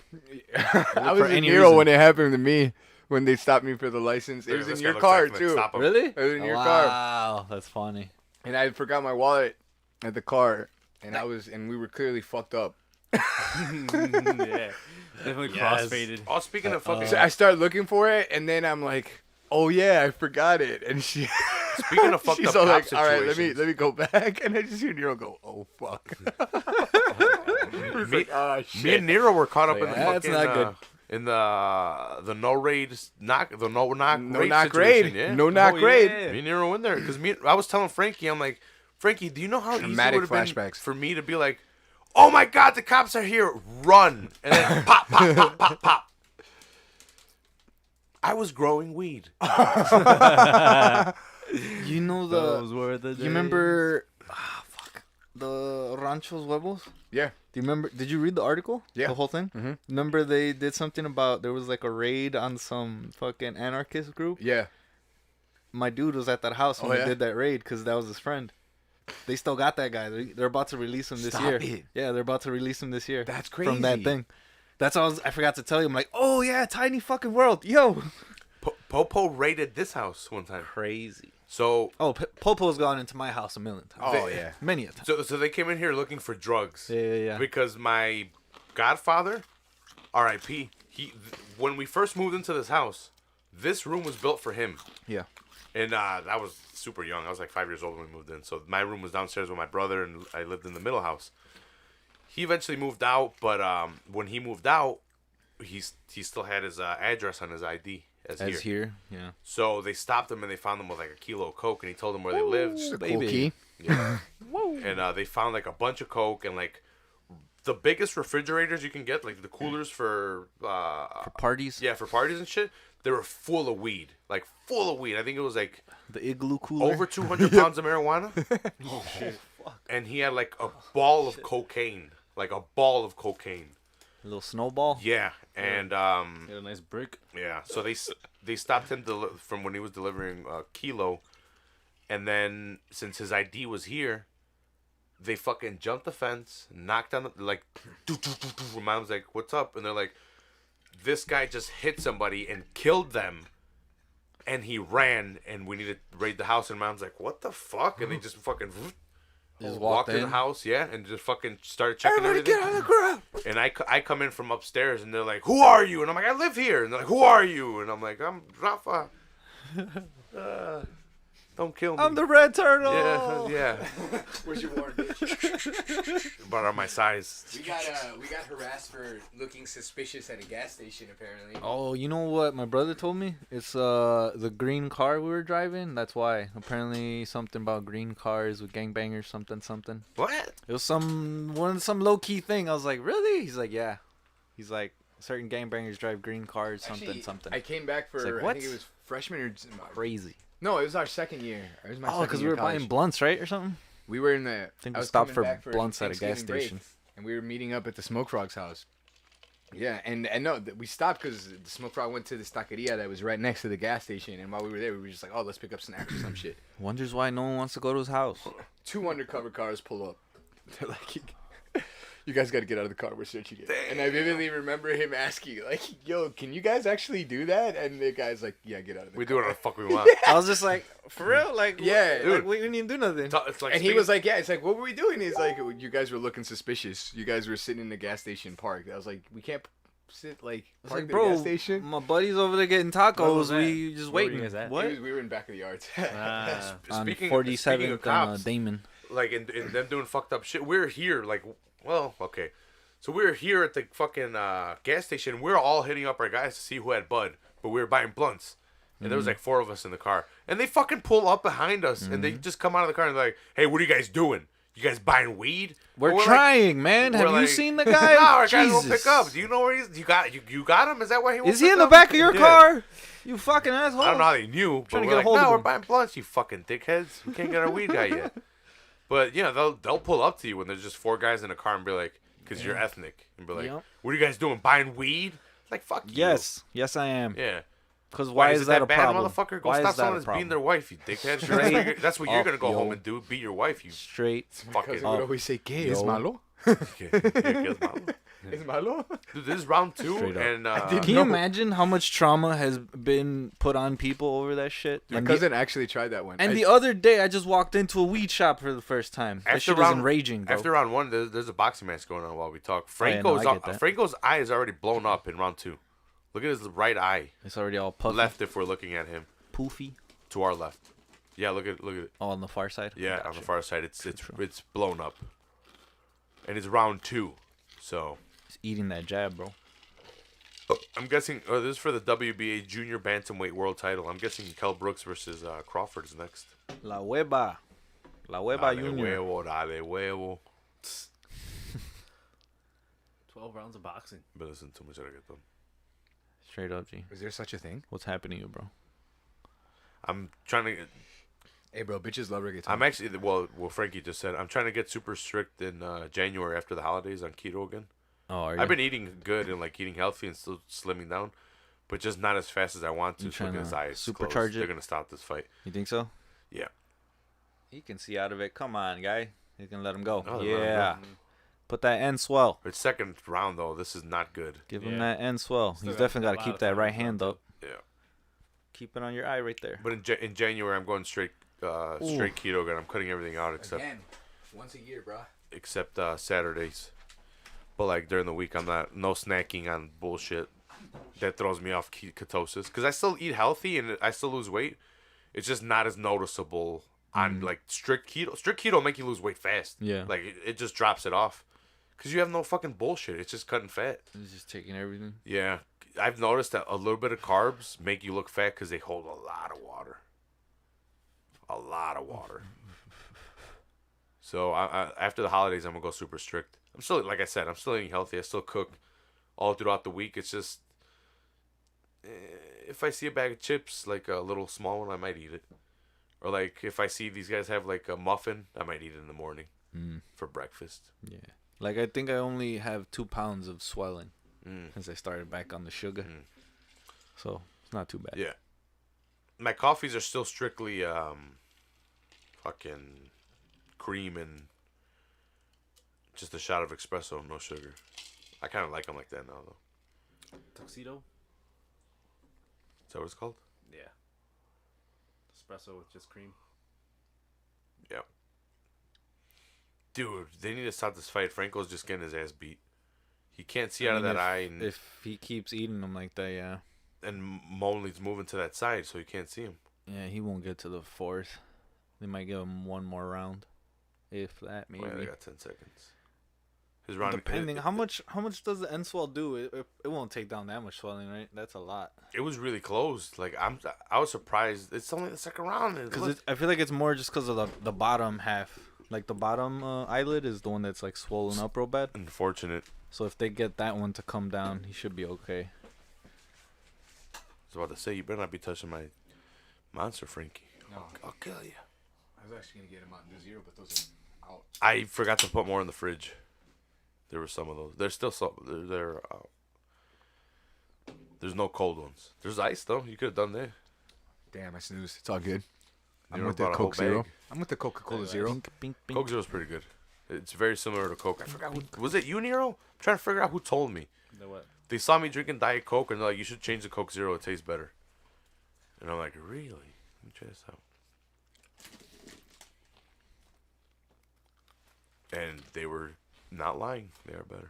I was for in any Nero reason. when it happened to me. When they stopped me for the license, it was This in guy your looks car like, too. stop him. Really? It was in your car, Wow, that's funny. and I forgot my wallet at the car, and we were clearly fucked up. Yeah. Definitely crossfaded. Oh, speaking of fucking, So I started looking for it, and then I'm like, "Oh yeah, I forgot it." And speaking of fucked she's up all cop like, "All right, situations, let me go back." And I just hear Nero go, "Oh fuck." He's me, like, "Ah shit." me and Nero were caught up Like, in the that's fucking not good. in the no raid knock no raid knock situation, raid. yeah. No knock Oh, raid. yeah. Me and Nero in there because I was telling Frankie, I'm like, Frankie, do you know how easy it Dramatic would have been flashbacks. for me to be like, oh my god, the cops are here, run, and then pop, pop, pop, pop, pop. I was growing weed. You know Those were the You remember... fuck. The Ranchos Huevos? Yeah. Do you remember? Did you read the article? Yeah. The whole thing? Mm-hmm. Remember they did something about... There was like a raid on some fucking anarchist group? Yeah. My dude was at that house when Oh, they yeah? did that raid because that was his friend. They still got that guy. They're about to release him this Stop year. it. Yeah, they're about to release him this year. That's From that crazy. thing. That's all I forgot to tell you. I'm like, oh yeah, tiny fucking world. Yo. Popo raided this house one time. Crazy. So Oh, Popo's gone into my house a million times. Oh yeah. Many a time. so they came in here looking for drugs. Yeah. Because my godfather, R.I.P. When we first moved into this house, this room was built for him. Yeah. And I was super young. I was like 5 years old when we moved in. So my room was downstairs with my brother, and I lived in the middle house. He eventually moved out, but when he moved out, he still had his address on his ID as here. Yeah. So they stopped him, and they found him with like a kilo of coke, and he told them where they lived. Just a baby. cool key. Yeah. And they found like a bunch of coke and like the biggest refrigerators you can get, like the coolers for For parties. yeah, for parties and shit. They were full of weed, like full of weed. I think it was like The igloo cooler. over 200 pounds of marijuana. Oh shit. Fuck. And he had like a ball of cocaine, like a ball of cocaine. A little snowball. Yeah, and Got a nice brick. yeah. So they stopped him from when he was delivering a kilo, and then since his ID was here, they fucking jumped the fence, knocked on the like. My mom's like, "What's up?" And they're like, "This guy just hit somebody and killed them." And he ran, and we need to raid the house. And mom's like, "What the fuck?" And they just fucking Just walked in the house, yeah, and just fucking started checking everything. Get out of the ground. And I come in from upstairs, and they're like, "Who are you?" And I'm like, "I live here." And they're like, "Who are you?" And I'm like, "I'm Rafa." Don't kill me. I'm the red turtle. yeah. Where's your warrant, bitch? But on my size. We got harassed for looking suspicious at a gas station apparently. Oh, you know what my brother told me? It's the green car we were driving. That's why. Apparently something about green cars with gangbangers, something. What? It was some low key thing. I was like, really? He's like, yeah. He's like, certain gangbangers drive green cars, something. I came back for It's like, I what? think it was freshman or Crazy. no, it was our second year. It was my Oh, second because we year were of college. buying blunts, right, or something? We were in the. think I we was stopped coming for back blunts at a gas Thanksgiving break, station. and we were meeting up at the Smoke Frogs house. Yeah, and no, we stopped because the Smoke Frog went to this taqueria that was right next to the gas station, and while we were there, we were just like, oh, let's pick up snacks or some shit. Wonders why no one wants to go to his house. 2 undercover cars pull up. They're like, you guys got to get out of the car. We're searching it. And I vividly remember him asking, like, yo, can you guys actually do that? And the guy's like, yeah, get out of the We car. do whatever the fuck we want. I was just like, for real? Like, Yeah, like, dude. we didn't even do nothing. It's like And he was like, yeah, it's like, what were we doing? He's like, you guys were looking suspicious. You guys were sitting in the gas station parked. I was like, we can't sit, like, It's park like, at the bro, gas station. my buddy's over there getting Where tacos. was that? We just Where were waiting. you guys at? What? We were in back of the yards. Ah. On Speaking 47th of and cops, Damon. like in them doing fucked up shit. We're here, like, well, okay. So we were here at the fucking gas station. We were all hitting up our guys to see who had bud, but we were buying blunts. And there was like 4 of us in the car. And they fucking pull up behind us, and they just come out of the car and they're like, hey, what are you guys doing? You guys buying weed? We're And trying, man. we're Have you like, seen the No, guy? our guys will Jesus. pick up. Do you know where he's? You got him? Is that why he won't Is he pick in the up? back of your Yeah. car? You fucking asshole. I don't know how they knew, but Trying to we're get a like, hold of no, we're him. buying blunts, you fucking dickheads. We can't get our weed guy yet. But yeah, they'll pull up to you when there's just 4 guys in a car and be like, because you're ethnic, and be like, Yep. what are you guys doing? Buying weed? Like, fuck you. Yes. Yes, I am. Yeah. Because why is it that a bad, problem? motherfucker? Go Why stop is that someone a that's beating problem? their wife, you dickhead. Straight That's what you're gonna go up, home yo. and do. Beat your wife, you Straight. fucking. Because would always say, ¿Qué es Yo. malo? Dude, Es malo? this is round 2, Straight up. and Can you imagine how much trauma has been put on people over that shit? My And cousin actually tried that one. the other day, I just walked into a weed shop for the first time. That shit is enraging, bro. After round 1, there's a boxing match going on while we talk. yeah, no, I get that. Franco's eye is already blown up in round 2. Look at his right eye. It's already all puffy, Left, if we're looking at him, poofy. to our left. Yeah, look at it. Oh, on the far side. Yeah, on Gotcha. the far side, it's True. it's blown up. And it's round 2, so He's eating that jab, bro. I'm guessing. Oh, this is for the WBA Junior Bantamweight World Title. I'm guessing Kell Brooks versus Crawford is next. La hueva. La hueva Dale junior. huevo, dale huevo. 12 rounds of boxing. But listen to much reggaeton. Straight up, G. Is there such a thing? What's happening to you, bro? I'm trying to. Hey, bro, bitches love reggaeton. I'm actually well. Frankie just said I'm trying to get super strict in January after the holidays on keto again. Oh, are you? I've been eating good and like eating healthy and still slimming down, but just not as fast as I want to. You So look at tryna his eyes supercharge closed. it? They're gonna stop this fight. You think so? Yeah. He can see out of it. Come on, guy. You can let him go. Oh, they let him yeah. Put that end swell. It's second round though. This is not good. Give him Yeah. that end swell. Still He's got definitely a got to lot keep of that time right in front hand of up. Yeah. Keep it on your eye right there. But in January I'm going straight keto again. I'm cutting everything out except once a year, bro. Saturdays. But like during the week, I'm no snacking on bullshit that throws me off ketosis. Because I still eat healthy and I still lose weight. It's just not as noticeable on like strict keto. Strict keto will make you lose weight fast. Yeah. Like it just drops it off. Because you have no fucking bullshit. It's just cutting fat. He's just taking everything. Yeah. I've noticed that a little bit of carbs make you look fat because they hold a lot of water. A lot of water. So I after the holidays, I'm going to go super strict. I'm still, like I said, I'm still eating healthy. I still cook all throughout the week. It's just, if I see a bag of chips, like a little small one, I might eat it. Or like if I see these guys have like a muffin, I might eat it in the morning for breakfast. Yeah. Like, I think I only have 2 pounds of swelling since I started back on the sugar. So, it's not too bad. Yeah. My coffees are still strictly fucking cream and just a shot of espresso, no sugar. I kind of like them like that now, though. Tuxedo? Is that what it's called? Yeah. Espresso with just cream. Yeah. Dude, they need to stop this fight. Franco's just getting his ass beat. He can't see out of that eye, and If he keeps eating them like that, yeah. Molin's moving to that side, so you can't see him. Yeah, he won't get to the 4th. They might give him one more round. If that, maybe. Well, yeah, they got 10 seconds. His round, Depending. How much does the end swell do? It won't take down that much swelling, right? That's a lot. It was really close. Like I was surprised. It's only the second round. Because I feel like it's more just because of the bottom half. Like the bottom eyelid is the one that's like swollen up real bad. Unfortunate. So if they get that one to come down, he should be okay. I was about to say, you better not be touching my monster, Frankie. No. I'll kill you. I was actually going to get him out and do 0, but those are out. I forgot to put more in the fridge. There were some of those. There's still some. They're There's no cold ones. There's ice though. You could have done that. Damn, I snoozed. It's all good. I'm You with the brought a whole Coke Zero. bag. I'm with the Coca-Cola Zero. Pink, pink, pink. Coke Zero's pretty good. It's very similar to Coke. I forgot who was it. You, Nero? I'm trying to figure out who told me. The what? They saw me drinking Diet Coke and they're like, "You should change the Coke Zero. It tastes better." And I'm like, "Really? Let me try this out." And they were not lying. They are better.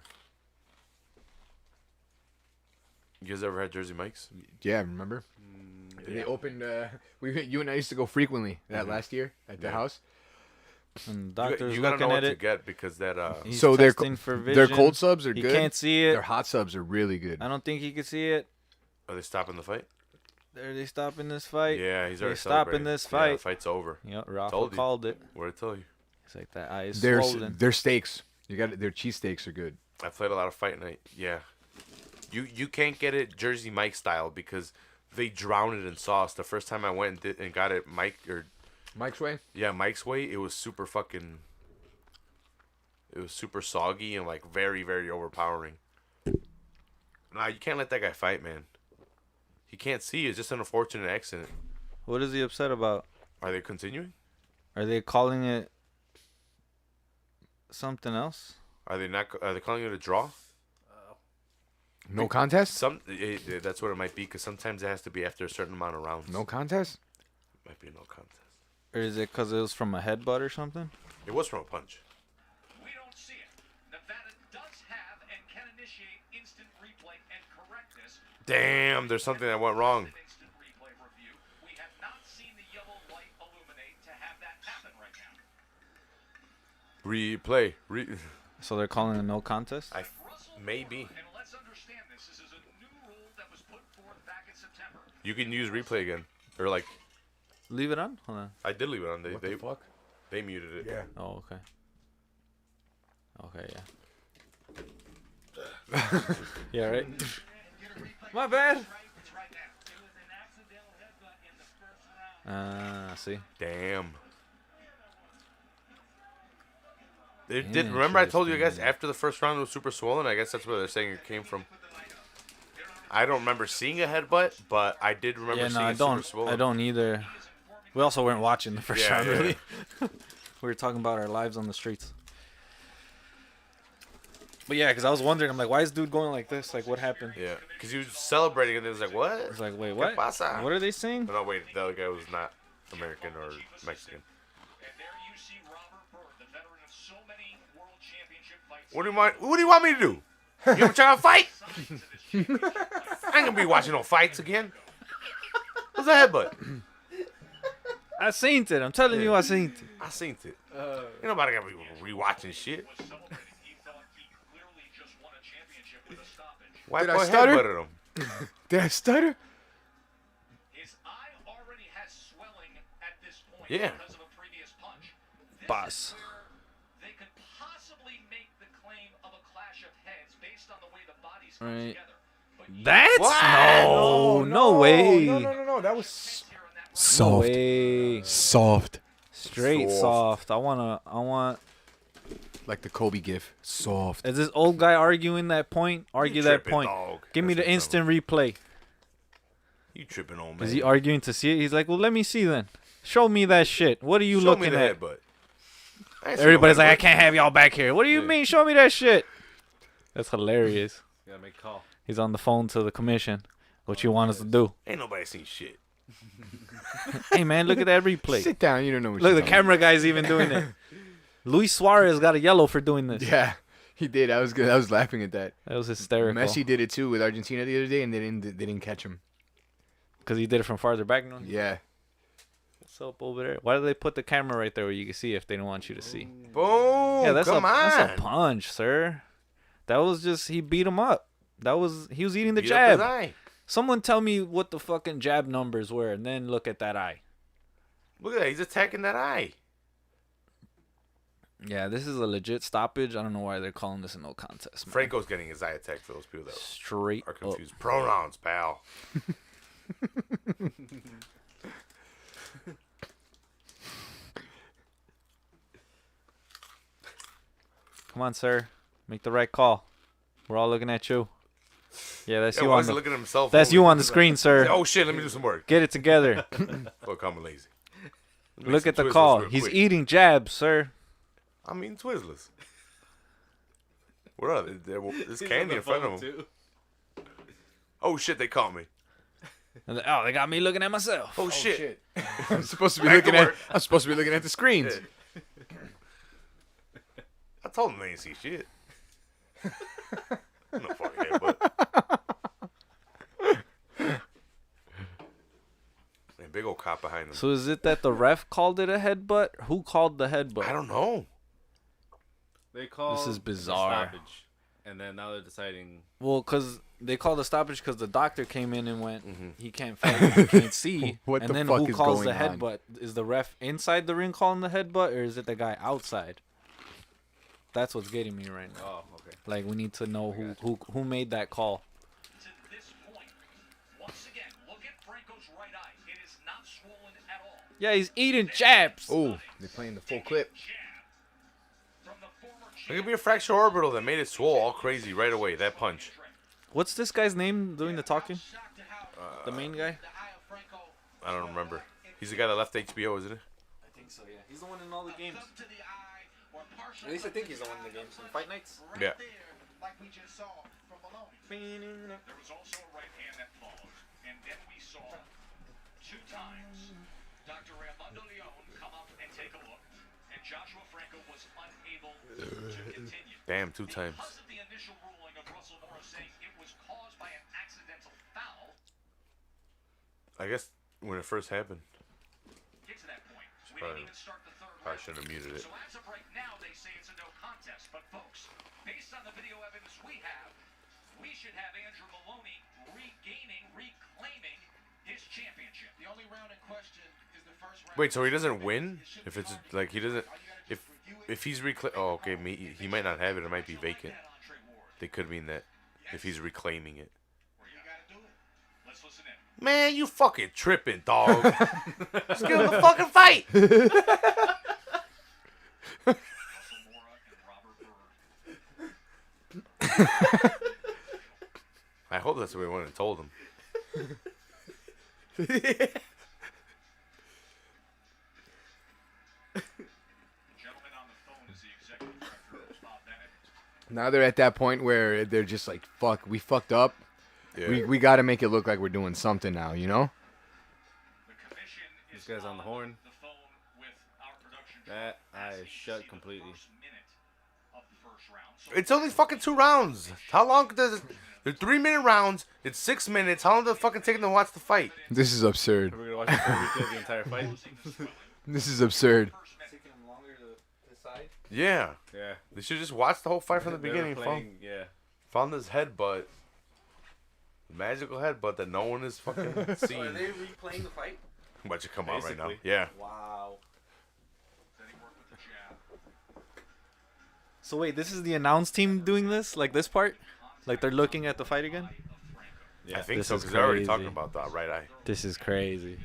You guys ever had Jersey Mike's? Yeah, remember? They opened. You and I used to go frequently that last year at the house. And You, doctor's you gotta looking know at what to it. get because that He's So their testing for their vision. cold subs are He good. can't see Their it. hot subs are really good. I don't think he can see it. are they stopping the fight? Are they stopping this fight? Yeah, he's They're already stopping celebrating. this Yeah, fight. the fight's over. Yep, Rafa Told you. called it. What did I tell you? He's like, that eye is Their swollen. their steaks. Their cheesesteaks are good. I played a lot of fight night. Yeah, you can't get it Jersey Mike style because they drown it in sauce. The first time I went and got it Mike's way. Mike's way, it was super fucking. It was super soggy and like very very overpowering. Nah, you can't let that guy fight, man. He can't see. It's just an unfortunate accident. What is he upset about? Are they continuing? Are they calling it something else? Are they not? Are they calling it a draw? No contest. That's what it might be because sometimes it has to be after a certain amount of rounds. No contest. Might be no contest. Or is it because it was from a headbutt or something? It was from a punch. We don't see it. Nevada does have and can initiate instant replay and correct this. Damn, there's something that went wrong. Instant replay review. We have not seen the yellow light illuminate to have that happen right now. Replay. So they're calling it no contest? Maybe. And let's understand this. This is a new rule that was put forth back in September. You can use replay again. Or like, Leave it on? Hold on. I did leave it on. What the fuck? They muted it. Yeah. Oh, okay. Okay, yeah. Yeah, right? My bad. It's right now. It was an accidental headbutt in the first round. See? Damn. They did. Remember I told you guys Interesting. after the first round it was super swollen? I guess that's where they're saying it came from. I don't remember seeing a headbutt, but I did remember Yeah, seeing no, I it super don't. swollen. I don't either. We also weren't watching the first Yeah, round, yeah. really. We were talking about our lives on the streets. But yeah, because I was wondering, I'm like, why is dude going like this? Like, what happened? Yeah, because he was celebrating and it was like, what? It's like, wait, ¿Qué what? pasa? What are they saying? No, wait, the other guy was not American or Mexican. And there you see Robert Byrd, the veteran of so many world championship fights. What do you want me to do? You ever try to fight? I ain't gonna be watching no fights again. What's a headbutt? I seen it. I'm telling you, I seen it. I seen it. Ain't nobody gonna be rewatching shit. Was celebrating. He thought he clearly just won a championship with a stoppage. White Did I boy stutter? headbutted him. Did I stutter? His eye already has swelling at this point Yeah. because of a previous punch. This Boss. is where they could possibly make the claim of a clash of heads based on the way the bodies come Right. together. But That's What? no way. No. That was here in that No soft. way. Soft. Straight Soft. soft. I want. Like the Kobe gif. Soft. Is this old guy arguing that point? Argue that tripping, point. dog. Give me That's the what instant replay. You tripping on, man. Is he arguing to see it? He's like, well, let me see then. Show me that shit. What are you Show me looking the at? headbutt. I ain't seen no Everybody's like, I headbutt. can't have y'all back here. What do you Yeah. mean? Show me that shit. That's hilarious. You gotta make a call. He's on the phone to the commission. What you want us to do? Ain't nobody seen shit. Hey man, look at that replay. Sit down. You don't know what Look, you're the talking camera guy's even doing it. Luis Suarez got a yellow for doing this. about. Yeah, he did. I was good. I was laughing at that. That was hysterical. Messi did it too with Argentina the other day, and they didn't catch him. Because he did it from farther back. No? Yeah. What's up over there? Why do they put the camera right there where you can see if they don't want you to see? Boom. Yeah, that's Come on. that's a punch, sir. That was just he beat him up. He was eating the Beat up his jab. eye. Someone tell me what the fucking jab numbers were, and then look at that eye. Look at that. He's attacking that eye. Yeah, this is a legit stoppage. I don't know why they're calling this a no contest. Man. Franco's getting his eye attacked for those people that Straight are up. confused. Pronouns, pal. Come on, sir. Make the right call. We're all looking at you. Yeah, that's Yeah, you why on is he the. looking at himself? That's only? you on the screen, sir. Oh shit! Let me do some work. Get it together. Look, I'm lazy. Let me make Look some at the Twizzlers call. real He's quick. eating jabs, sir. I'm eating Twizzlers. What are they? There's He's candy on in front the of phone, him. too. Oh shit! They caught me. And oh, they got me looking at myself. Oh shit! I'm supposed to be Back to looking at. work. I'm supposed to be looking at the screens. I told them they ain't see shit. No fucking head, but. And big old cop behind them. So is it that the ref called it a headbutt? Who called the headbutt? I don't know. They called is the bizarre. stoppage, and then now they're deciding. Well, because they called the stoppage because the doctor came in and went, he can't fight, he can't see. What and the then fuck who is calls the going on? headbutt? Is the ref inside the ring calling the headbutt, or is it the guy outside? That's what's getting me right now. Oh, okay. Like, we need to know who made that call. To this point, once again, look at Franco's right eye. It is not swollen at all. Yeah, he's eating jabs. Oh, they're playing the full clip. Jab from the former It could be a fracture orbital that made it swole all crazy right away. That punch. What's this guy's name doing the talking? The main guy? I don't remember. He's the guy that left HBO, isn't it? I think so, yeah. He's the one in all the games. At least I think he's the one in the games. In Fight Nights? Yeah. Like we just saw from Maloney. There was also a right hand that followed. And then we saw 2 times Dr. Raimundo Leon come up and take a look. And Joshua Franco was unable to continue. Damn, 2 times. Because of the initial ruling of Russell Morris saying it was caused by an accidental foul, I guess when it first happened. get to that point. We Probably- didn't even start the third Probably round. shouldn't have muted it. So as of right now, they say it's a no contest. But folks, based on the video evidence we have, we should have Andrew Maloney reclaiming his championship. The only round in question is the first round. Wait, so he doesn't win? If it's like he doesn't, if he's oh okay, he might not have it. It might be vacant. They could mean that if he's reclaiming it. You gotta do it. Let's listen in. Man, you fucking tripping, dog. Just give him the fucking fight. Russell Mora and Robert Bird. I hope that's what we went and told him. Gentleman on the phone is the executive director of Bob Bennett. Now they're at that point where they're just like, fuck, we fucked up. Yeah. We got to make it look like we're doing something now, you know? The commission is This guy's on the horn. the phone with our production That as eye we is shut see the completely. first minute of the first round. So It's only fucking 2 rounds. How long does it? They're 3-minute rounds. It's 6 minutes. How long does it fucking take them to watch the fight? This is absurd. We're gonna watch the replay of the entire fight. This is absurd. Taking him longer to decide. Yeah. Yeah. They should just watch the whole fight from the They were beginning. playing, yeah. Found this headbutt. Magical headbutt that no one is fucking seeing. Are they replaying the fight? But you come on right now. Basically. Yeah. Wow. then he worked with the jab. So wait, this is the announce team doing this? Like this part? Like they're looking at the fight again? I think This so is because they're already crazy. talking about that right eye. This is crazy.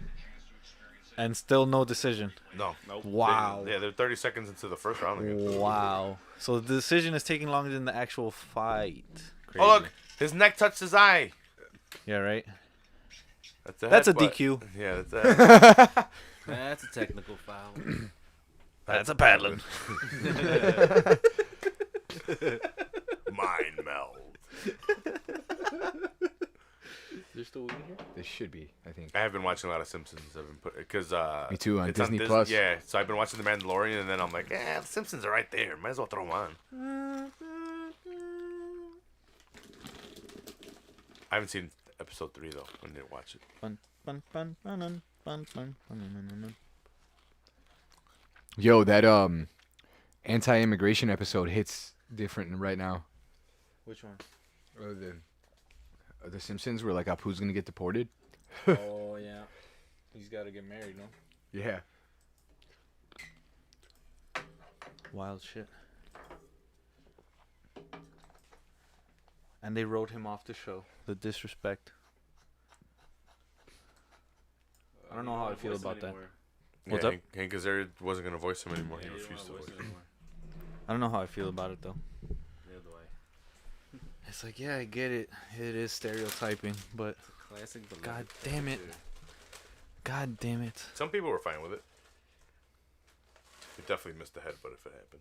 And still no decision. No. Nope. Wow. Yeah, they're 30 seconds into the first round again. Wow. So the decision is taking longer than the actual fight. Crazy. Oh, look. His neck touched his eye. Yeah, right? That's a headbutt. DQ. Yeah, that's a... That's a technical foul. That's a paddling. mind meld. They're still here? They should be, I think. I have been watching a lot of Simpsons. I've been because Me too, on it's Disney Plus. Yeah, so I've been watching The Mandalorian, and then I'm like, yeah, the Simpsons are right there. Might as well throw them on. I haven't seen episode 3 though. I need to watch it. Fun, fun, fun, fun, fun, fun, fun, fun. Yo, that anti-immigration episode hits different right now. Which one? The Simpsons were like, Apu's gonna get deported. Oh, yeah. He's got to get married, no? Yeah. Wild shit. And they wrote him off the show. The disrespect. I don't know how I feel about that. What's up? Hank Azaria wasn't gonna voice him anymore. Yeah, He you don't refused to wanna voice voice him. it anymore. I don't know how I feel about it though. Neither do I. It's like, yeah, I get it. It is stereotyping, but Classic. But God damn it. God damn it. Some people were fine with it. We definitely missed the headbutt if it happened.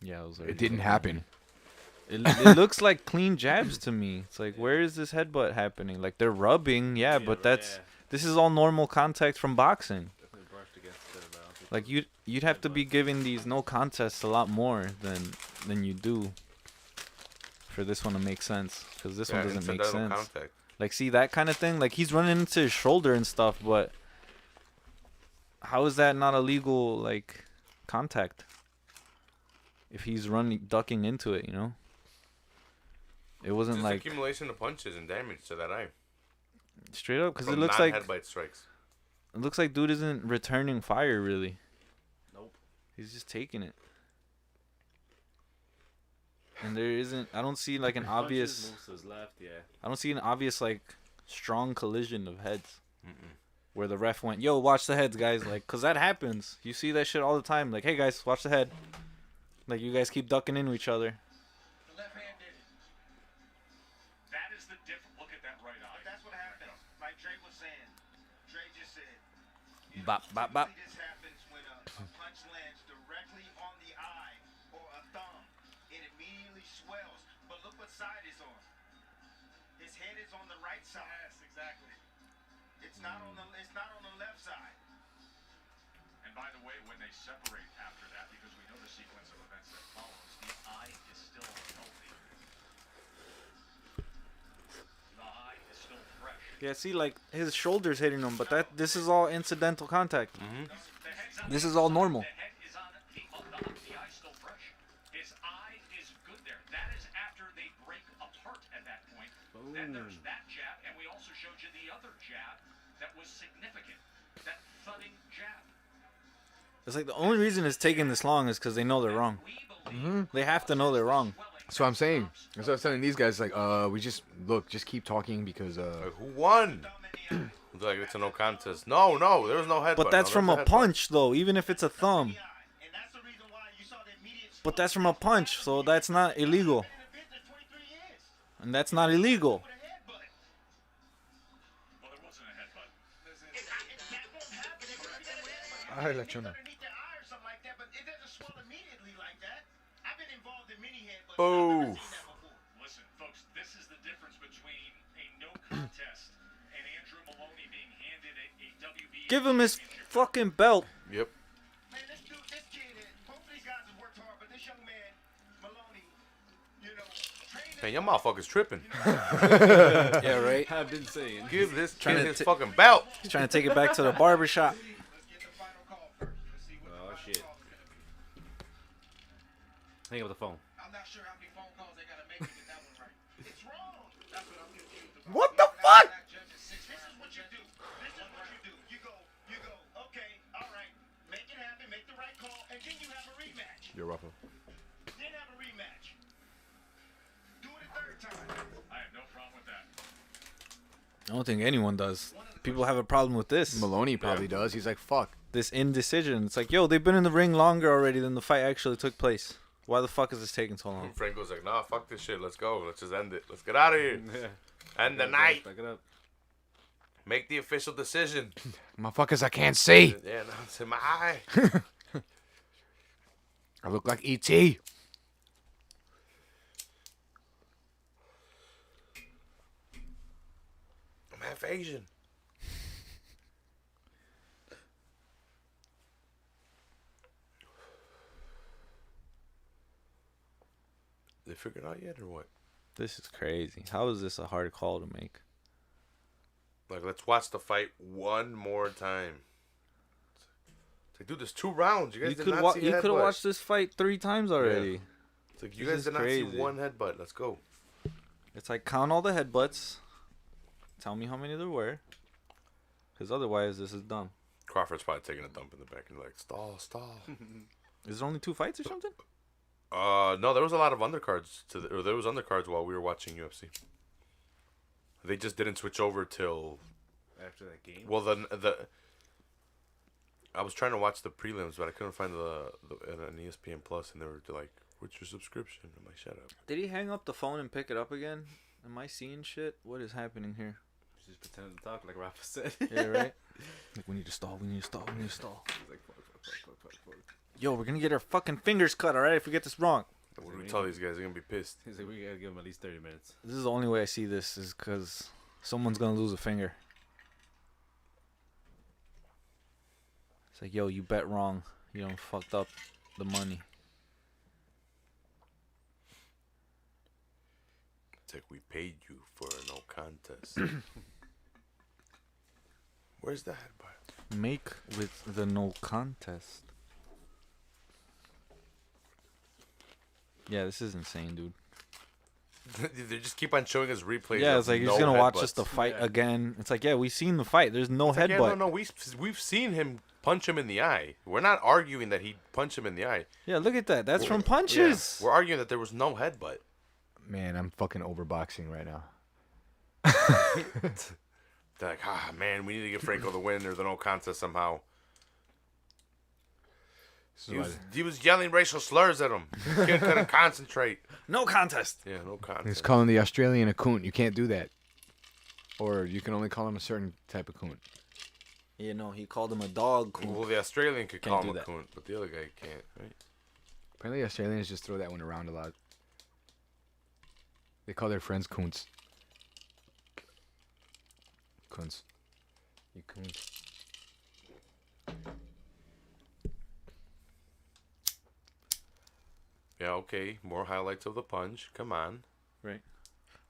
Yeah, it was It didn't happen. It looks like clean jabs to me. It's like, where is this headbutt happening? Like, they're rubbing, yeah, but that's... This is all normal contact from boxing. Definitely brushed against it. Like, you'd have to be giving these no contests a lot more than you do for this one to make sense. Because this one doesn't make sense. Contact. Like, see, that kind of thing? Like, he's running into his shoulder and stuff, but how is that not a legal, like, contact? If he's ducking into it, you know? It wasn't Just like... accumulation of punches and damage to that eye. Straight up, because it From looks like... non-headbite strikes. It looks like dude isn't returning fire, really. Nope. He's just taking it. And there isn't... I don't see, like, an obvious... Moves to his left, yeah. I don't see an obvious, like, strong collision of heads. Where the ref went, yo, watch the heads, guys. Like, because that happens. You see that shit all the time. Like, hey, guys, watch the head. Like, you guys keep ducking into each other. The left hand did it. That is the difference. Look at that right eye. That's what happens. Like Dre was saying. Dre just said. Bop, bop, bop. Typically this happens when a punch lands directly on the eye or a thumb. It immediately swells. But look what side it's on. His head is on the right side. Yes, exactly. It's not on the left side. And by the way, when they separate after that, because we know the sequence of events that follows, the eye is still healthy. The eye is still fresh. Yeah, see, like, his shoulder's hitting him, but this is all incidental contact. The head's on This is all normal. The head is on the eye's still fresh. His eye is good there. That is after they break apart at that point. Then there's that jab, and we also showed you the other jab that was significant. That thudding jab. It's like the only reason it's taking this long is because they know they're wrong. They have to know they're wrong. That's what I'm saying. That's what I was telling these guys. Like, we just just keep talking because Like, who won? Like, it's a no contest. No, there was no headbutt. But that's no, from there's a headbutt. punch, though, even if it's a thumb. And that's the reason why you saw the immediate But that's from a punch, so that's not illegal. in the business 23 years And that's not illegal. with a headbutt. Well, there wasn't a headbutt. That won't happen if you get a headbutt. I'll let you know. Underneath the eye or something like that, but it doesn't swell immediately like that. I've been involved in many headbutts. I've never seen that before. Listen, folks, this is the difference between a no contest and Andrew Maloney being handed a WBA Give him his championship. fucking belt. Yep. Man, this kid, both of these guys have worked hard, but this young man, Maloney, trained Man, your motherfucker's tripping. Yeah, right? I've been saying. Give this Trying kid to his t- fucking belt. He's trying to take it back to the barber shop. Let's get the final call first. Let's see what Oh, the final shit. call's gonna be. Hang up the phone. I'm not sure how many phone calls they gotta make to get that one right. It's wrong. That's what I'm confused about. What the fuck? This is what you do. This is what you do. You go, okay, all right. Make it happen, make the right call, and then you have a rematch. you're rough. Then have a rematch. Do it a third time. I have no problem with that. I don't think anyone does. People have a problem with this. Maloney probably does. He's like, fuck. This indecision. It's like, yo, they've been in the ring longer already than the fight actually took place. Why the fuck is this taking so long? And Franco's like, nah, fuck this shit. Let's go. Let's just end it. Let's get out of here. End the night. Back it up. Make the official decision. Motherfuckers, I can't see. Yeah, no, it's in my eye. I look like E.T. I'm half Asian. They figured out yet or what? This is crazy. How is this a hard call to make? Like, let's watch the fight one more time. It's like, dude, there's 2 rounds. You guys You did could not see you could have headbutt. watched this fight 3 times already. It's like, you This guys is did not crazy. see one headbutt. Let's go. It's like, count all the headbutts. Tell me how many there were. Because otherwise, this is dumb. Crawford's probably taking a dump in the back and like, stall. Is there only 2 fights or something? No, there was a lot of undercards or there was undercards while we were watching UFC. They just didn't switch over till After that game. well the I was trying to watch the prelims, but I couldn't find the an ESPN Plus, and they were like, with your subscription. I'm like, shut up. Did he hang up the phone and pick it up again? Am I seeing shit? What is happening here? Just pretending to talk like Rafa said. Yeah, right? Like, we need to stall. We need to stall. We need to stall. He's like, fuck. Yo, we're gonna get our fucking fingers cut, alright, if we get this wrong. What do we tell these guys? They're gonna be pissed. He's like, we gotta give him at least 30 minutes. This is the only way I see this, is because someone's gonna lose a finger. It's like, yo, you bet wrong. You done fucked up the money. It's like we paid you for a no contest. Where's the headbutt? Make with the no contest. Yeah, this is insane, dude. They just keep on showing us replays. Yeah, of it's like you're no just gonna watch headbutts. just the fight Yeah. again. It's like, yeah, we've seen the fight. There's no It's like, headbutt. yeah, no, we've seen him punch him in the eye. We're not arguing that he punched him in the eye. Yeah, look at that. That's from Yeah, punches. we're arguing that there was no headbutt. Man, I'm fucking overboxing right now. They're like, man, we need to get Franco the win or the no contest somehow. He was yelling racial slurs at him. Kid couldn't concentrate. No contest. Yeah, no He's contest. calling the Australian a coon. You can't do that. Or you can only call him a certain type of coon. You know, he called him a dog. Cool. Well, the Australian could Can't call do him a that. coon, but the other guy can't, right? Apparently Australians just throw that one around a lot. They call their friends coons. Coons. You coons. Yeah, okay. More highlights of the punch. Come on.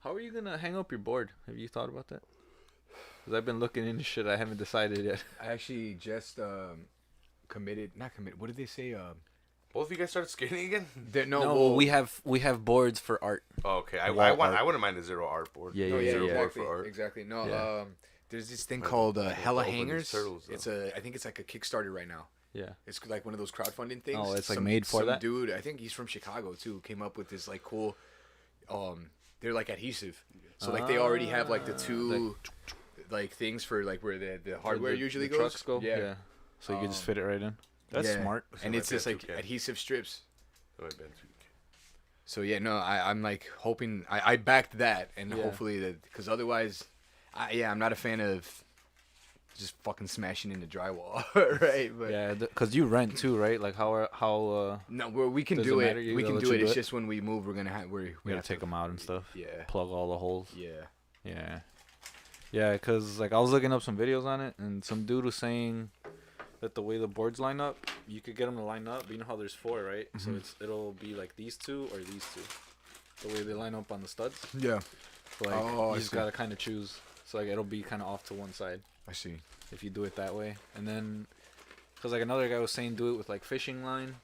How are you gonna hang up your board? Have you thought about that? Because I've been looking into shit. I haven't decided yet. I actually just not committed. What did they say? Both of you guys started skating again? No, No, well, we have boards for art. Oh, okay. I Wall art. wouldn't mind a zero art board. Yeah, No, yeah, Zero yeah. board exactly, for art. exactly. No, Yeah. there's this thing Might called open Hella these Hangers. turtles, It's though. I think it's like a Kickstarter right now. Yeah. It's like one of those crowdfunding things. Oh, it's, like, made for some that? dude. I think he's from Chicago too. Came up with this like cool. They're like adhesive. So like they already have like the two like things for like where the hardware The usually the goes. trucks go. Yeah. So you can just fit it right in. That's Yeah. smart. So And it it's might be just a like 2K. adhesive strips. That might be a 2K. So yeah, no, I'm like hoping I backed that, and Yeah. hopefully that, because otherwise, I'm not a fan of just fucking smashing into drywall, right? But Yeah, because you rent too, right? Like how no, we can Does do it it. matter? You We gotta can let do you it. do It's it? just when we move, we're gonna have we gotta have take them out and stuff. Yeah, Plug all the holes. yeah. Yeah, because like I was looking up some videos on it, and some dude was saying that the way the boards line up, you could get them to line up. But you know how there's four, right? So it'll be like these two or these two. The way they line up on the studs. Yeah, So, like Oh, I you just see. gotta kind of choose. So like it'll be kind of off to one side I see. if you do it that way, and then because like another guy was saying do it with like fishing line,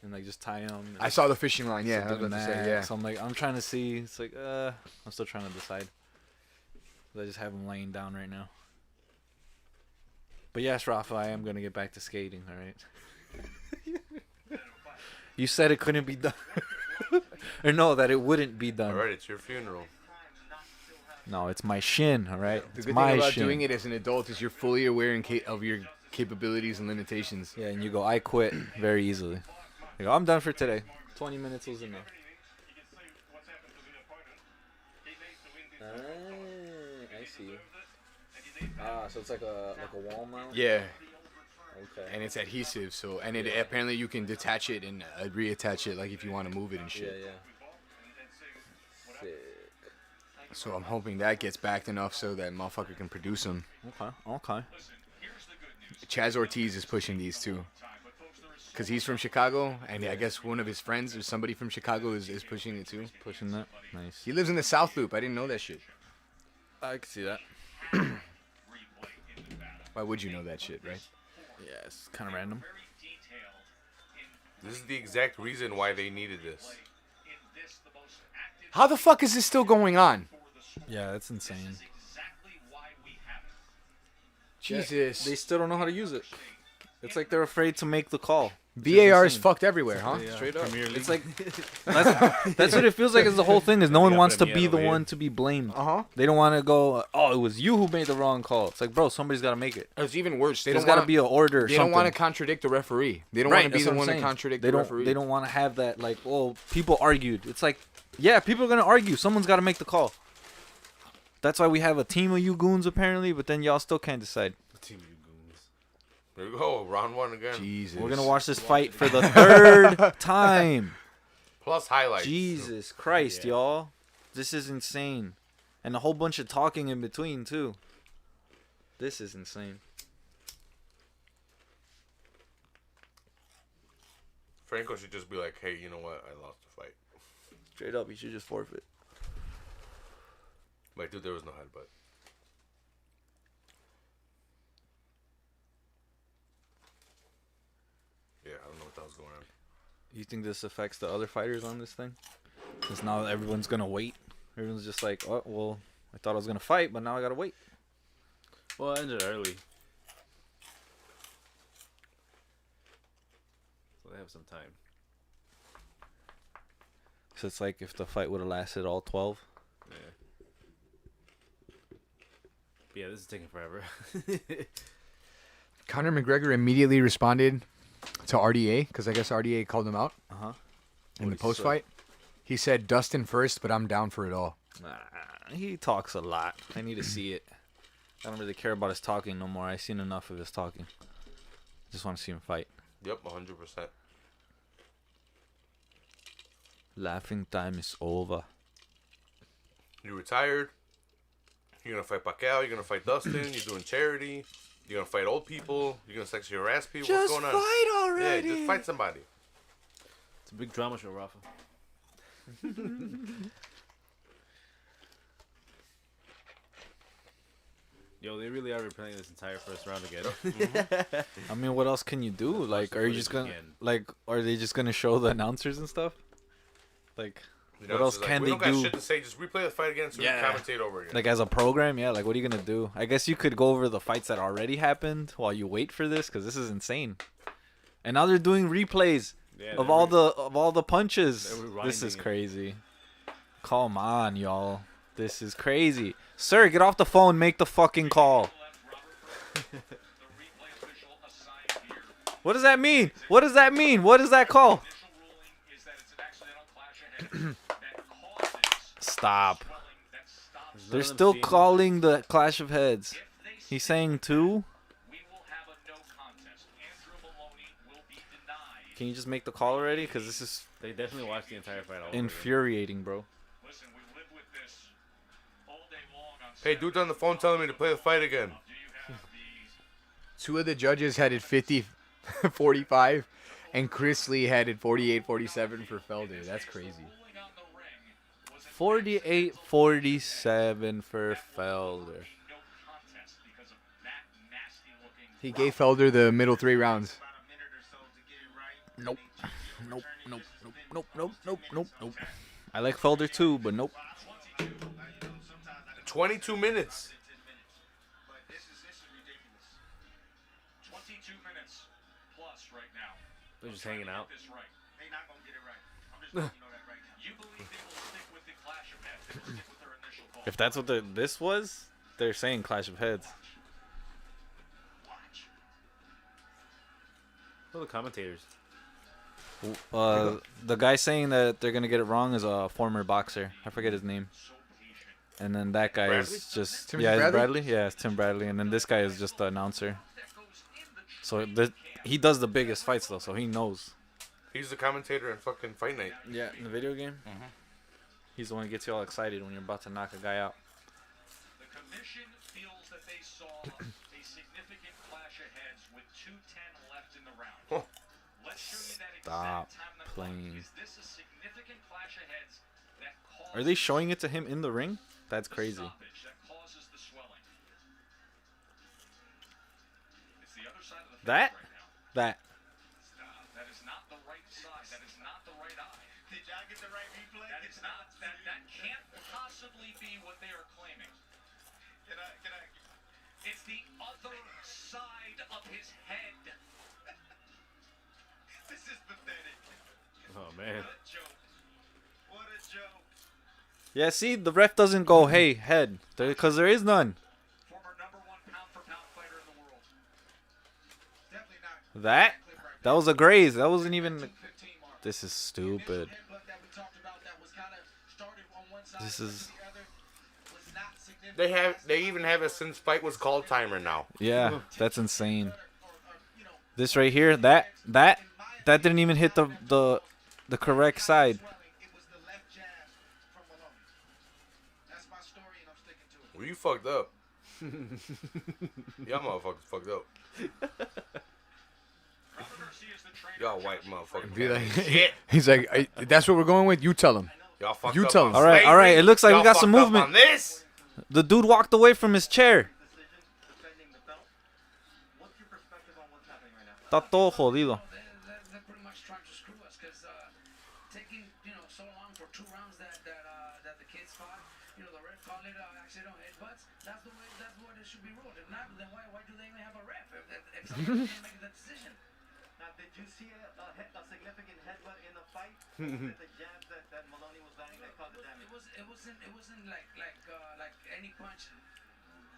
and like just tie them. I saw the fishing line. Yeah, I was about to say. Yeah. So I'm like, I'm trying to see. It's like, I'm still trying to decide. I just have them laying down right now. But yes, Rafa, I am gonna get back to skating. All right. You said it couldn't be done, or no, that it wouldn't be done. All right, it's your funeral. No, it's my shin. All right, The it's good my thing about shin. doing it as an adult is you're fully aware of your capabilities and limitations. Yeah, and you go, I quit very easily. You go, I'm done for today. 20 minutes was enough. I see. So it's like a wall mount. Yeah, Okay. and it's adhesive. So and it apparently you can detach it and reattach it like if you want to move it and Yeah, shit. yeah. Sick. So I'm hoping that gets backed enough so that motherfucker can produce them. Okay. Okay. Chaz Ortiz is pushing these too. Because he's from Chicago, and I guess one of his friends or somebody from Chicago is pushing it too. Pushing that. Nice. He lives in the South Loop. I didn't know that shit. I can see that. Why would you know that shit, right? Yeah, it's kind of random. This is the exact reason why they needed this. How the fuck is this still going on? Yeah, that's insane. Jesus. They still don't know how to use it. It's like they're afraid to make the call. VAR is insane. fucked everywhere, huh? Straight up. Premier League. It's like that's what it feels like. Is the whole thing is no one Yeah, wants to Premier be the League. one to be blamed. Uh-huh. They don't want to go. Oh, it was you who made the wrong call. It's like, bro, somebody's got to make it. It's even worse. They There's don't got to want be an order. Or They something. don't want to contradict the referee. They don't Right, want to be that's the what I'm one to saying. contradict They the don't. referee. They don't want to have that. Like, well, people argued. It's like, yeah, people are gonna argue. Someone's got to make the call. That's why we have a team of you goons apparently, but then y'all still can't decide. Team you goons. There you go. Round 1 again. Jesus. We're gonna watch this fight for the third time. Plus highlights. Jesus Christ, y'all. This is insane. And a whole bunch of talking in between, too. This is insane. Franco should just be like, hey, you know what? I lost the fight. Straight up, you should just forfeit. Like, dude, there was no headbutt. Yeah, I don't know what the hell's going on. You think this affects the other fighters on this thing? Because now everyone's going to wait. Everyone's just like, oh, well, I thought I was going to fight, but now I got to wait. Well, it ended early. So they have some time. So it's like if the fight would have lasted all 12. Yeah. Yeah, this is taking forever. Conor McGregor immediately responded to RDA because I guess RDA called him out Uh-huh. in the post fight. He said Dustin first, but I'm down for it all. Nah, he talks a lot. I need to see it. I don't really care about his talking no more. I've seen enough of his talking. Just want to see him fight. Yep, 100%. Laughing time is over. You retired. You're going to fight Pacquiao. You're going to fight Dustin. You're doing charity. You're going to fight old people. You're going to sexually harass people. What's going on? fight already. Yeah, just fight somebody. It's a big drama show, Rafa. Yo, they really are replaying this entire first round again. I mean, what else can you do? Like, are you just gonna are they just gonna show the announcers and stuff? Like, You know, what else it's just can we they don't got do? shit to say. Just replay the fight again so we Yeah. can commentate over again. Like as a program, yeah. Like, what are you gonna do? I guess you could go over the fights that already happened while you wait for this, because this is insane. And now they're doing replays Yeah, of they're all the punches. they're This is rewinding it. crazy. Come on, y'all. This is crazy. Sir, get off the phone. Make the fucking call. What does that mean? What does that mean? What does that call? Stop. They're still calling the clash of heads. He's saying two. Can you just make the call already? Because this is They definitely watched the entire fight all over again. infuriating, bro. Listen, we live with this all day long on Hey, dude's on the phone telling me to play the fight again. Do you have the Two of the judges had it 50-45, and Chris Lee had it 48-47 for Felder. That's crazy. ruling on the ring? Was it 48-47 for Felder. no contest because of that nasty looking He gave Felder the middle 3 rounds. About a minute or so to get it right. Nope. Nope. Nope. Nope. Nope. Nope. Nope. Nope. I like Felder too, but nope. 22 minutes. But this is ridiculous. 22 minutes plus right now. They're just hanging out. This right. They not gonna get it right. I'm just letting you know that right now. You believe they will stick with the clash of heads? They will stick with their initial call. If that's what this was, they're saying clash of heads. Watch. Who are the commentators? The guy saying that they're gonna get it wrong is a former boxer. I forget his name. And then that guy Bradley? is just Timothy it's Bradley? Bradley. Yeah, it's Tim Bradley. And then this guy is just the announcer. So he does the biggest fights though, so he knows. He's the commentator in fucking Fight Night. Yeah, in the video game. He's the one who gets you all excited when you're about to knock a guy out. The commission feels that they saw a significant clash of heads with 2:10 left in the round. Oh. Let's show you that Stop exact time on the playing. clock. Is this a significant clash of heads that causes Are they showing it to him in the ring? That's the crazy. stoppage that causes the swelling? It's the other side of the face That? right now. That. That is not the right side. That is not the right eye. Did y'all get the right replay? That is not that can't possibly be what they are claiming. Can I? It's the other side of his head. is pathetic. Oh man. What a joke. What a joke. Yeah, see, the ref doesn't go, hey, head, because there is none. Former number 1 pound-for-pound fighter in the world. Definitely not. That was a graze. That wasn't even. 15 mark. This is stupid. Headbutt that we talked about that was kind of started on one side, This went is. to the other, was not significant. They even have a since fight was called timer now. Yeah, that's insane. This right here, that didn't even hit the correct side. It was the left jab from Malone. That's my story, and I'm sticking to it. Well, you fucked up. Y'all motherfuckers fucked up. Robert Garcia's the trainer. Y'all white motherfuckers. Be like, Shit. he's like, that's what we're going with. You tell him. Y'all fucked You up tell on him. All right, slavery. it looks like we Y'all got some fucked up movement. on this. The dude walked away from his chair. Defending the belt. What's your perspective on what's happening right now? Está todo jodido. They're pretty much trying to screw us because taking so long for 2 rounds that the kids fought, the ref called it accidental headbutts. That's what it should be ruled. If not, then why do they even have a ref if somebody can make that decision? Now, did you see a significant headbutt in the fight? With the jabs that Maloney was landing that caused the damage? It wasn't like any punch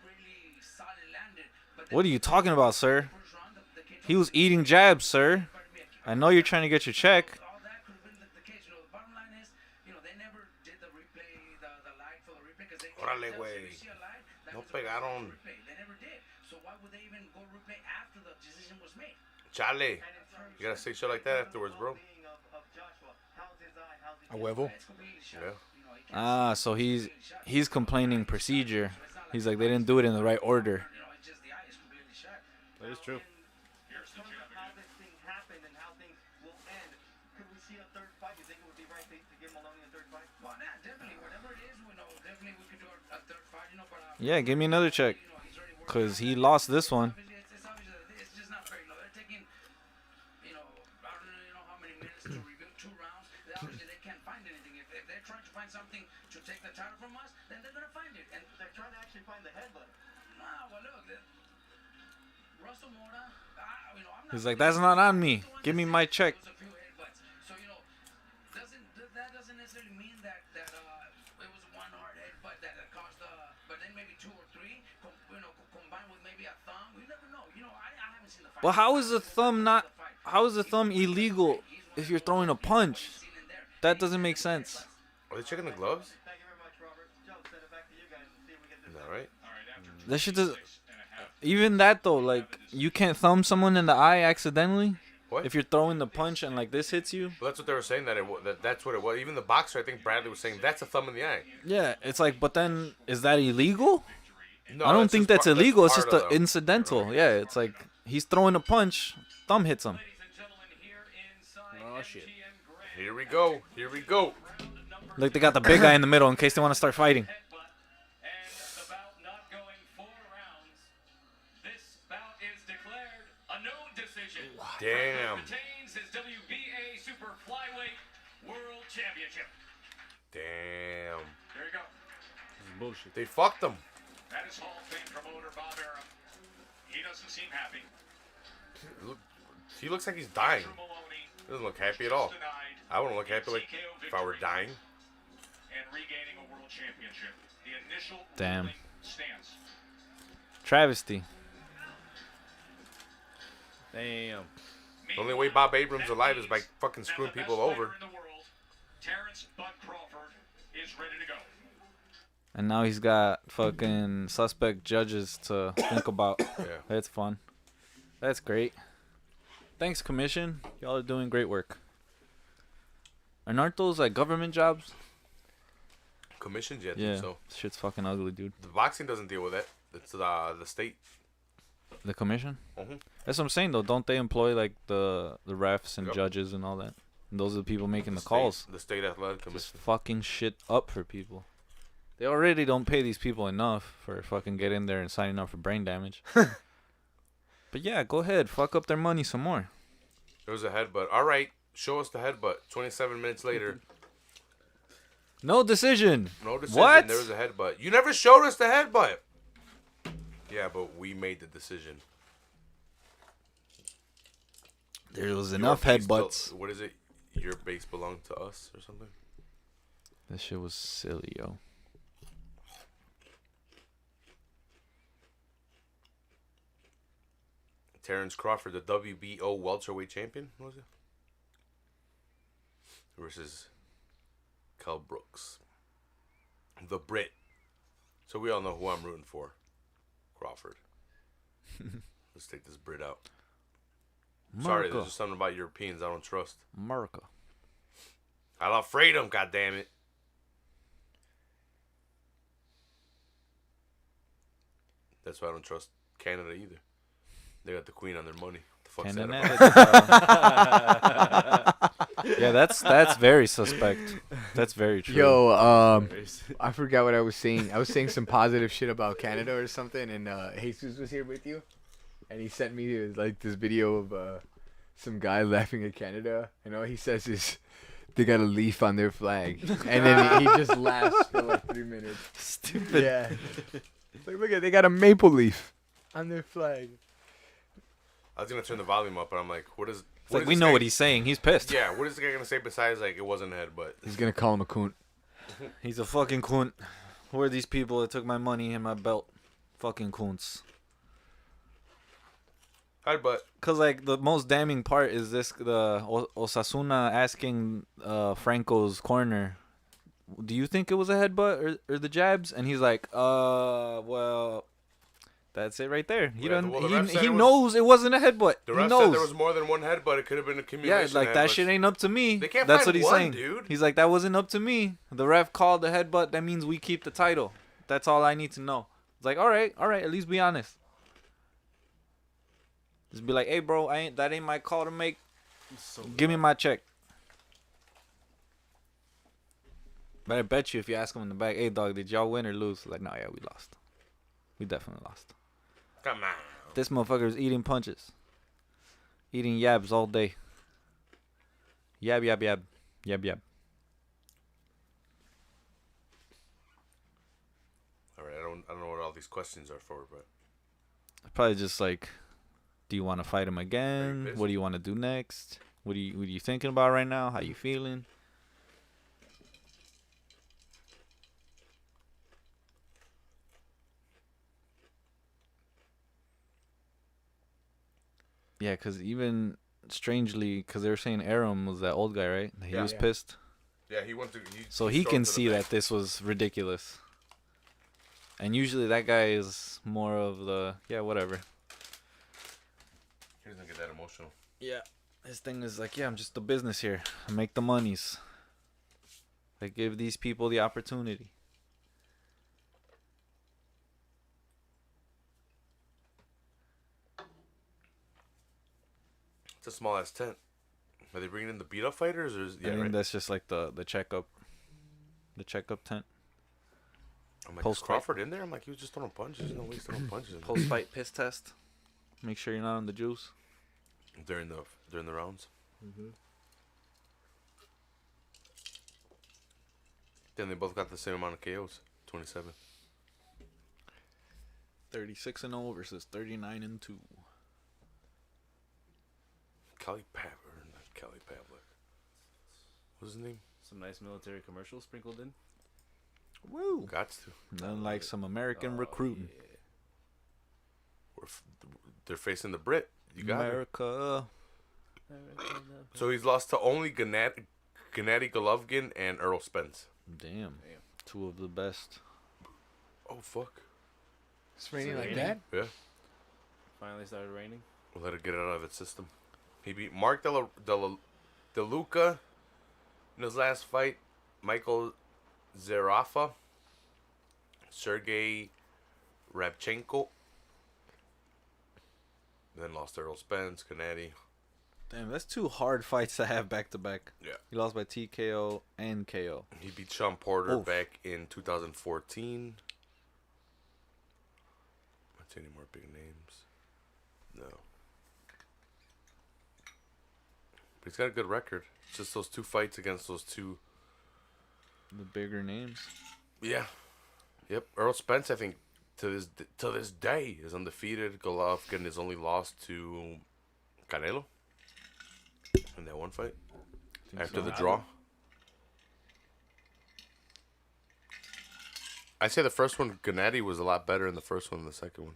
really solid landed. But What are you talking about, sir? first round, the kid He was eating jabs, sir. I know you're trying to get your check. all that could have been the case. The bottom line is, they never did the replay, the light for the replay, because they Órale, if güey. you see a light, that No was the pegaron. replay. They never did. So why would they even go replay after the decision was made? Chale. You gotta say shit like that afterwards, bro. Being of Joshua, how's his eye? How's he A huevo. It's completely shot. Yeah. He can't So he's complaining procedure. He's like they didn't do it in the right order. it's just the eye is completely shot. That is true. Here's the In terms jab of how again. this thing happened and how things will end, could we see a third fight? You think it would be right to give Maloney a third fight? Well, nah, definitely. Whatever it is, definitely we could do a third fight, but Yeah, give me another check. he's already working. Cause he lost this one. It's obvious that it's just not fair. They're taking, I don't know how many minutes to review 2 rounds. Obviously, they can't find anything. If they're trying to find something to take the title from us, then they're gonna find it. And They're trying to actually find the headbutt. well, look, Russell Mora. I'm not. He's like, that's not on me. Give me my check. It was a few headbutts. So that doesn't necessarily mean that it was one hard headbutt that caused but then maybe 2 or 3, combined with maybe a thumb. We never know. I haven't seen the fight. Well, how is the thumb not? How is the thumb illegal if you're throwing a punch? That doesn't make sense. Are they checking the gloves? Thank you very much, Robert. Joe, send it back to you guys and see if we get Is this. that right? That shit does. Even that though, like you can't thumb someone in the eye accidentally. What? If you're throwing the punch and like this hits you. Well, that's what they were saying. That's what it was. Even the boxer, I think Bradley was saying that's a thumb in the eye. Yeah, it's like, but then is that illegal? No, I don't think that's just illegal. It's part just of a incidental. Yeah, it's like he's throwing a punch, thumb hits him. Ladies and gentlemen, here inside Oh, shit. MGM Grand. Here we go. Here we go. Like they got the big guy in the middle in case they want to start fighting. Headbutt, and the bout not going 4 rounds. This bout is declared a no decision. Damn. Retains his WBA Super Flyweight World Championship. Damn. There you go. This is bullshit. They fucked him. That is Hall of Fame promoter Bob Arum. He doesn't seem happy. He looks like he's dying. Andrew Maloney He doesn't look happy at all. denied I wouldn't look happy like TKO if I were victory dying. and regaining a world championship. The initial Damn. ruling stands. Travesty. Damn. The only way Bob Abrams alive is by fucking screwing people over. Terrence Bud Crawford is ready to go. And now he's got fucking suspect judges to think about. Yeah. That's fun. That's great. Thanks, Commission. Y'all are doing great work. And aren't those like government jobs? Commissions yet, Yeah. so Shit's fucking ugly, dude. the boxing doesn't deal with that. It's the state. The commission? Mhm. That's what I'm saying, though. Don't they employ like the refs and Yep. judges and all that? And those are the people making the state- calls. The state athletic Just commission. fucking shit up for people. They already don't pay these people enough for fucking getting there and signing up for brain damage. But yeah, go ahead. Fuck up their money some more. There was a headbutt. All right, show us the headbutt. 27 minutes later, No decision. no decision. What? There was a headbutt. You never showed us the headbutt. Yeah, but we made the decision. There was Your enough base headbutts. what is it? Your base belonged to us or something? That shit was silly, yo. Terrence Crawford, the WBO welterweight champion, was it? Versus Kell Brooks, the Brit. So we all know who I'm rooting for. Crawford. Let's take this Brit out. Sorry, there's just something about Europeans I don't trust. America. I love freedom, goddammit. That's why I don't trust Canada either. They got the Queen on their money. What the fuck's that about? Yeah, that's very suspect. That's very true. Yo, I forgot what I was saying. I was saying some positive shit about Canada or something, and Jesus was here with you, and he sent me like this video of some guy laughing at Canada, and all he says is, "They got a leaf on their flag," and then he just laughs for like 3 minutes. Stupid. Yeah, like look at they got a maple leaf on their flag. I was gonna turn the volume up, but I'm like, what is? It's like we know what he's saying. He's pissed. Yeah, what is the guy gonna say besides like it wasn't a headbutt? He's gonna call him a coon. He's a fucking cunt. Who are these people that took my money and my belt? Fucking cunts. Headbutt. Cause like the most damning part is this: Osasuna asking Franco's corner, "Do you think it was a headbutt or the jabs?" And he's like, well, that's it right there. He Yeah, doesn't. well, the ref said He it was- knows it wasn't a headbutt. The he ref knows. said there was more than one headbutt. It could have been a Yeah, accumulation. like of that headbutts. shit ain't up to me. They can't That's find what he's one, saying. dude. He's like, that wasn't up to me. The ref called the headbutt. That means we keep the title. That's all I need to know. It's like, all right. At least be honest. Just be like, hey, bro, that ain't my call to make. Give me my check. But I bet you if you ask him in the back, hey, dog, did y'all win or lose? Like, no, yeah, we lost. We definitely lost. Come on. This motherfucker is eating punches. Eating yabs all day. Yab, yab, yab. Yab, yab. All right, I don't know what all these questions are for, but Probably just like, do you want to fight him Are you again? pissed? What do you want to do next? What are you thinking about right now? How you feeling? Yeah, because even strangely, because they were saying Aram was that old guy, right? He Yeah. was Yeah. pissed. yeah, he went to. So he can stormed to the see bank. that this was ridiculous. And usually that guy is more of the, yeah, whatever. He doesn't get that emotional. Yeah. His thing is like, yeah, I'm just the business here. I make the monies. I give these people the opportunity. It's a small ass tent. Are they bringing in the beat up fighters or is I think right? that's just like the checkup. The checkup tent. I'm like, is post-fight. Crawford in there? I'm like, he was just throwing punches. No way he's throwing punches in there. Post fight piss test. Make sure you're not on the juice. during the rounds. Then they both got the same amount of KOs, 27. 36-0 versus 39-2. Kelly Pavler, not Kelly Pavler. What's his name? Some nice military commercials sprinkled in. Woo! Gots to. Unlike some American recruiting. They're facing the Brit. You got it. America. So he's lost to only Gennady Golovkin and Earl Spence. Damn. Two of the best. Oh, fuck. It's raining It's like raining? that? Yeah. Finally started raining. We'll let it get it out of its system. He beat Mark DeLuca in his last fight. Michael Zerafa. Sergey Rabchenko. Then lost to Earl Spence, Gennady. Damn, that's two hard fights to have back to back. Yeah. He lost by TKO and KO. He beat Sean Porter Oof. back in 2014. What's any more big names? No. But he's got a good record. It's just those two fights against those two. The bigger names. Yeah. Yep. Earl Spence, I think, to this day, is undefeated. Golovkin is only lost to Canelo. In that one fight? Think After so. the draw? I say the first one, Gennady was a lot better in the first one than the second one.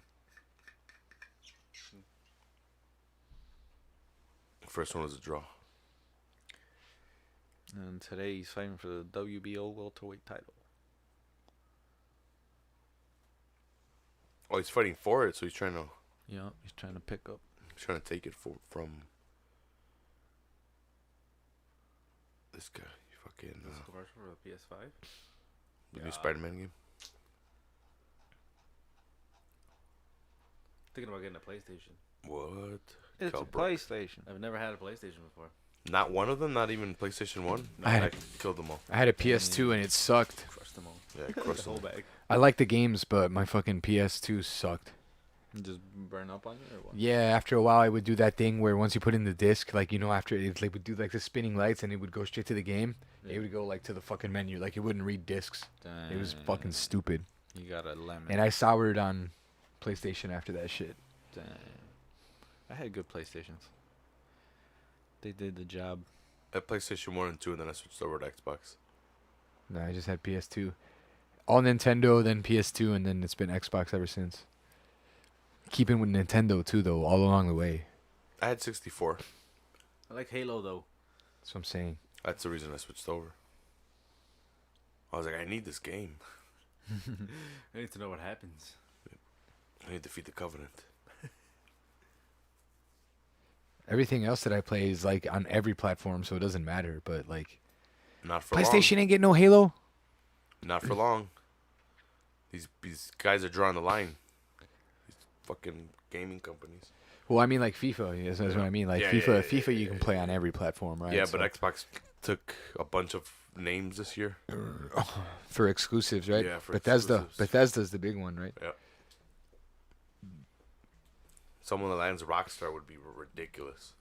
The first one was a draw. And today he's fighting for the WBO welterweight title. Oh, he's fighting for it, so he's trying to Yeah, he's trying to pick up. take it from this guy. Fucking This commercial for the PS5. the new Spider-Man game. Thinking about getting a PlayStation. What? It's Tell a Brooke. PlayStation. I've never had a PlayStation before. Not one of them. Not even PlayStation 1. I had- I killed them all. I had a PS2 and it sucked. Crushed them all. Yeah, I The crushed whole them. bag. I like the games, but my fucking PS2 sucked. Just burn up on you or what? Yeah, after a while, I would do that thing where once you put in the disc, like, you know, after it like would do like the spinning lights and it would go straight to the game. Yeah. It would go like to the fucking menu, like it wouldn't read discs. Dang. It was fucking stupid. You got a lemon. And I soured on PlayStation after that shit. Dang. I had good PlayStations. They did the job. I had PlayStation 1 and 2, and then I switched over to Xbox. No, I just had PS2. All Nintendo, then PS2, and then it's been Xbox ever since. Keeping with Nintendo too, though, all along the way. I had 64. I like Halo though. That's what I'm saying. That's the reason I switched over. I was like, I need this game. I need to know what happens. I need to defeat the Covenant. Everything else that I play is like on every platform, so it doesn't matter. But like, Not for PlayStation ain't get no Halo. long. Not for long. These guys are drawing the line. These fucking gaming companies. Well, I mean like FIFA. That's what I mean. Like Yeah, FIFA, yeah, yeah, FIFA, yeah, you can yeah, play on every platform, right? Yeah, So- but Xbox took a bunch of names this year. for exclusives, right? Yeah, for Bethesda. exclusives. Bethesda's the big one, right? Someone that lands Rockstar would be ridiculous.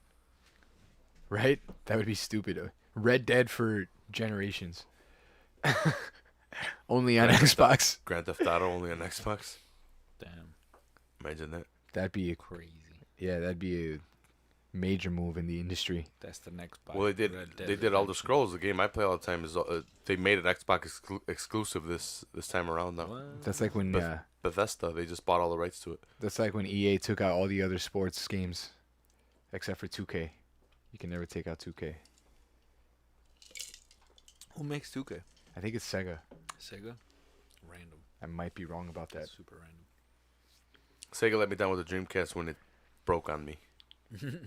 Right? That would be stupid. Red Dead for generations. Only on Xbox. Grand Theft Auto only on Xbox. Damn. Imagine that. That'd be Crazy. yeah, that'd be a major move in the industry. That's the next. Well, they did. Red Dead They did Elder Redemption. Scrolls. The game I play all the time is. They made an Xbox exclusive this time around now. What? That's like when Bethesda. They just bought all the rights to it. that's like when EA took out all the other sports games, except for 2K. You can never take out 2K. Who makes 2K? I think it's Sega. Sega. Random. I might be wrong about that. Super random. Sega let me down with the Dreamcast when it broke on me.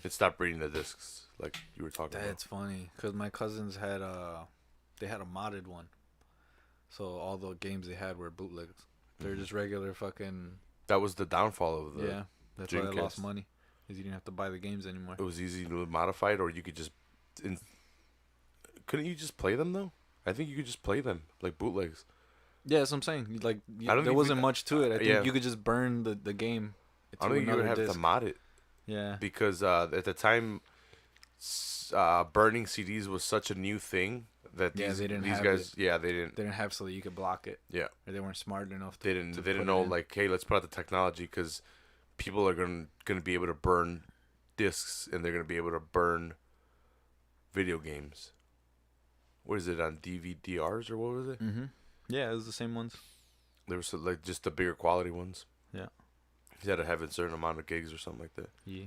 It stopped reading the discs, like you were talking That's funny, cause my cousins had they had a modded one, so all the games they had were bootlegs. They're just regular fucking about. That was the downfall of the. yeah. That's why I lost Dreamcast. money, cause you didn't have to buy the games anymore. It was easy to modify it, or you could just. Couldn't you just play them though? I think you could just play them like bootlegs. Yeah, that's what I'm saying. Like I don't there think wasn't we- much to it. I think yeah. you could just burn the game. I don't think you would have to mod it. Yeah. Because at the time, burning CDs was such a new thing that Yeah, these they didn't these have guys, yeah, they didn't, They didn't have so that you could block it. yeah, Or they weren't smart enough to. they didn't, to they didn't put it know in. like, hey, let's put out the technology because people are gonna be able to burn discs and they're gonna be able to burn video games. What is it on DVDRs or what was it? Mm-hmm. Yeah, it was the same ones. There was like just the bigger quality ones. Yeah. You had to have a certain amount of gigs or something like that. Yeah.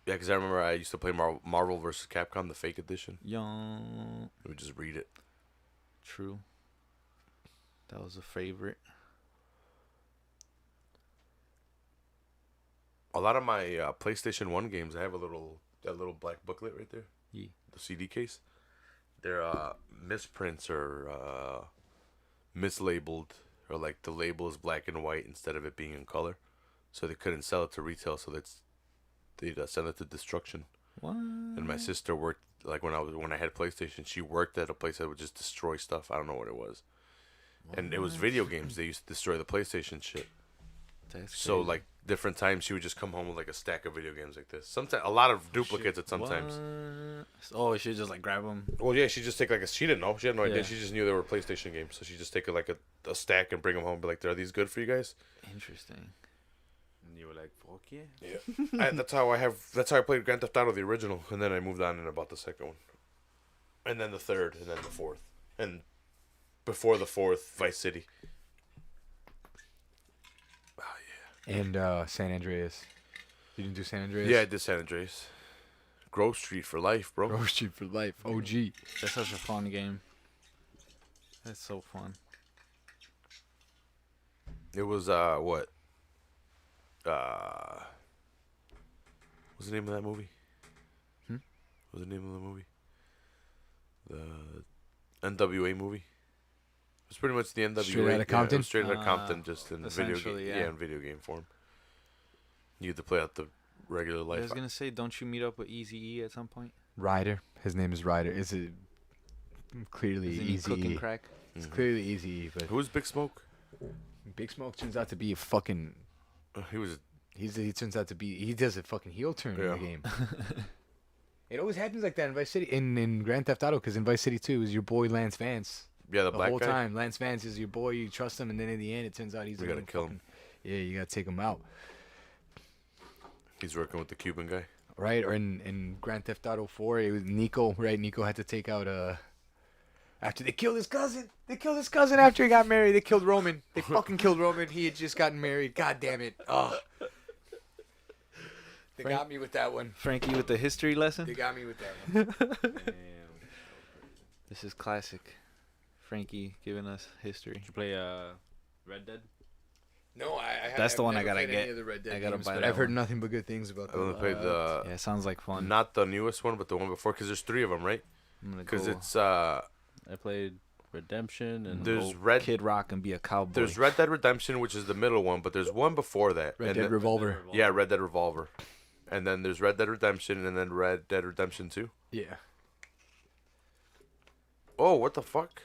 Yeah, because I remember I used to play Marvel vs. Capcom, the fake edition. Young. We would just read it. True. That was a favorite. A lot of my PlayStation 1 games, I have that little black booklet right there. Yeah. The CD case. They're misprints or mislabeled, or like the label is black and white instead of it being in color. So they couldn't sell it to retail, so they'd send it to destruction. What? And my sister worked, like when I had PlayStation, she worked at a place that would just destroy stuff. I don't know what it was. And it was video games. They used to destroy the PlayStation shit. That's So crazy. like different times she would just come home with like a stack of video games like this. Sometimes a lot of duplicates at sometimes. What? Oh, she just like grab them. Well, yeah, she just take like she didn't know. She had no idea. Yeah. She just knew they were PlayStation games. So she just take like a stack and bring them home. And be like, are these good for you guys? Interesting. And you were like, fuck yeah. Yeah. That's how I played Grand Theft Auto the original, and then I moved on and I bought the second one, and then the third, and then the fourth, and before the fourth, Vice City. And San Andreas. You didn't do San Andreas? Yeah, I did San Andreas. Grove Street for life, bro. Grove Street for life. OG. That's such a fun game. That's so fun. It was what? What's the name of that movie? What's the name of the movie? The NWA movie. It's pretty much the NWA. Straight Outta Compton? Yeah, it was Straight Outta Compton, just in video game. essentially, Yeah. yeah. In video game form. You get to play out the regular I life. was gonna say, don't you meet up with Eazy-E at some point? Ryder. His name is Ryder. Is it clearly Isn't he easy? cooking crack? It's clearly easy, but Who's Big Smoke? Big Smoke turns out to be a fucking. He was. He turns out to be. He does a fucking heel turn in Yeah. the game. It always happens like that in Vice City, in Grand Theft Auto, because in Vice City 2 is your boy Lance Vance. Yeah, the The black whole guy. time, Lance Vance is your boy. You trust him, and then in the end, it turns out he's. We a gotta little kill him. Yeah, you gotta take him out, He's working with the Cuban guy. right? Or in Grand Theft Auto 4, it was Nico, right? Nico had to take out after they killed his cousin. They killed his cousin after he got married. They killed Roman. They fucking killed Roman. He had just gotten married. God damn it. Oh. They got me with that one. Frankie with the history lesson. They got me with that one. Damn. This is classic. Frankie giving us history. Did you play Red Dead? No, That's the one I never gotta played any get. of the Red Dead I gotta games, buy but that I've heard one. nothing but good things about I them. only played the Yeah, sounds like fun. not the newest one, but the one before, because there's 3 of them, right? I'm gonna Because go it's I played Redemption and there's go Red Kid Rock and be a cowboy. there's Red Dead Redemption, which is the middle one, but there's one before that. Red and Dead then- Revolver. Yeah, Red Dead Revolver. And then there's Red Dead Redemption, and then Red Dead Redemption 2. Yeah. Oh, what the fuck?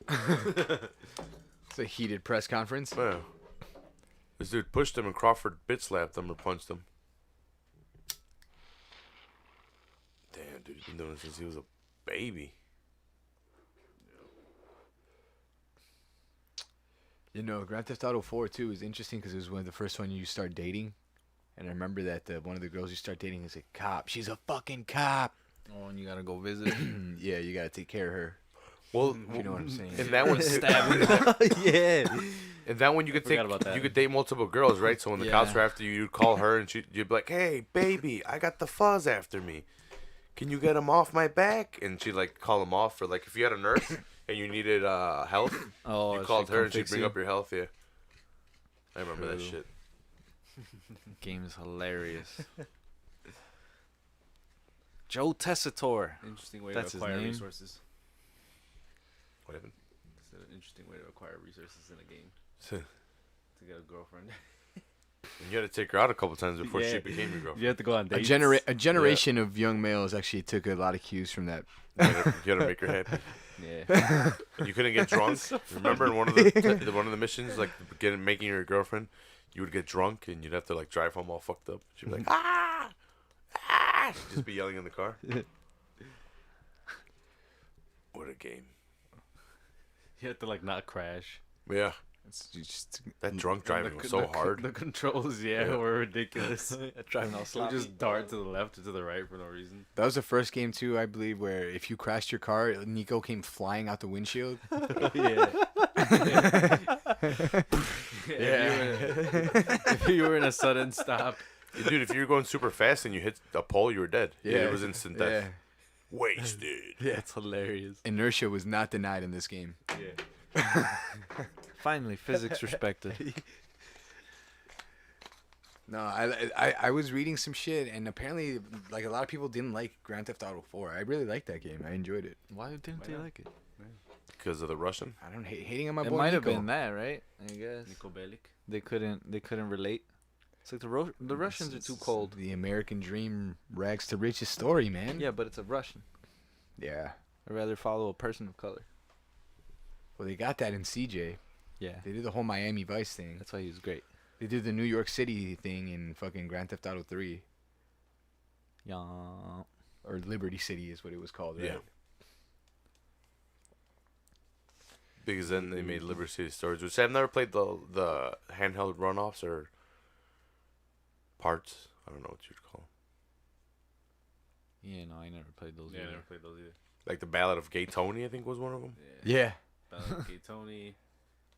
It's a heated press conference. Yeah. This dude pushed him and Crawford bit slapped him or punched him. Damn, dude, he's been doing it since he was a baby. You know, Grand Theft Auto 4 too is interesting because it was one of the first one you start dating, and I remember that one of the girls you start dating is a cop. She's a fucking cop. Oh, and you gotta go visit. Yeah, you gotta take care of her. Well, If you know what I'm saying. in that one, Yeah. in that one, you could forgot take, about that. you could date multiple girls, right? So when the cops Yeah. were after you, you'd call her and you'd be like, "Hey, baby, I got the fuzz after me. Can you get him off my back?" And she'd like call him off for like if you had a nurse and you needed health, Oh, you she called her come and she'd fix bring you? up your health. Yeah, I remember that True. shit. Game is hilarious. Joe Tessitore. interesting way That's to his acquire name? resources. What happened? It's an interesting way to acquire resources in a game to get a girlfriend. You had to take her out a couple times before she Yeah. became your girlfriend. You have to go on A, dates. a generation of young males actually took a lot of cues from that. You had to make her happy. Yeah. You couldn't get drunk. Remember in one of the missions, like making her girlfriend, you would get drunk and you'd have to like drive home all fucked up. She'd be like, ah, ah, she'd just be yelling in the car. What a game! You have to like not crash. Yeah, It's just, that drunk driving The was co- so the co- hard. The controls, yeah, were ridiculous. Driving all You sloppy. just dart to the left or to the right for no reason. that was the first game too, I believe, where if you crashed your car, Nico came flying out the windshield. Yeah. If you were in a sudden stop. Dude, if you were going super fast and you hit a pole, you were dead. Yeah, it was instant death. Yeah. Wasted. That's hilarious. Inertia was not denied in this game. Yeah. Finally, physics respected. No, I was reading some shit, and apparently, like, a lot of people didn't like Grand Theft Auto 4. I really liked that game. I enjoyed it. Why didn't they like it? Because of the Russian. I don't hate hating on my It boy might have Nico. been that, right? I guess Nico Bellic. they couldn't relate. It's like the Russians are too It's cold. The American dream rags to riches story, man. Yeah, but it's a Russian. Yeah. I'd rather follow a person of color. Well, they got that in CJ. Yeah, They did the whole Miami Vice thing. that's why he was great. They did the New York City thing in fucking Grand Theft Auto 3. Yeah. Or Liberty City is what it was called, right? Yeah. Because then they made Liberty City Stories, which I've never played the handheld runoffs or parts. I don't know what you'd call them. Yeah, no, I never played those. Yeah, I either. never played those either. Like the Ballad of Gay Tony, I think was one of them. Yeah. Gay Tony.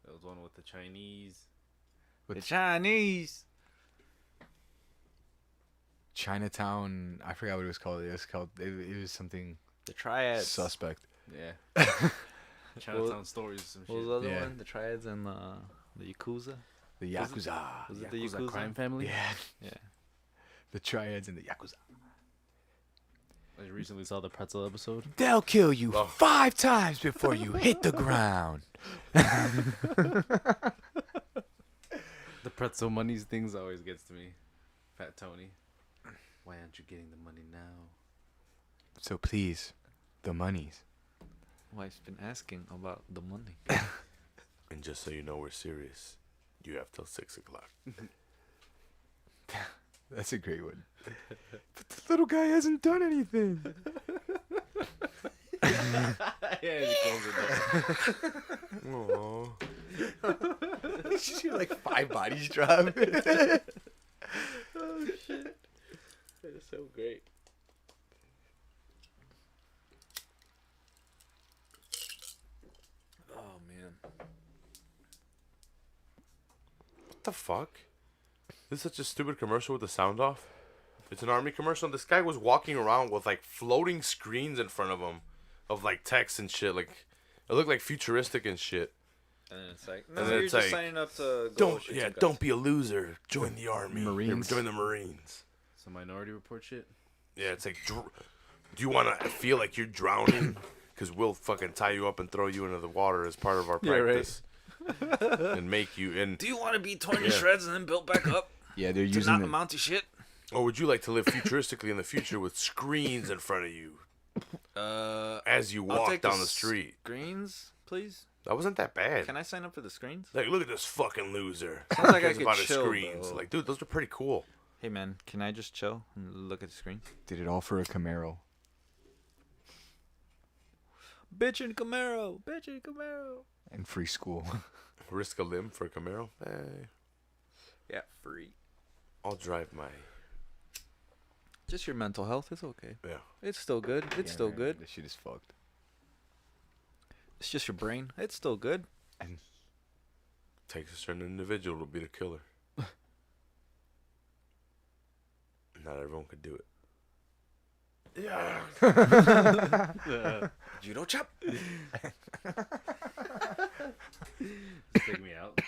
There was one with the Chinese. The Chinese. Chinatown. I forgot what it was called. It was something The Triads. suspect. Yeah. Chinatown Stories or some What was shit. the other Yeah. one? The Triads and the Yakuza. The Yakuza. Was it the Yakuza? Crime Family? Yeah. Yeah. The Triads and the Yakuza. I recently saw the Pretzel episode. They'll kill you Oh. 5 times before you hit the ground. The Pretzel Monies things always gets to me. Fat Tony. Why aren't you getting the money now? So please, the monies. Wife's been asking about the money. And just so you know, we're serious. You have till 6 o'clock. That's a great one. But the little guy hasn't done anything. Yeah, he calls it that. Aww. You see like 5 bodies drop. Oh shit. That is so great. Oh man. What the fuck? This is such a stupid commercial with the sound off. It's an army commercial. This guy was walking around with like floating screens in front of him of like text and shit. Like it looked like futuristic and shit. And then it's like, And no, then you're it's just like, signing up to go Don't shoot yeah, some guys. don't be a loser. Join the army. Marines. Join the Marines. Some Minority Report shit. Yeah, it's like, do you want to feel like you're drowning? Because we'll fucking tie you up and throw you into the water as part of our Yeah, right. practice. And make you in. Do you want to be torn to shreds and then built back up Yeah, they're to using not it. amount to shit? Or would you like to live futuristically in the future with screens in front of you as you I'll walk take down the street? Screens, please. That wasn't that bad. Can I sign up for the screens? Like, look at this fucking loser. Sounds like I Cares could about his chill, screens. though. Like, dude, those are pretty cool. Hey man, can I just chill and look at the screens? Did it all for a Camaro. Bitchin' Camaro, bitchin' Camaro. And free school. Risk a limb for a Camaro? Eh, Yeah, free. I'll drive my. Just your mental health is okay. Yeah. It's still good. It's Yeah, still man, good. This shit is fucked. It's just your brain. It's still good. Takes a certain individual to be the killer. Not everyone could do it. Yeah. Judo chop. Take me out.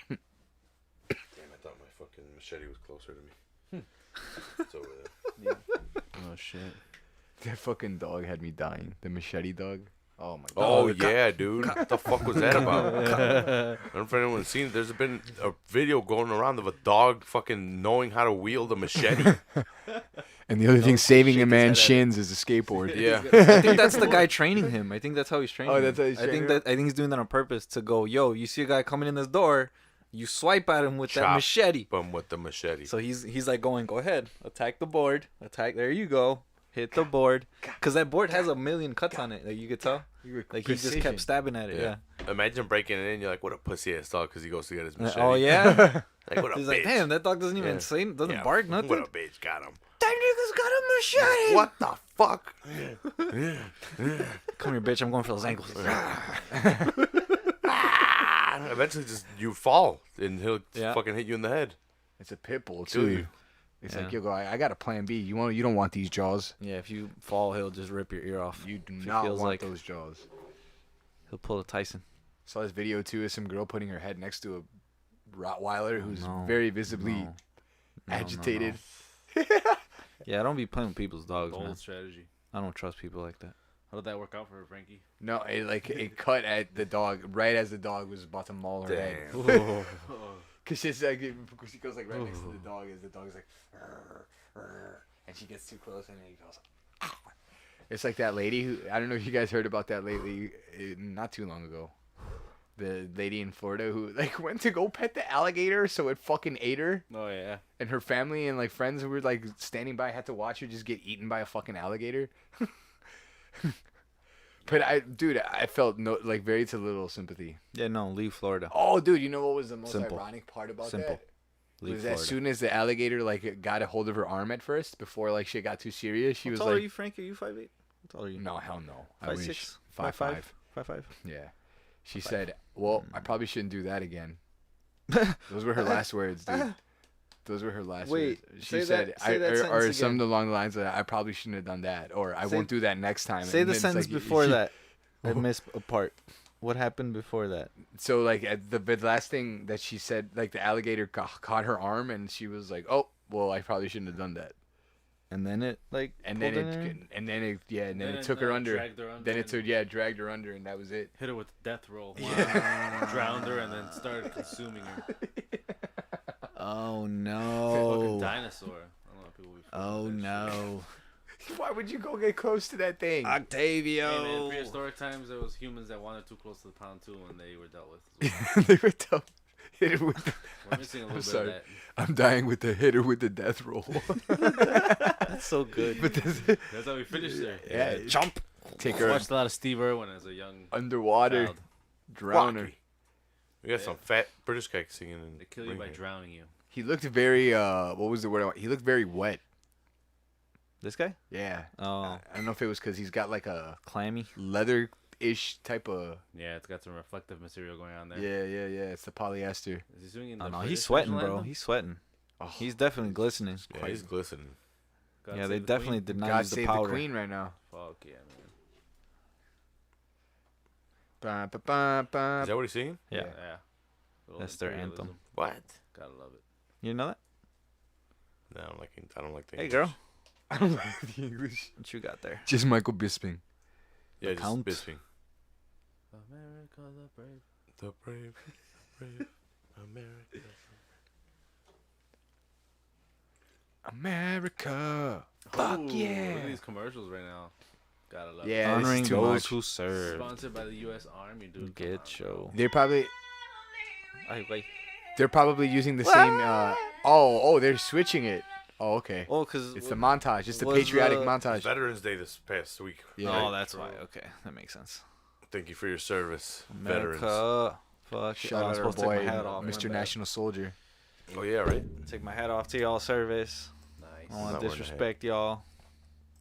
Damn, I thought my fucking machete was closer to me. It's over there. Oh shit. That fucking dog had me dying. The machete dog. Oh my god. Oh, yeah, dude. What the fuck was that about? I don't know if anyone's seen it. There's been a video going around of a dog fucking knowing how to wield a machete. And the other thing saving shake a his man's head at shins is a skateboard. Yeah. I think that's the guy training him. I think that's how he's training. Oh, him. that's how he's training him? I think he's doing that on purpose to go. Yo, you see a guy coming in this door, you swipe at him with that Chop. machete. Bum with the machete. So he's like going, go ahead, attack the board, attack. There you go, hit the board, because that board has a million cuts on it. Like you could tell. Like he just Precision. kept stabbing at it. Yeah. Imagine breaking it in. You're like, what a pussy ass dog, because he goes to get his machete. Oh yeah. Like, what a He's bitch. like, damn, that dog doesn't even Yeah. say, doesn't Yeah, bark nothing. What a bitch, got him. That nigga's got a machete. What the fuck? Come here, bitch. I'm going for those ankles. Eventually, just you fall, and he'll Yeah. fucking hit you in the head. It's a pit bull Kill too. you. It's Yeah. like, yo, I got a plan B. You don't want these jaws. Yeah, if you fall, he'll just rip your ear off. You do If it not feels want like- those jaws. He'll pull a Tyson. Saw this video too of some girl putting her head next to a Rottweiler who's no. very visibly No. No, agitated. Yeah, I don't be playing with people's dogs, man. Bold strategy. I don't trust people like that. How did that work out for her, Frankie? No, it cut at the dog right as the dog was about to maul her head. Damn. Cause she's like, because she goes like right next to the dog, as the dog's like, "Arr, arr," and she gets too close, and he goes. "Ah." It's like that lady who I don't know if you guys heard about that lately, not too long ago. The lady in Florida who like went to go pet the alligator, so it fucking ate her, Oh yeah. and her family and like friends who were like standing by had to watch her just get eaten by a fucking alligator. But I felt very to little sympathy. Yeah, no, leave Florida. Oh, dude, you know what was the most Simple. ironic part about Simple. that? Leave was as Florida. soon as the alligator like got a hold of her arm at first before like shit got too serious. She How was tall are like, you, Frank? Are you 5'8"? How tall are you? no, hell no. I 5'6"? wish 5'5". 5'5"? Yeah. She said, "Well, I probably shouldn't do that again." Those were her last words, dude. Those were her last Wait, words. say She said, that- say that or sentence something again. along the lines of, "I probably shouldn't have done that," or "I Say- won't do that next time." Say And the then it's sentence like, before that. I missed a part. What happened before that? So like at the last thing that she said, like the alligator caught her arm, and she was like, "Oh, well, I probably shouldn't have done that." And then it like And pulled then in her? and then it Then it took her under. dragged her under Then it and took dragged her under, and that was it. hit her with the death roll. Drowned her and then started consuming her. Oh Fucking no. dinosaur. I don't know if people be fucking Oh with that shit. no. Why would you go get close to that thing? Octavio. Hey man, prehistoric times there was humans that wanted too close to the pound too, and they were dealt with. as well. They were tough. Hit her with the, We're missing a little bit sorry. of that. I'm dying with the hitter with the death roll. That's so good. But this, That's how we finished there. yeah, Jump. take I her watched a lot of Steve Irwin as a young underwater, child. drown her. Rocky. We got some fat British guy singing. And They kill you by drowning you. He looked very what was the word I want? He looked very wet. This guy? Yeah. Oh, I don't know if it was because he's got like a clammy. leather-ish type of. Yeah, it's got some reflective material going on there. Yeah. It's the polyester. Is he swinging Oh the no, British he's sweating, national bro. anthem? He's sweating. Oh, He's definitely glistening. Yeah, he's glistening. God Yeah, save they the definitely Queen. did not God use the save powder. the queen right now. Fuck yeah, man. Ba, ba, ba, ba. Is that what he's singing? Yeah. Yeah. Little That's their imperialism. anthem. What? Gotta love it. You know that? No, I don't like the Hey, English. girl. I don't like the English. What you got there? Just Michael Bisping. Yeah, just Count. Bisping. America the brave. The brave, brave America. America. Fuck Ooh, yeah. Look at these commercials right now. Gotta love Yeah, this is Honoring too those much. who it. serve. Sponsored by the U.S. Army, dude. Come Get on, show. They're probably Ay, güey. they're probably using the same. They're switching it. Oh, okay. Oh, because It's the montage. It's the was patriotic the- montage. It's Veterans Day this past week. Yeah. Oh, that's why. Okay, that makes sense. Thank you for your service, veterans. America. Fuck. Shout I'm out our supposed to take boy, my hat off. My Mr. bad. National Soldier. Oh yeah, right. Take my hat off to y'all service. Nice. I don't not want wearing to a hat. disrespect y'all.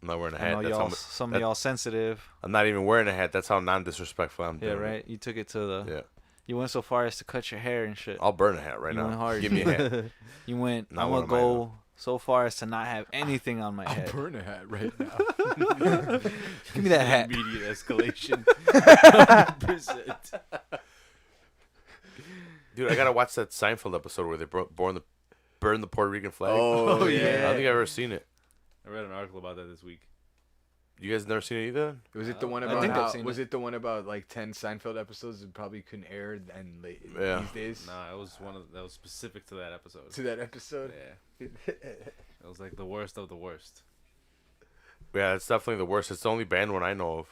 I'm not wearing a I hat. know That's how y'all. mu- Some that- of y'all sensitive. I'm not even wearing a hat. That's how non-disrespectful I'm Yeah, doing. right. You took it to the. Yeah. You went so far as to cut your hair and shit. I'll burn a hat right You now. went hard. Give me a hat. You went. Not I'm one gonna of mine, go so far as to not have anything on my I'll head. burn a hat right now. Give me that hat. Immediate escalation. 100%. Dude, I gotta watch that Seinfeld episode where they burn the Puerto Rican flag. Oh, I yeah. don't think I've ever seen it. I read an article about that this week. You guys never seen it either? Was it the one I about think I've how, seen was it. it the one about like 10 Seinfeld episodes that probably couldn't air and Yeah. these days? Nah, it was one of that was specific to that episode. To that episode? Yeah, it was like the worst of the worst. Yeah, it's definitely the worst. It's the only banned one I know of.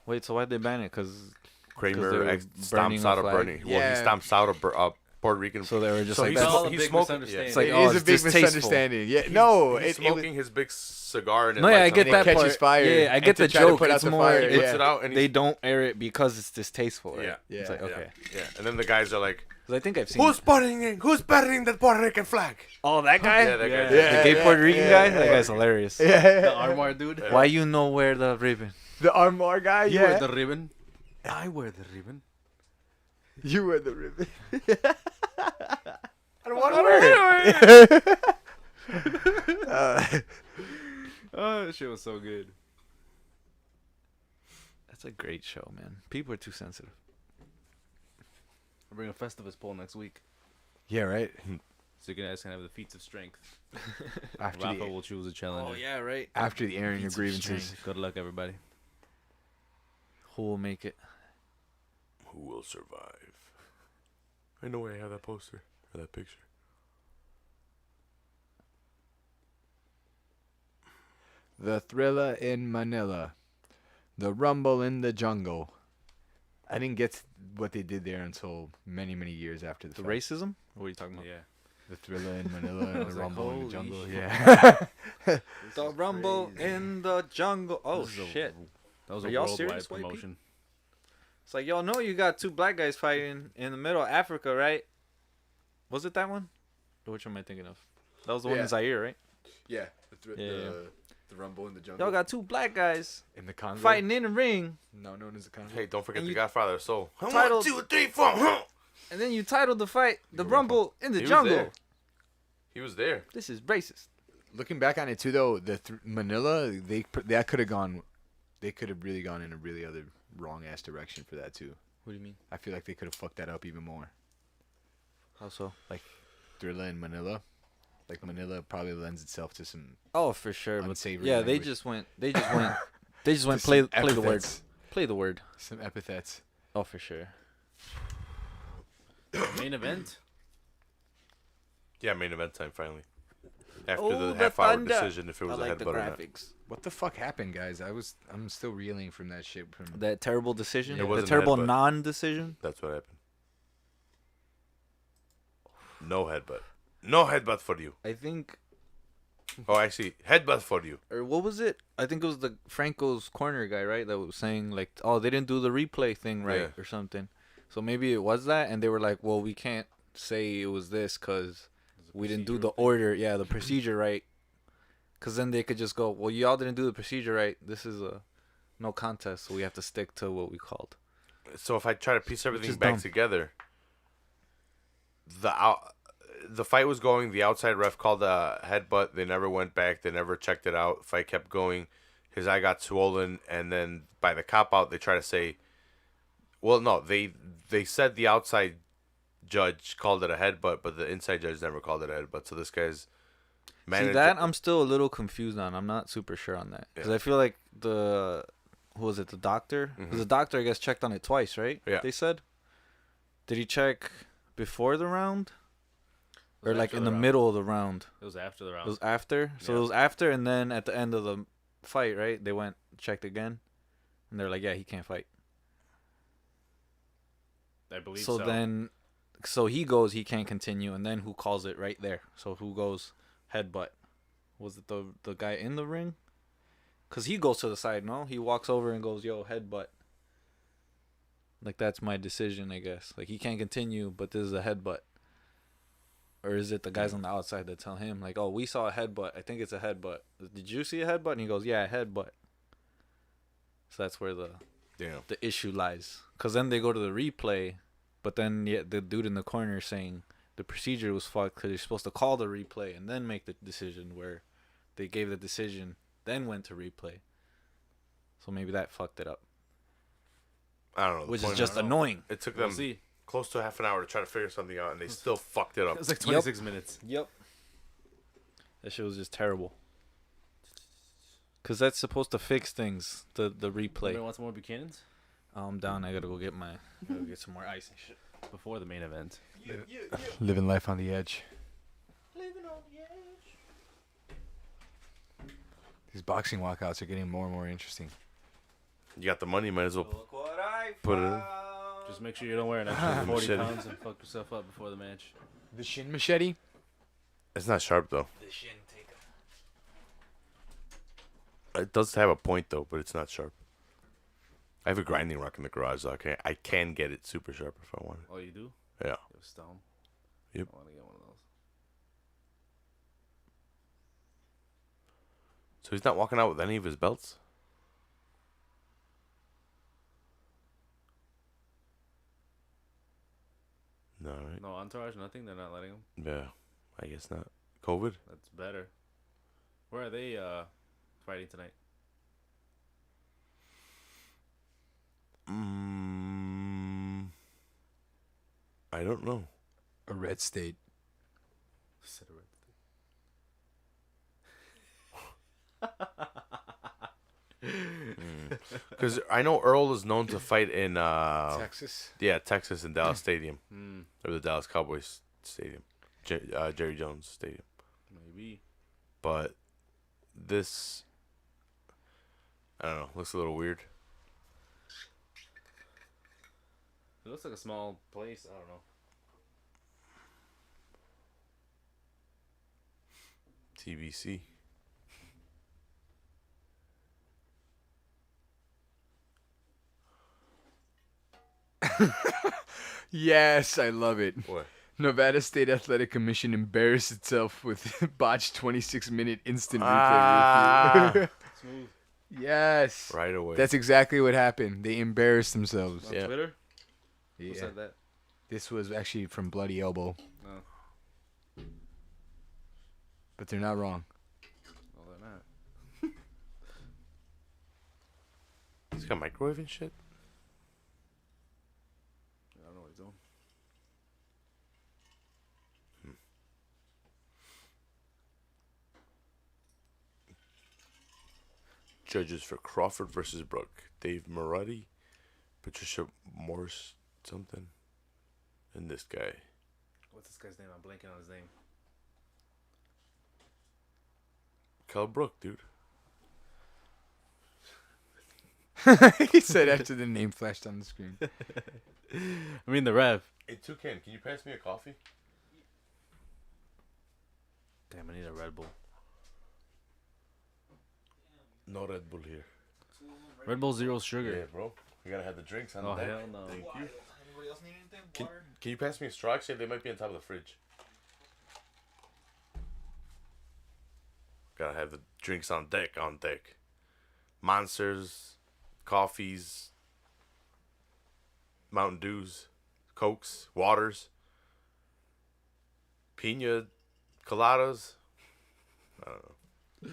Wait, so why'd they ban it? Cause Kramer they were burning stomps a out a flag? burning. Well, Yeah. he stomps out a Puerto Rican. so they were just So like he's, that's, all a he's big smoking. misunderstanding. it's like It oh, is a it's big distasteful. misunderstanding. Yeah, no, he's it was, smoking his big cigar and it No, yeah, I lights get on that fire. catches part. fire. Yeah, I and get to the try to joke. put out It's the more fire, He it's- puts yeah. it out and they he's, don't air it because it's distasteful. Right? yeah, Yeah. It's like okay. yeah. And then the guys are like, 'Cause I think I've seen. "Who's burning the Puerto Rican flag?" Oh, that guy. Yeah, that guy. Yeah. The gay Puerto Rican guy. That guy's hilarious. The Yeah. Armoire dude. Why you know wear the ribbon? The Armoire guy, You yeah. wear the ribbon. I wear the ribbon. You wear the ribbon. I don't want to wear it. Oh, that shit was so good. That's a great show, man. People are too sensitive. I'll bring a Festivus pole next week, Yeah, right. so you guys can have the feats of strength. After Rafa the, will choose a challenger. yeah, right. after the airing of Feats of grievances. strength. Good luck, everybody. Who will make it? Who will survive? I know I have that poster or that picture. The thriller in Manila. The rumble in the jungle. I didn't get what they did there until many, many years after the The fact. racism? What are you talking about? Yeah. The thriller in Manila and was the like, rumble in the holy jungle. shit. Yeah. The rumble in the jungle. Oh This is a- shit! That was Are a y'all worldwide serious, white promotion. It's like y'all know you got two black guys fighting in the middle of Africa, right? Was it that one? Which one am I thinking of? That was the one Yeah. in Zaire, right? Yeah. Yeah. The rumble in the jungle. Y'all got two black guys in the Congo. fighting in the ring, Now known as the Congo. Hey, don't forget And the you- Godfather. So Titled- 1, 2, 3, 4. Huh? and then you titled the fight "The You're Rumble in the He was Jungle." there. He was there. This is racist. Looking back on it too, though, Manila, that could have gone. They could have really gone in a really other wrong ass direction for that too. What do you mean? I feel like they could have fucked that up even more. How so? Thrilla in Manila. Like Manila probably lends itself to some Oh, for sure. But unsavory yeah, language. they just went. They just went. to Play some the word. epithets. Play the word. Some epithets. Oh, for sure. Main event. Yeah, main event time finally. After Oh, the the half-hour thunder. decision, if it was I a like the headbutt or not. graphics. What the fuck happened, guys? I'm still reeling from that shit. From That terrible decision. It The wasn't a terrible headbutt. non-decision. That's what happened. No headbutt. No headbutt for you. I think, Oh, actually, headbutt for you. or what was it? I think it was the Franco's corner guy, right? That was saying like, oh, they didn't do the replay thing right Yeah. or something. So maybe it was that, and they were like, well, we can't say it was this because we didn't do the order, the procedure right. Because then they could just go, well, y'all didn't do the procedure right. This is a no contest, so we have to stick to what we called. So if I try to piece everything is back dumb. together, the fight was going. The outside ref called a headbutt. They never went back. They never checked it out. Fight kept going. His eye got swollen, and then by the cop out, they try to say, well, no, they said the outside judge called it a headbutt, but the inside judge never called it a headbutt. So this guy's See, that I'm still a little confused on. I'm not super sure on that. Because Yeah. I feel like who was it, the doctor? 'Cause the doctor, I guess, checked on it twice, right? Yeah. They said? Did he check before the round? Or was like after in the the round. middle of the round? It was after the It round. was after? So Yeah. it was after, and then at the end of the fight, right? They went, checked again. And they're like, yeah, he can't fight. I believe So so. then, so he goes, he can't continue. And then who calls it right there? So who goes headbutt? Was it the guy in the ring? Because he goes to the side, no? He walks over and goes, yo, headbutt. Like, that's my decision, I guess. Like, he can't continue, but this is a headbutt. Or is it the guys on the outside that tell him, like, oh, we saw a headbutt. I think it's a headbutt. Did you see a headbutt? And he goes, yeah, a headbutt. So that's where the issue lies. Because then they go to the replay, but then the dude in the corner is saying the procedure was fucked because you're supposed to call the replay and then make the decision, where they gave the decision, then went to replay. So maybe that fucked it up. I don't know. the Which is point just annoying. It took We'll them see. close to half an hour to try to figure something out, and they still fucked it up. It was like 26 minutes. Yep. That shit was just terrible. Because that's supposed to fix things, the replay. Anybody want some more Buchanan's I'm down. I gotta go get some more ice and shit. before the main event? living life on the edge. These boxing walkouts are getting more and more interesting. You got the money, might as well Look what I put it in. found. Just make sure you don't wear an extra 40 Machete. pounds and fuck yourself up before the match. The shin machete. It's not sharp though. The shin taker. It does have a point though, but it's not sharp. I have a grinding rock in the garage, so I can get it super sharp if I want Oh, you do? it. Yeah. You have a stone? Yep. I want to get one of those. So he's not walking out with any of his belts? No, right? No entourage, nothing? They're not letting him? Yeah, I guess not. COVID? That's better. Where are they fighting tonight? I don't know. A red state. Because I know Earl is known to fight in Texas. yeah, Texas and Dallas Stadium. Hmm, Or the Dallas Cowboys Stadium. Jerry Jones Stadium. maybe. But this, I don't know, looks a little weird. It looks like a small place. I don't know. TBC. Yes, I love it. What? Nevada State Athletic Commission embarrassed itself with botched 26-minute instant replay Ah. review. Smooth. Yes. Right away. That's exactly what happened. They embarrassed themselves. On Yeah. Twitter? Who Yeah. said that? This was actually from Bloody Elbow. Oh. But they're not wrong. No, they're not. He's got microwave and shit. I don't know what he's doing. Judges for Crawford versus Brooke: Dave Moretti, Patricia Morse, something, and this guy. What's this guy's name? I'm blanking on his name. Cal Brooke, dude. He said after the name flashed on the screen. I mean the ref. Hey, Toucan, can you pass me a coffee? Damn, I need a Red Bull. No Red Bull here. Red Bull zero sugar. Yeah, bro. You gotta have the drinks on Oh the deck. hell no. Thank you. Anybody else need anything? Can, Water? can you pass me a straw? Actually, they might be on top of the fridge. Gotta have the drinks on deck. On deck. Monsters, coffees, Mountain Dews, Cokes, waters, pina coladas. I don't know.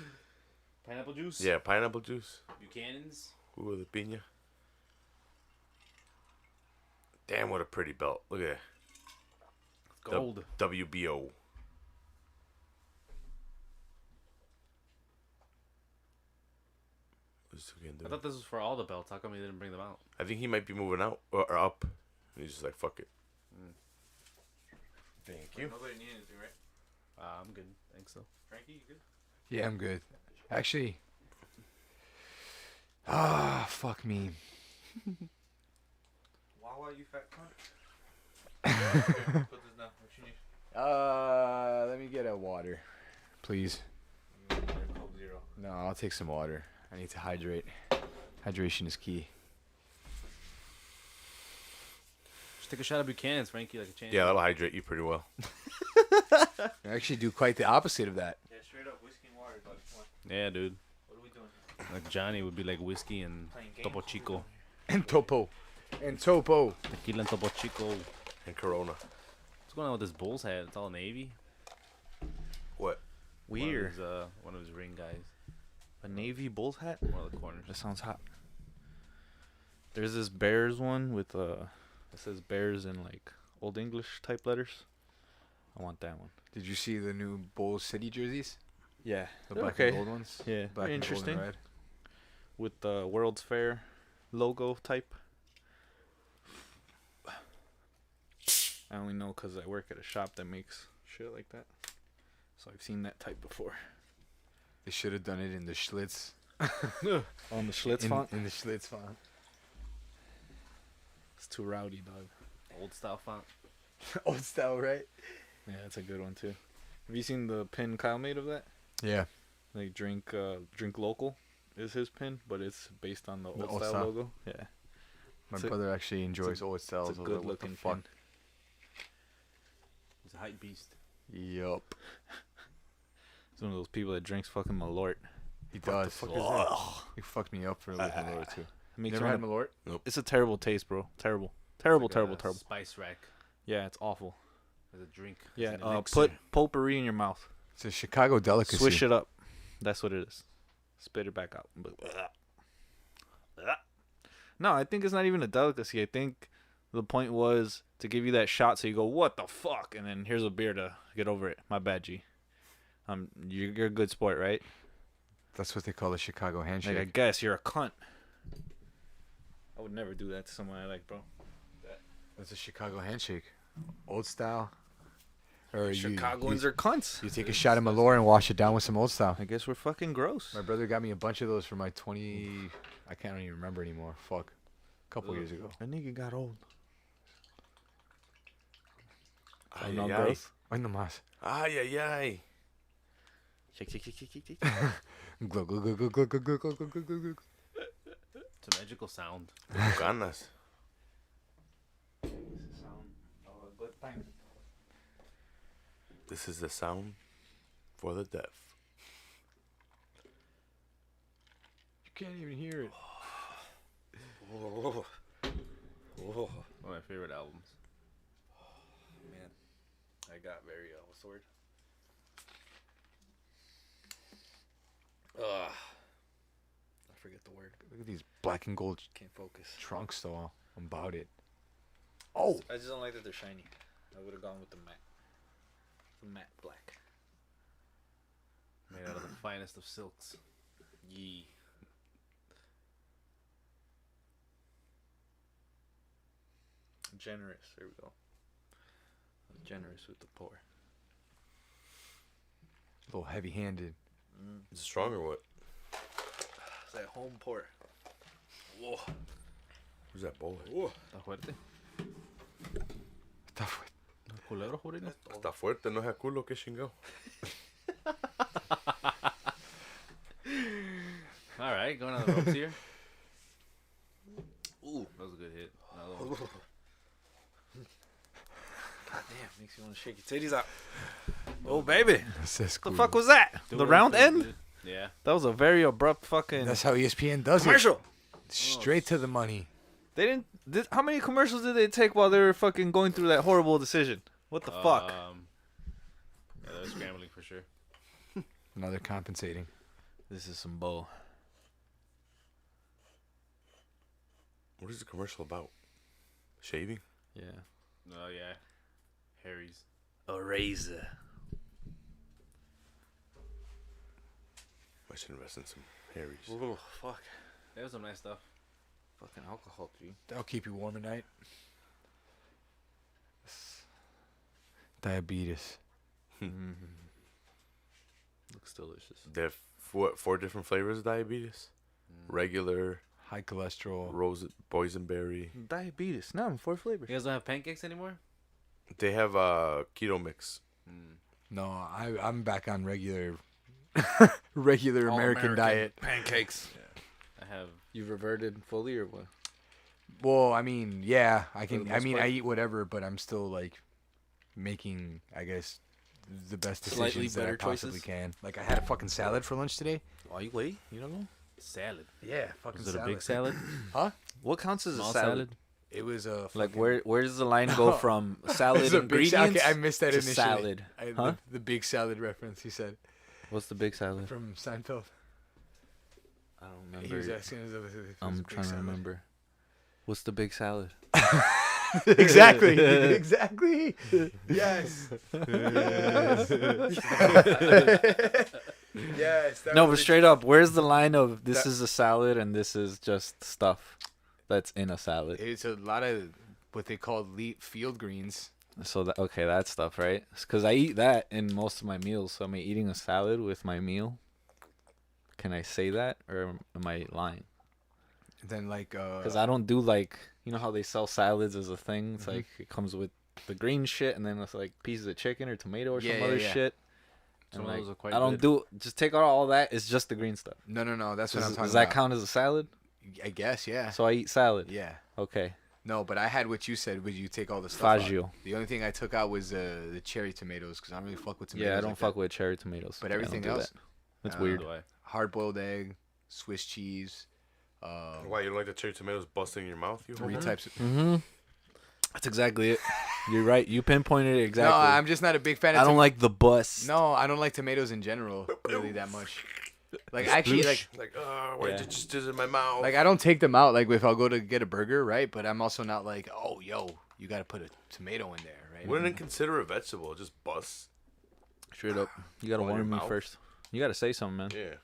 Pineapple juice? Yeah, pineapple juice. Buchanan's? Ooh, the pina. Damn, what a pretty belt. Look at that. Gold. WBO. What's Toucan I doing? thought this was for all the belts. How come he didn't bring them out? I think he might be moving out or up. He's just like, fuck it. Thank you. Nobody need anything, right? I'm good. Thanks so. Frankie, you good? Yeah, I'm good. Actually, fuck me. Wawa, you fat cunt. Here, put this down. What you need? Let me get a water, please. Coke Zero. No, I'll take some water. I need to hydrate. Hydration is key. Just take a shot of Buchanan's, Frankie, like a champ. Yeah, that'll hydrate you pretty well. I actually do quite the opposite of that. Yeah, straight up whiskey and water, but what Yeah, dude. are we doing? Like Johnny would be like whiskey and Playing games? Topo Chico. And Topo. And Topo. Tequila and Topo Chico. And Corona. What's going on with this Bulls hat? It's all navy. What? Weird. One of his ring guys. A navy Bulls hat? One of the corners. That sounds hot. There's this Bears one with it says Bears in like Old English type letters. I want that one. Did you see the new Bulls City jerseys? Yeah. The they're black okay. and gold ones? Yeah. Black Very and gold and interesting. red. With the World's Fair logo type. I only know because I work at a shop that makes shit like that. So I've seen that type before. They should have done it in the Schlitz. On the Schlitz in, font? in the Schlitz font. It's too rowdy, dog. Old style font. Old style, right? Yeah, that's a good one too. Have you seen the pin Kyle made of that? Yeah. Like drink local is his pin, but it's based on the old, old style, style. logo. Yeah, My It's a- brother actually enjoys old styles. it's a I was like, good what the looking fuck? pin. He's a hype beast. Yup. He's one of those people that drinks fucking Malort. He does. fuck is that? He fucked me up for a little Malort too. It makes Never you had wanna- Malort? It's a terrible taste, bro. Terrible, terrible, Like terrible, a terrible. Spice rack Yeah, it's awful. as a drink. as Yeah, an elixir. put potpourri in your mouth. It's a Chicago delicacy. Swish it up. That's what it is. Spit it back out. No, I think it's not even a delicacy. I think the point was to give you that shot so you go, what the fuck? And then here's a beer to get over it. My bad, G. You're a good sport, right? That's what they call a Chicago handshake. Like, I guess you're a cunt. I would never do that to someone I like, bro. That's a Chicago handshake. Old style. Or Chicagoans are cunts. you take a shot of Malort and wash it down with some old style. I guess we're fucking gross. My brother got me a bunch of those for my 20. I can't even remember anymore. Fuck. A couple years ago. That nigga got old. Ay, no ay, ay. growth. Ay, no más. Ay, ay, ay. Glug, glug, glug, glug, glug, glug, glug, glug, glug, glug, glug. It's a magical sound. Ganas. Sound of a good time. This is the sound for the deaf. You can't even hear it. Whoa. Whoa. One of my favorite albums. Man, I got very what's the word? I forget the word. Look at these black and gold Can't focus. trunks, though. I'm about it. Oh! I just don't like that they're shiny. I would have gone with the matte. The matte black. Made out of the finest of silks. Yee. Generous. There we go. Generous with the pour. A little heavy-handed. Is it strong or what? It's that home pour. Whoa. Where's that bowl? Está fuerte. Tough. Culero, Jurino. Está fuerte, no es a culo, que chingado. All right, going on the ropes here. Ooh, that was a good hit. Another one. God damn, makes you want to shake your titties out. Oh, baby. That's The fuck was that? The round end? Good. Yeah. That was a very abrupt fucking That's how ESPN does commercial. it. Straight to the money. They didn't. How many commercials did they take while they were fucking going through that horrible decision? What the fuck? Yeah, they were scrambling for sure. Now they're compensating. This is some bull. What is the commercial about? Shaving? Yeah. Oh, yeah. Harry's. A razor. I should invest in some Harry's. Oh, fuck. That was some nice stuff. Fucking alcohol, G. That'll keep you warm at night. Diabetes. Looks delicious. They have four different flavors of diabetes. Regular, High cholesterol. boysenberry. Diabetes. No, 4 flavors. You guys don't have pancakes anymore? They have keto mix. No, I'm back on regular regular American diet. Pancakes. I have. You reverted fully or what? Well, I mean, yeah, I For the can. I most mean, part? I eat whatever, but I'm still like making, I guess, the best Slightly decisions that I better possibly choices? can. Like I had a fucking salad for lunch today. Oh, you wait? You don't know? Salad. Yeah, fucking Was it a big salad? Huh? What counts as Small a salad? salad? It was a Like fucking- where does the line go from salad It's a big sa- ingredients okay, I missed that to initially. salad? Huh? The big salad reference he said What's the big salad? from Seinfeld. I don't He remember. was asking us if it was a I'm big trying to salad. remember. What's the big salad? Exactly. Exactly. Yes. Yes. that No, was but it. straight up, where's the line of this That- is a salad and this is just stuff that's in a salad? It's a lot of what they call field greens. So that okay, that stuff, right? Because I eat that in most of my meals. So am I eating a salad with my meal? Can I say that, or am I lying? Then like Because I don't do like you know how they sell salads as a thing. It's like it comes with the green shit and then it's like pieces of chicken or tomato or Yeah, some yeah, other yeah. shit. Some And of like, those are quite I don't good. do just take out all that. It's just the green stuff. no, that's what I'm Does, talking does that about. count as a salad? I guess, yeah. So I eat salad. Yeah. Okay. No, but I had what you said. Would you take all the stuff Faggio. out? The only thing I took out was the cherry tomatoes because I don't really fuck with tomatoes. Yeah, I don't like fuck that. with cherry tomatoes. But I don't everything do else, that. That's uh, weird. Do I? hard-boiled egg, Swiss cheese, Why, you don't like the cherry tomatoes busting in your mouth? You three homo? types of. Mm-hmm. That's exactly it. You're right. You pinpointed it exactly. No, I'm just not a big fan of. I don't like the bus. No, I don't like tomatoes in general really that much. Like actually, Why Yeah. did you just in my mouth? like I don't take them out. Like if I'll go to get a burger, right? But I'm also not like, oh, yo, you got to put a tomato in there, right? Wouldn't consider a vegetable, just bust. Straight up. You gotta Go in your warn me mouth? first. You gotta say something, man. Yeah.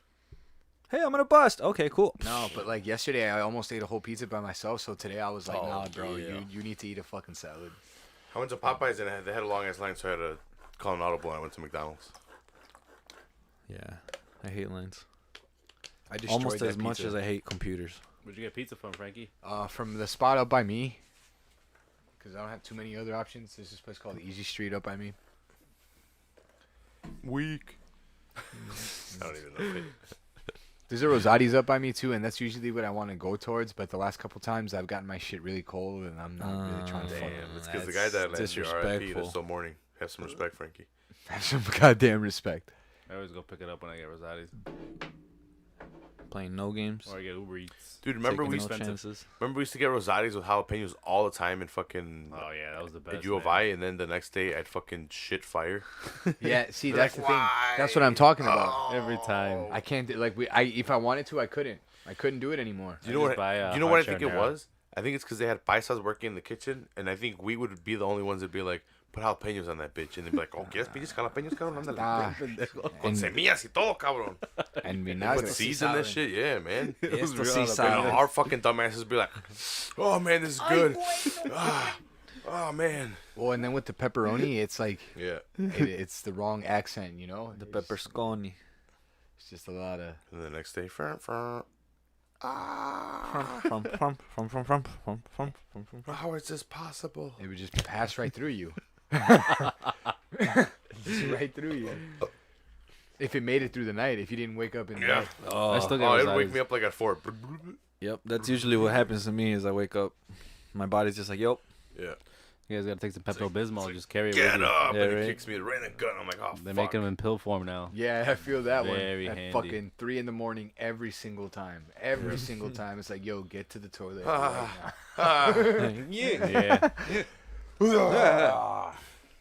Hey, I'm gonna bust. Okay, cool. No, but like yesterday, I almost ate a whole pizza by myself. So today I was like, Oh, nah, bro, yeah. you need to eat a fucking salad. I went to Popeyes and they had a long ass line, so I had to call an audible and I went to McDonald's. Yeah, I hate lines. I destroyed Almost that as much pizza. as I hate computers. Where'd you get pizza from, Frankie? From the spot up by me, because I don't have too many other options. There's this place called Easy Street up by me. Weak. I don't even know. If it, There's a Rosati's up by me too, and that's usually what I want to go towards. But the last couple times I've gotten my shit really cold, and I'm not really trying to fuck. damn, it's because the That's guy that landed your RIP disrespectful. this so morning. Have some respect, Frankie. Have some goddamn respect. I always go pick it up when I get Rosati's. Playing no games. Or I get Uber Eats. Dude, remember Taking we no used chances. remember we used to get Rosati's with jalapenos all the time in fucking Oh, yeah, that was the best. at U of I, and then the next day I'd fucking shit fire. Yeah, see, You're that's like, the thing. "Why?" That's what I'm talking about. Every time. I can't do, like if I wanted to, I couldn't. I couldn't do it anymore. You know what? just buy, You know what I hard think it marinara. was? I think it's because they had paisas working in the kitchen, and I think we would be the only ones that'd be like, put jalapenos on that bitch, and they'd be like, oh, ¿quieres pinches jalapeños, cabrón? Ándale. Ah. Con And- semillas y todo, cabrón. And Put vinagre. seeds in that shit, yeah, man. It's the real seaside. And our fucking dumbasses would be like, oh man, this is good. Oh man. Well, and then with the pepperoni, it's like Yeah. it's the wrong accent, you know. The peppersconi. It's just a lot of. And the next day, front. How is this possible? It would just pass right through you. Just right through you. If it made it through the night, if you didn't wake up in the Yeah. night. I still get Oh, it'd Rosati's. wake me up like at 4. Yep, that's usually what happens to me is I wake up, my body's just like, yup. Yeah. You guys gotta take some Pepto-Bismol. Just carry it Get with you. up! Yeah, and right. he kicks me right in the gut. I'm like, oh, They fuck. make them in pill form now. Yeah, I feel that Very one. At handy. fucking 3 a.m. every single time. Every single time. It's like, yo, get to the toilet right now. Yeah.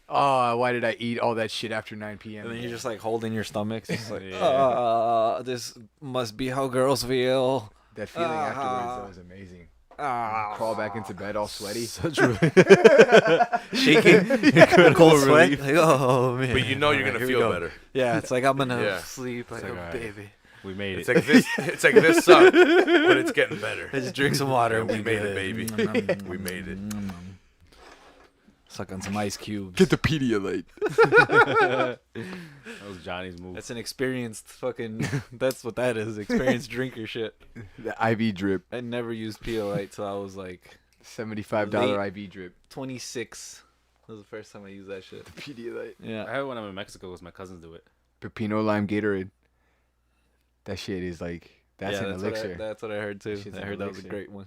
Oh, why did I eat all that shit after 9 p.m.? And then you're just like holding your stomach. It's like, Yeah. this must be how girls feel. That feeling afterwards, that was amazing. Crawl back into bed all sweaty. Shaking, cold sweat. Like, oh man. But you know you're gonna Here we feel go. better. Yeah, it's like I'm gonna Yeah. sleep like, like, a alright. baby. We made It's it. like this. It's like this sucked, but it's getting better. I just drink some water. Yeah, we and made good. it, baby. We made it. Suck on some ice cubes. Get the Pedialyte. That was Johnny's move. That's an experienced fucking. That's what that is. Experienced drinker shit. The IV drip. I never used Pedialyte till I was like $75 IV drip. 26. That was the first time I used that shit. Pedialyte. I Yeah. have it when I'm in Mexico because my cousins do it. Pepino lime Gatorade. That shit is like, that's an elixir. That's what I heard too. Shit's I an heard that was a elixir. great one.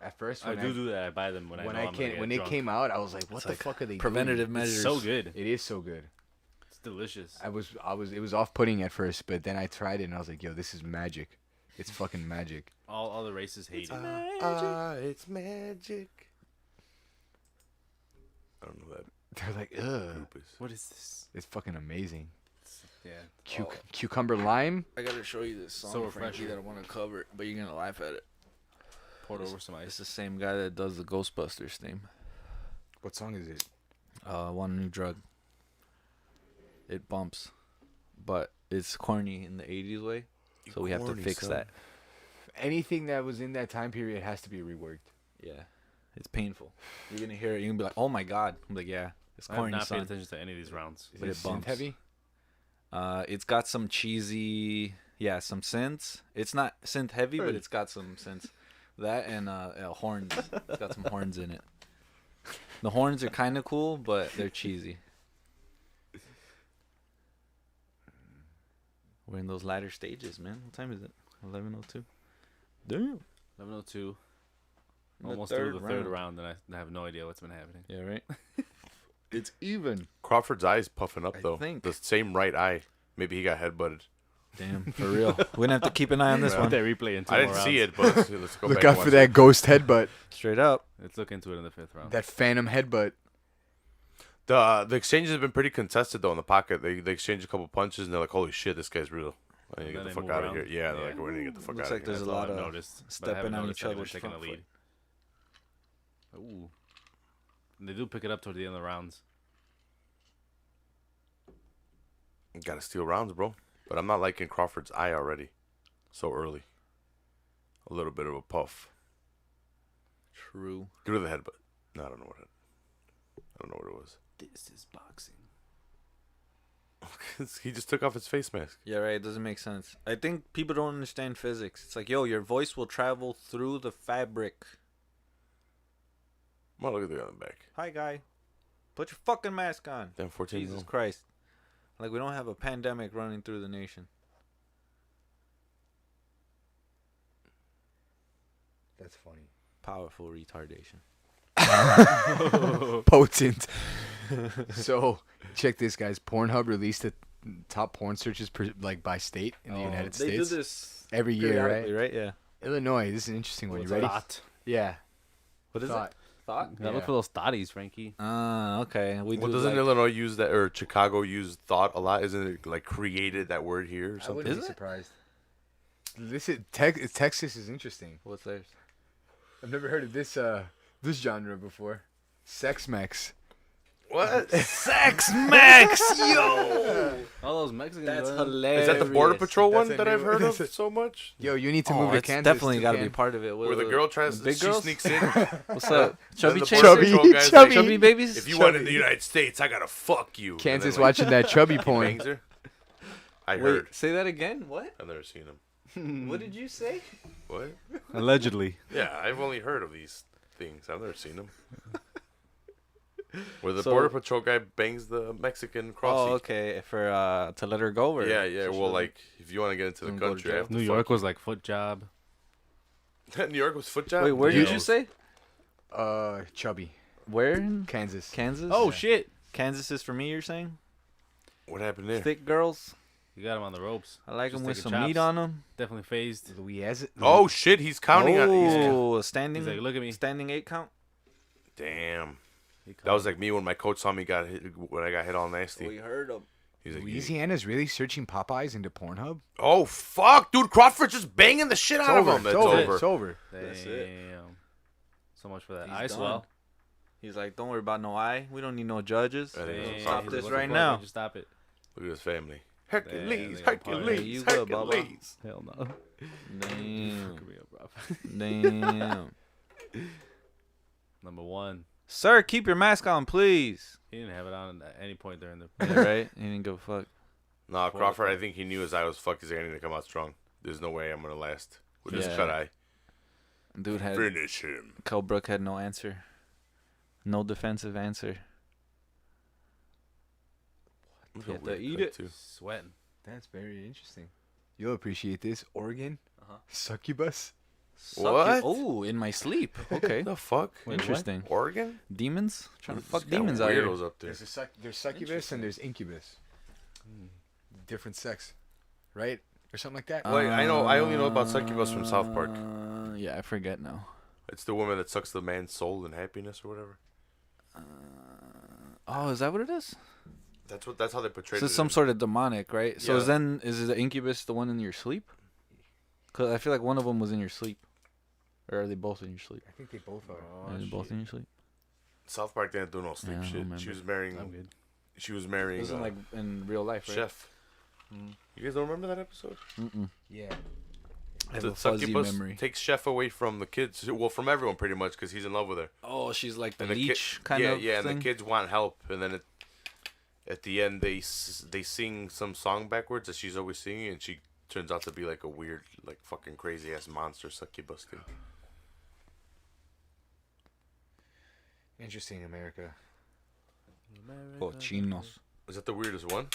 At first, I when do that. I buy them when I know I'm gonna get when drunk. it came out, I was like, what It's the like fuck are they Preventative doing? measures. It's so good. It is so good. It's delicious. It was off-putting at first, but then I tried it and I was like, yo, this is magic. It's fucking magic. All the races hate it. It's magic. I don't know that They're like, ugh. group is. What is this? It's fucking amazing. Yeah. Cucumber lime? I gotta show you this song, So Frankie, refreshing. that I want to cover, but you're gonna laugh at it. Poured over some It's ice. the same guy that does the Ghostbusters theme. What song is it? One New Drug. It bumps, but it's corny in the '80s way, so we have to corny, fix son. that. Anything that was in that time period has to be reworked. Yeah, it's painful. You're gonna hear it, you're gonna be like, "Oh my god!" I'm like, "Yeah, it's I have corny, not paid son." attention to any of these rounds. Is But it it bumps. synth heavy? It's got some cheesy, some synths. It's not synth heavy, but it's got some synths. That and horns. It's got some horns in it. The horns are kind of cool, but they're cheesy. We're in those latter stages, man. What time is it? 11:02. Damn. 11:02. The Almost third through the third round. round, and I have no idea what's been happening. Yeah, right. It's even. Crawford's eye's puffing up I though. think. The same right eye. Maybe he got headbutted. Damn, for real. We're gonna have to keep an eye on this Yeah. one. They replay in two I more didn't see rounds. it, but let's go Look back out and for watch that it. ghost headbutt. Straight up. Let's look into it in the fifth round. That phantom headbutt. The exchanges have been pretty contested though in the pocket. They exchange a couple punches and they're like, "Holy shit, this guy's real." I need to And get then the they fuck move out of around. here. Yeah, they're Yeah. like, "We need to get the fuck Looks out like of here." there's a That's all lot I've of noticed, but I stepping haven't on noticed each anyone other's taking a front lead. Ooh. And they do pick it up toward the end of the rounds. Got to steal rounds, bro. But I'm not liking Crawford's eye already. So early. A little bit of a puff. True. Due to the headbutt. No, I don't know what it was. This is boxing. He just took off his face mask. Yeah, right. It doesn't make sense. I think people don't understand physics. It's like, yo, your voice will travel through the fabric. I'm gonna look at the guy on the back. Hi, guy. Put your fucking mask on. Damn, 14 Jesus mil. Christ. Like, we don't have a pandemic running through the nation. That's funny. Powerful retardation. Potent. So check this, guys. Pornhub released the top porn searches by state in the United They States do this every year, right? right? Yeah. Illinois. This is an interesting one. You ready? Thought. Yeah. What is Thought. it? Thought. Gotta look for those thotties, Frankie. Okay. We Well, do doesn't like, Illinois use that, or Chicago use thought a lot? Isn't it like created that word here or I something? wouldn't be Is it? surprised. This is Texas is interesting. what's theirs? I've never heard of this genre before. Sex Mex. What? Sex Max, yo. All those Mexicans. That's bro. hilarious. Is that the Border Patrol That's one a that I've new- heard of so much? Yo, you need to Oh, move to it's Kansas. definitely got to Toucan. be part of it. Where the girl tries, big she girls? sneaks in. What's up? Chubby the chaser? Border Chubby, Patrol guy's chubby. Chubby babies? If you want in the United States, I gotta fuck you. And Kansas then, like, watching that chubby he porn. bangs her. I Wait, heard. say that again. What? I've never seen him. What did you say? What? Allegedly. Yeah, I've only heard of these things. I've never seen them. Where the So- Border Patrol guy bangs the Mexican crossy. Oh, okay. For to let her go, or Yeah, yeah. just Well, for- like, if you want to get into the Don't go to country, I jail. have to New fuck York was like foot job. you. New York was foot job. Wait, where did Yeah. you say? Chubby. Where in Kansas. Kansas? Oh shit! Kansas is for me. You're saying What happened there? thick girls. You got him on the ropes. I like Just them with some taking meat chops. on them. Definitely phased. Louis. Oh shit, he's counting on. Oh, standing. He's like, look at me. Standing 8 count. Damn. That was like me when my coach saw me when I got hit all nasty. heard them. He's like, Louisiana's really searching Popeyes into Pornhub? oh fuck, dude, Crawford's just banging the shit It's out over. of him. That's It's over. over. It's over. That's it. Damn. So much for that He's ice done. well. He's like, don't worry about no eye. We don't need no judges. That is Damn. stop Stop this this What right the fuck? now. Just stop it. Look at his family. Yeah, Hercules, they got party. Hercules, Hey, you good, Bubba? Hercules. Hell no. Damn. Fuck me up, bro. Damn. Number one. Sir, keep your mask on, please. He didn't have it on at any point during the. Yeah, right? He didn't give a fuck. No, Crawford, I think he knew his eye was fucked. He's like, I need to come out strong. There's no way I'm gonna last with this Yeah. cut eye. Dude had Finish him. Kelbrook had no answer. No defensive answer. That's You a have to weird eat cut, it. too. Sweating. That's very interesting. You'll appreciate this. Oregon. Uh-huh. Succubus. What? Oh, in my sleep. Okay. The fuck? Interesting. Oregon? Demons? Trying to There's fuck kinda demons out here. weirdos up there. There's succubus and there's incubus. Different sex, right? Or something like that. Wait, I know. I only know about succubus from South Park. Yeah, I forget now. It's the woman that sucks the man's soul and happiness or whatever. Oh, is that what it is? That's how they portrayed So it. it's some sort of demonic, right? So Yeah. then, is the incubus the one in your sleep? Because I feel like one of them was in your sleep. Or are they both in your sleep? I think they both are. Are they both in your sleep? South Park didn't do no sleep Yeah, I don't shit. remember. She was marrying. I'm good. She was marrying. It wasn't like in real life, right? Chef. You guys don't remember that episode? Mm-mm. Yeah. I have The a fuzzy succubus memory. takes Chef away from the kids. Well, from everyone pretty much because he's in love with her. Oh, she's like the And leech kind yeah, of yeah, thing. and the kids want help, and then at the end they sing some song backwards that she's always singing, and she turns out to be like a weird, like fucking crazy ass monster succubus thing. Interesting, America. Cochinos. Is that the weirdest one?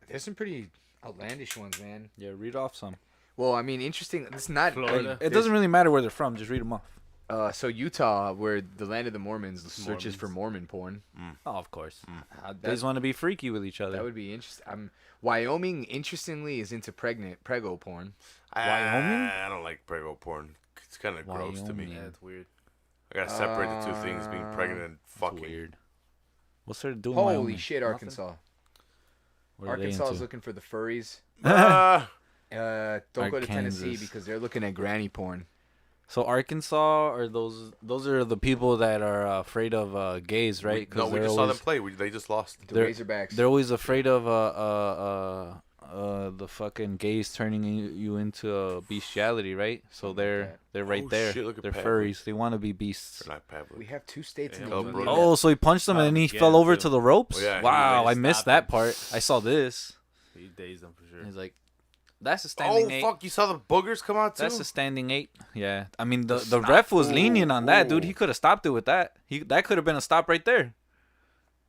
There's some pretty outlandish ones, man. Yeah, read off some. Well, I mean, interesting. It's not. Florida. It doesn't really matter where they're from. Just read them off. So Utah, where the land of the Mormons, searches for Mormon porn. Oh, of course. They That, just want to be freaky with each other. that would be interesting. Wyoming, interestingly, is into prego porn. Wyoming? I don't like prego porn. It's kind of gross to me. Wyoming. Yeah, it's weird. I gotta separate the two things: being pregnant and fucking. weird. What's there to do in Holy Wyoming? shit, Nothing? Arkansas! What are they Arkansas is into? looking for the furries. Ah, Don't go to Tennessee Arkansas. because they're looking at granny porn. So Arkansas are those are the people that are afraid of gays, right? no, we they're just saw them always- play. They just lost. The They're- Razorbacks. They're always afraid of the fucking gays turning you into bestiality, right? So they're right Oh, there. shit, look at They're Pavlik. furries. They want to be beasts. They're not Pavlik. We have 2 states in Yeah, the bro. union. Oh, so he punched him and then he Again, fell over too. to the ropes? Oh, yeah, he Wow, really I missed stopped that him. part. I saw this. He dazed them for sure. He's like, that's a standing Oh 8. fuck! You saw the boogers come out too. That's a standing 8. Yeah. I mean, the ref was lenient on that, dude. He could have stopped it with that. That could have been a stop right there.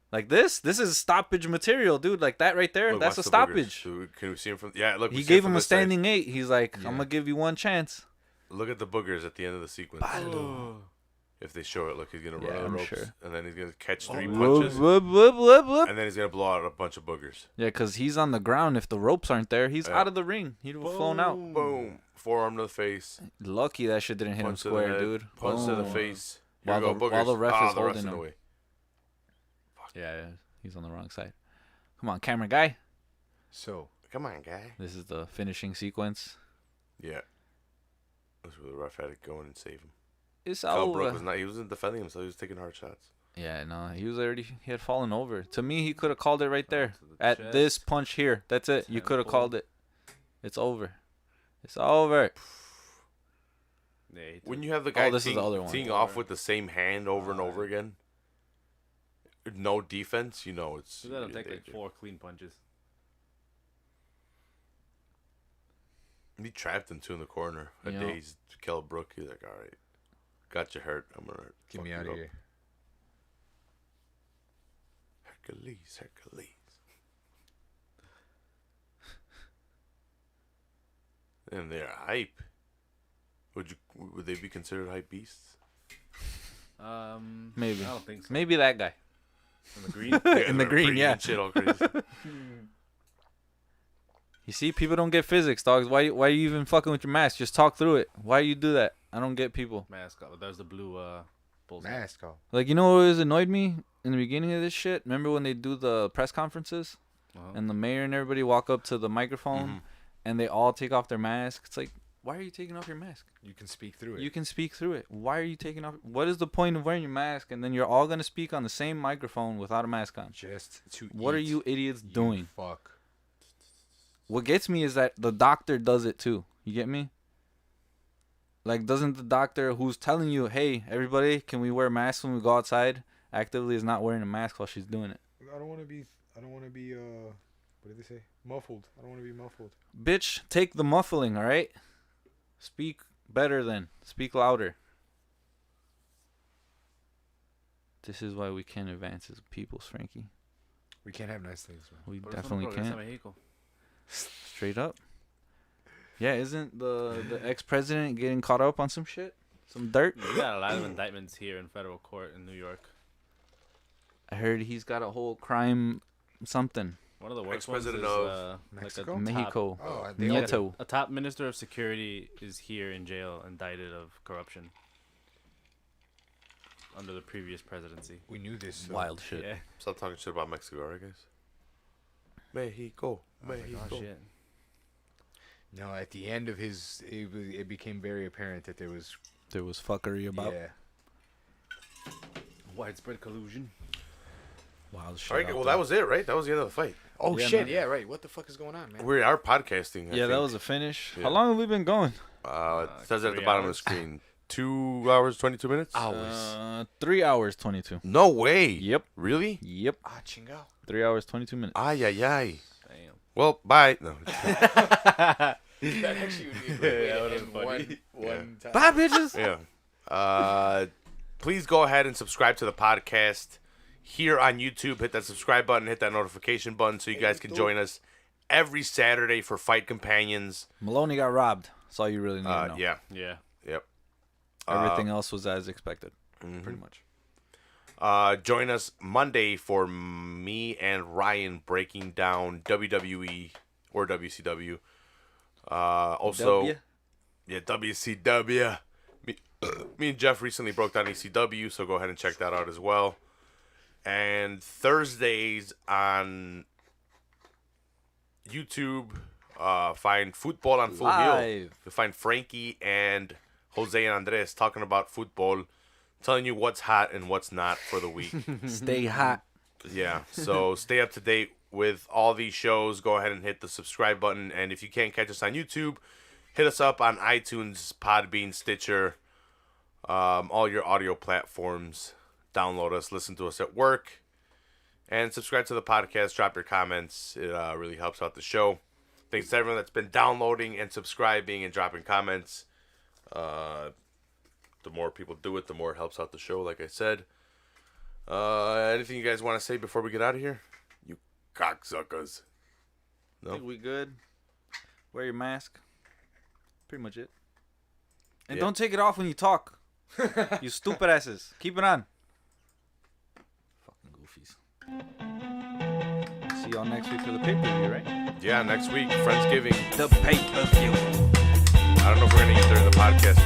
Like this is stoppage material, dude. Like that right there, Look, that's a watch the boogers. stoppage. So can we see him from? Yeah, look. we He see gave from him a this side. standing 8. He's like, I'm gonna give you one chance. Look at the boogers at the end of the sequence. If they show it, look, he's gonna Yeah, run the I'm ropes, sure. and then he's gonna catch 3 Whoop, punches, whoop, whoop, whoop, whoop. and then he's gonna blow out a bunch of boogers. Yeah, because he's on the ground. If the ropes aren't there, he's Yeah. out of the ring. He'd have flown out. Boom! Forearm to the face. Lucky that shit didn't hit him Punch to the square, head, dude. Punch to the Boom. face. While Here we the- go, boogers. while the ref is the ref's holding in the him. way. Yeah, he's on the wrong side. Come on, camera guy. So, Come on, guy. This is the finishing sequence. Yeah. That's where the ref had to go in and save him. It's Kell Brook over. was not. He wasn't defending himself. He was taking hard shots. Yeah, no, he was already. He had fallen over. To me, he could have called it right there to the at chest. this punch here. That's it. You could have Temple. called it. It's over. It's over. Yeah, he When took- you have the guy this is the other one. teeing off with the same hand over and over again, no defense, you know it's. so that'll you're take like danger. 4 clean punches. He trapped him too in the corner. A Yeah. dazed Kell Brook. He's like, all right, got you hurt. I'm gonna get me fuck out you of up." here. Hercules. And they're hype. Would they be considered hype beasts? Maybe. I don't think so. Maybe that guy. In the green. In the They're green, pretty yeah. and shit all crazy. You see, people don't get physics, dogs. Why are you even fucking with your mask? Just talk through it. Why you do that? I don't get people. Mask. That was the blue bullseye. Mask off. Like, you know what always annoyed me in the beginning of this shit? Remember when they do the press conferences Uh-huh. and the mayor and everybody walk up to the microphone Mhm. and they all take off their mask? It's like, why are you taking off your mask? You can speak through it. You can speak through it. Why are you taking off? What is the point of wearing your mask and then you're all going to speak on the same microphone without a mask on? just to What are eat, you idiots doing? Fuck. What gets me is that the doctor does it too. You get me? Like, doesn't the doctor who's telling you, hey, everybody, can we wear masks when we go outside, actively is not wearing a mask while she's doing it? I don't want to be. What did they say? Muffled. I don't want to be muffled. Bitch, take the muffling, all right? Speak better then. Speak louder. This is why we can't advance as peoples, Frankie. We can't have nice things, man. We Por eso no definitely progresa can't. México. Straight up. Yeah, isn't the ex-president getting caught up on some shit? Some dirt? We got a lot of indictments here in federal court in New York. I heard he's got a whole crime something. One of the worst ones is Ex-president of like Mexico? a Mexico. Oh, Nieto. a top minister of security is here in jail indicted of corruption under the previous presidency. We knew this. So. Wild shit. Yeah. Stop talking shit about Mexico, right, guys? Mexico. Mexico. Oh shit. No, at the end of his, it became very apparent that there was. There was fuckery about Yeah. Widespread collusion. wild shit. All right, out well, there. that was it, right? That was the end of the fight. Oh Yeah, shit! man. Yeah, right. What the fuck is going on, man? We are podcasting. Yeah, that was a finish. Yeah. How long have we been going? It says it at the 3 bottom of the hours. screen. 2 hours, 22 minutes? Hours. 3 hours 22. No way. Yep. Really? Yep. Ah, chingao. 3 hours 22 minutes. Ay, ay, ay. Damn. Well, bye. No. That actually would be a great way Yeah, that to would've end been funny. one time. Bye, bitches. Yeah. Please go ahead and subscribe to the podcast here on YouTube. Hit that subscribe button, hit that notification button so you guys can join us every Saturday for Fight Companions. Maloney got robbed. That's all you really need to know. Yeah. Yeah. Yep. Everything else was as expected. Mhm. Pretty much. Join us Monday for me and Ryan breaking down WWE or WCW. Also, W? yeah, WCW. Me and Jeff recently broke down ECW, so go ahead and check that out as well. And Thursdays on YouTube, find Football on Full Heel. Live. You'll find Frankie and Jose and Andres talking about football, telling you what's hot and what's not for the week. Stay hot. Yeah, so stay up to date with all these shows. Go ahead and hit the subscribe button. And if you can't catch us on YouTube, hit us up on iTunes, Podbean, Stitcher, all your audio platforms. Download us, listen to us at work, and subscribe to the podcast. Drop your comments. It really helps out the show. Thanks to everyone that's been downloading and subscribing and dropping comments. The more people do it, the more it helps out the show, like I said. Anything you guys want to say before we get out of here? You cocksuckers. I think we good. Wear your mask. Pretty much it. And Yeah. don't take it off when you talk. You stupid asses. Keep it on. Fucking goofies. See y'all next week for the pay-per-view, right? Yeah, next week, Friendsgiving. The pay-per-view. I don't know if we're gonna get there in the podcast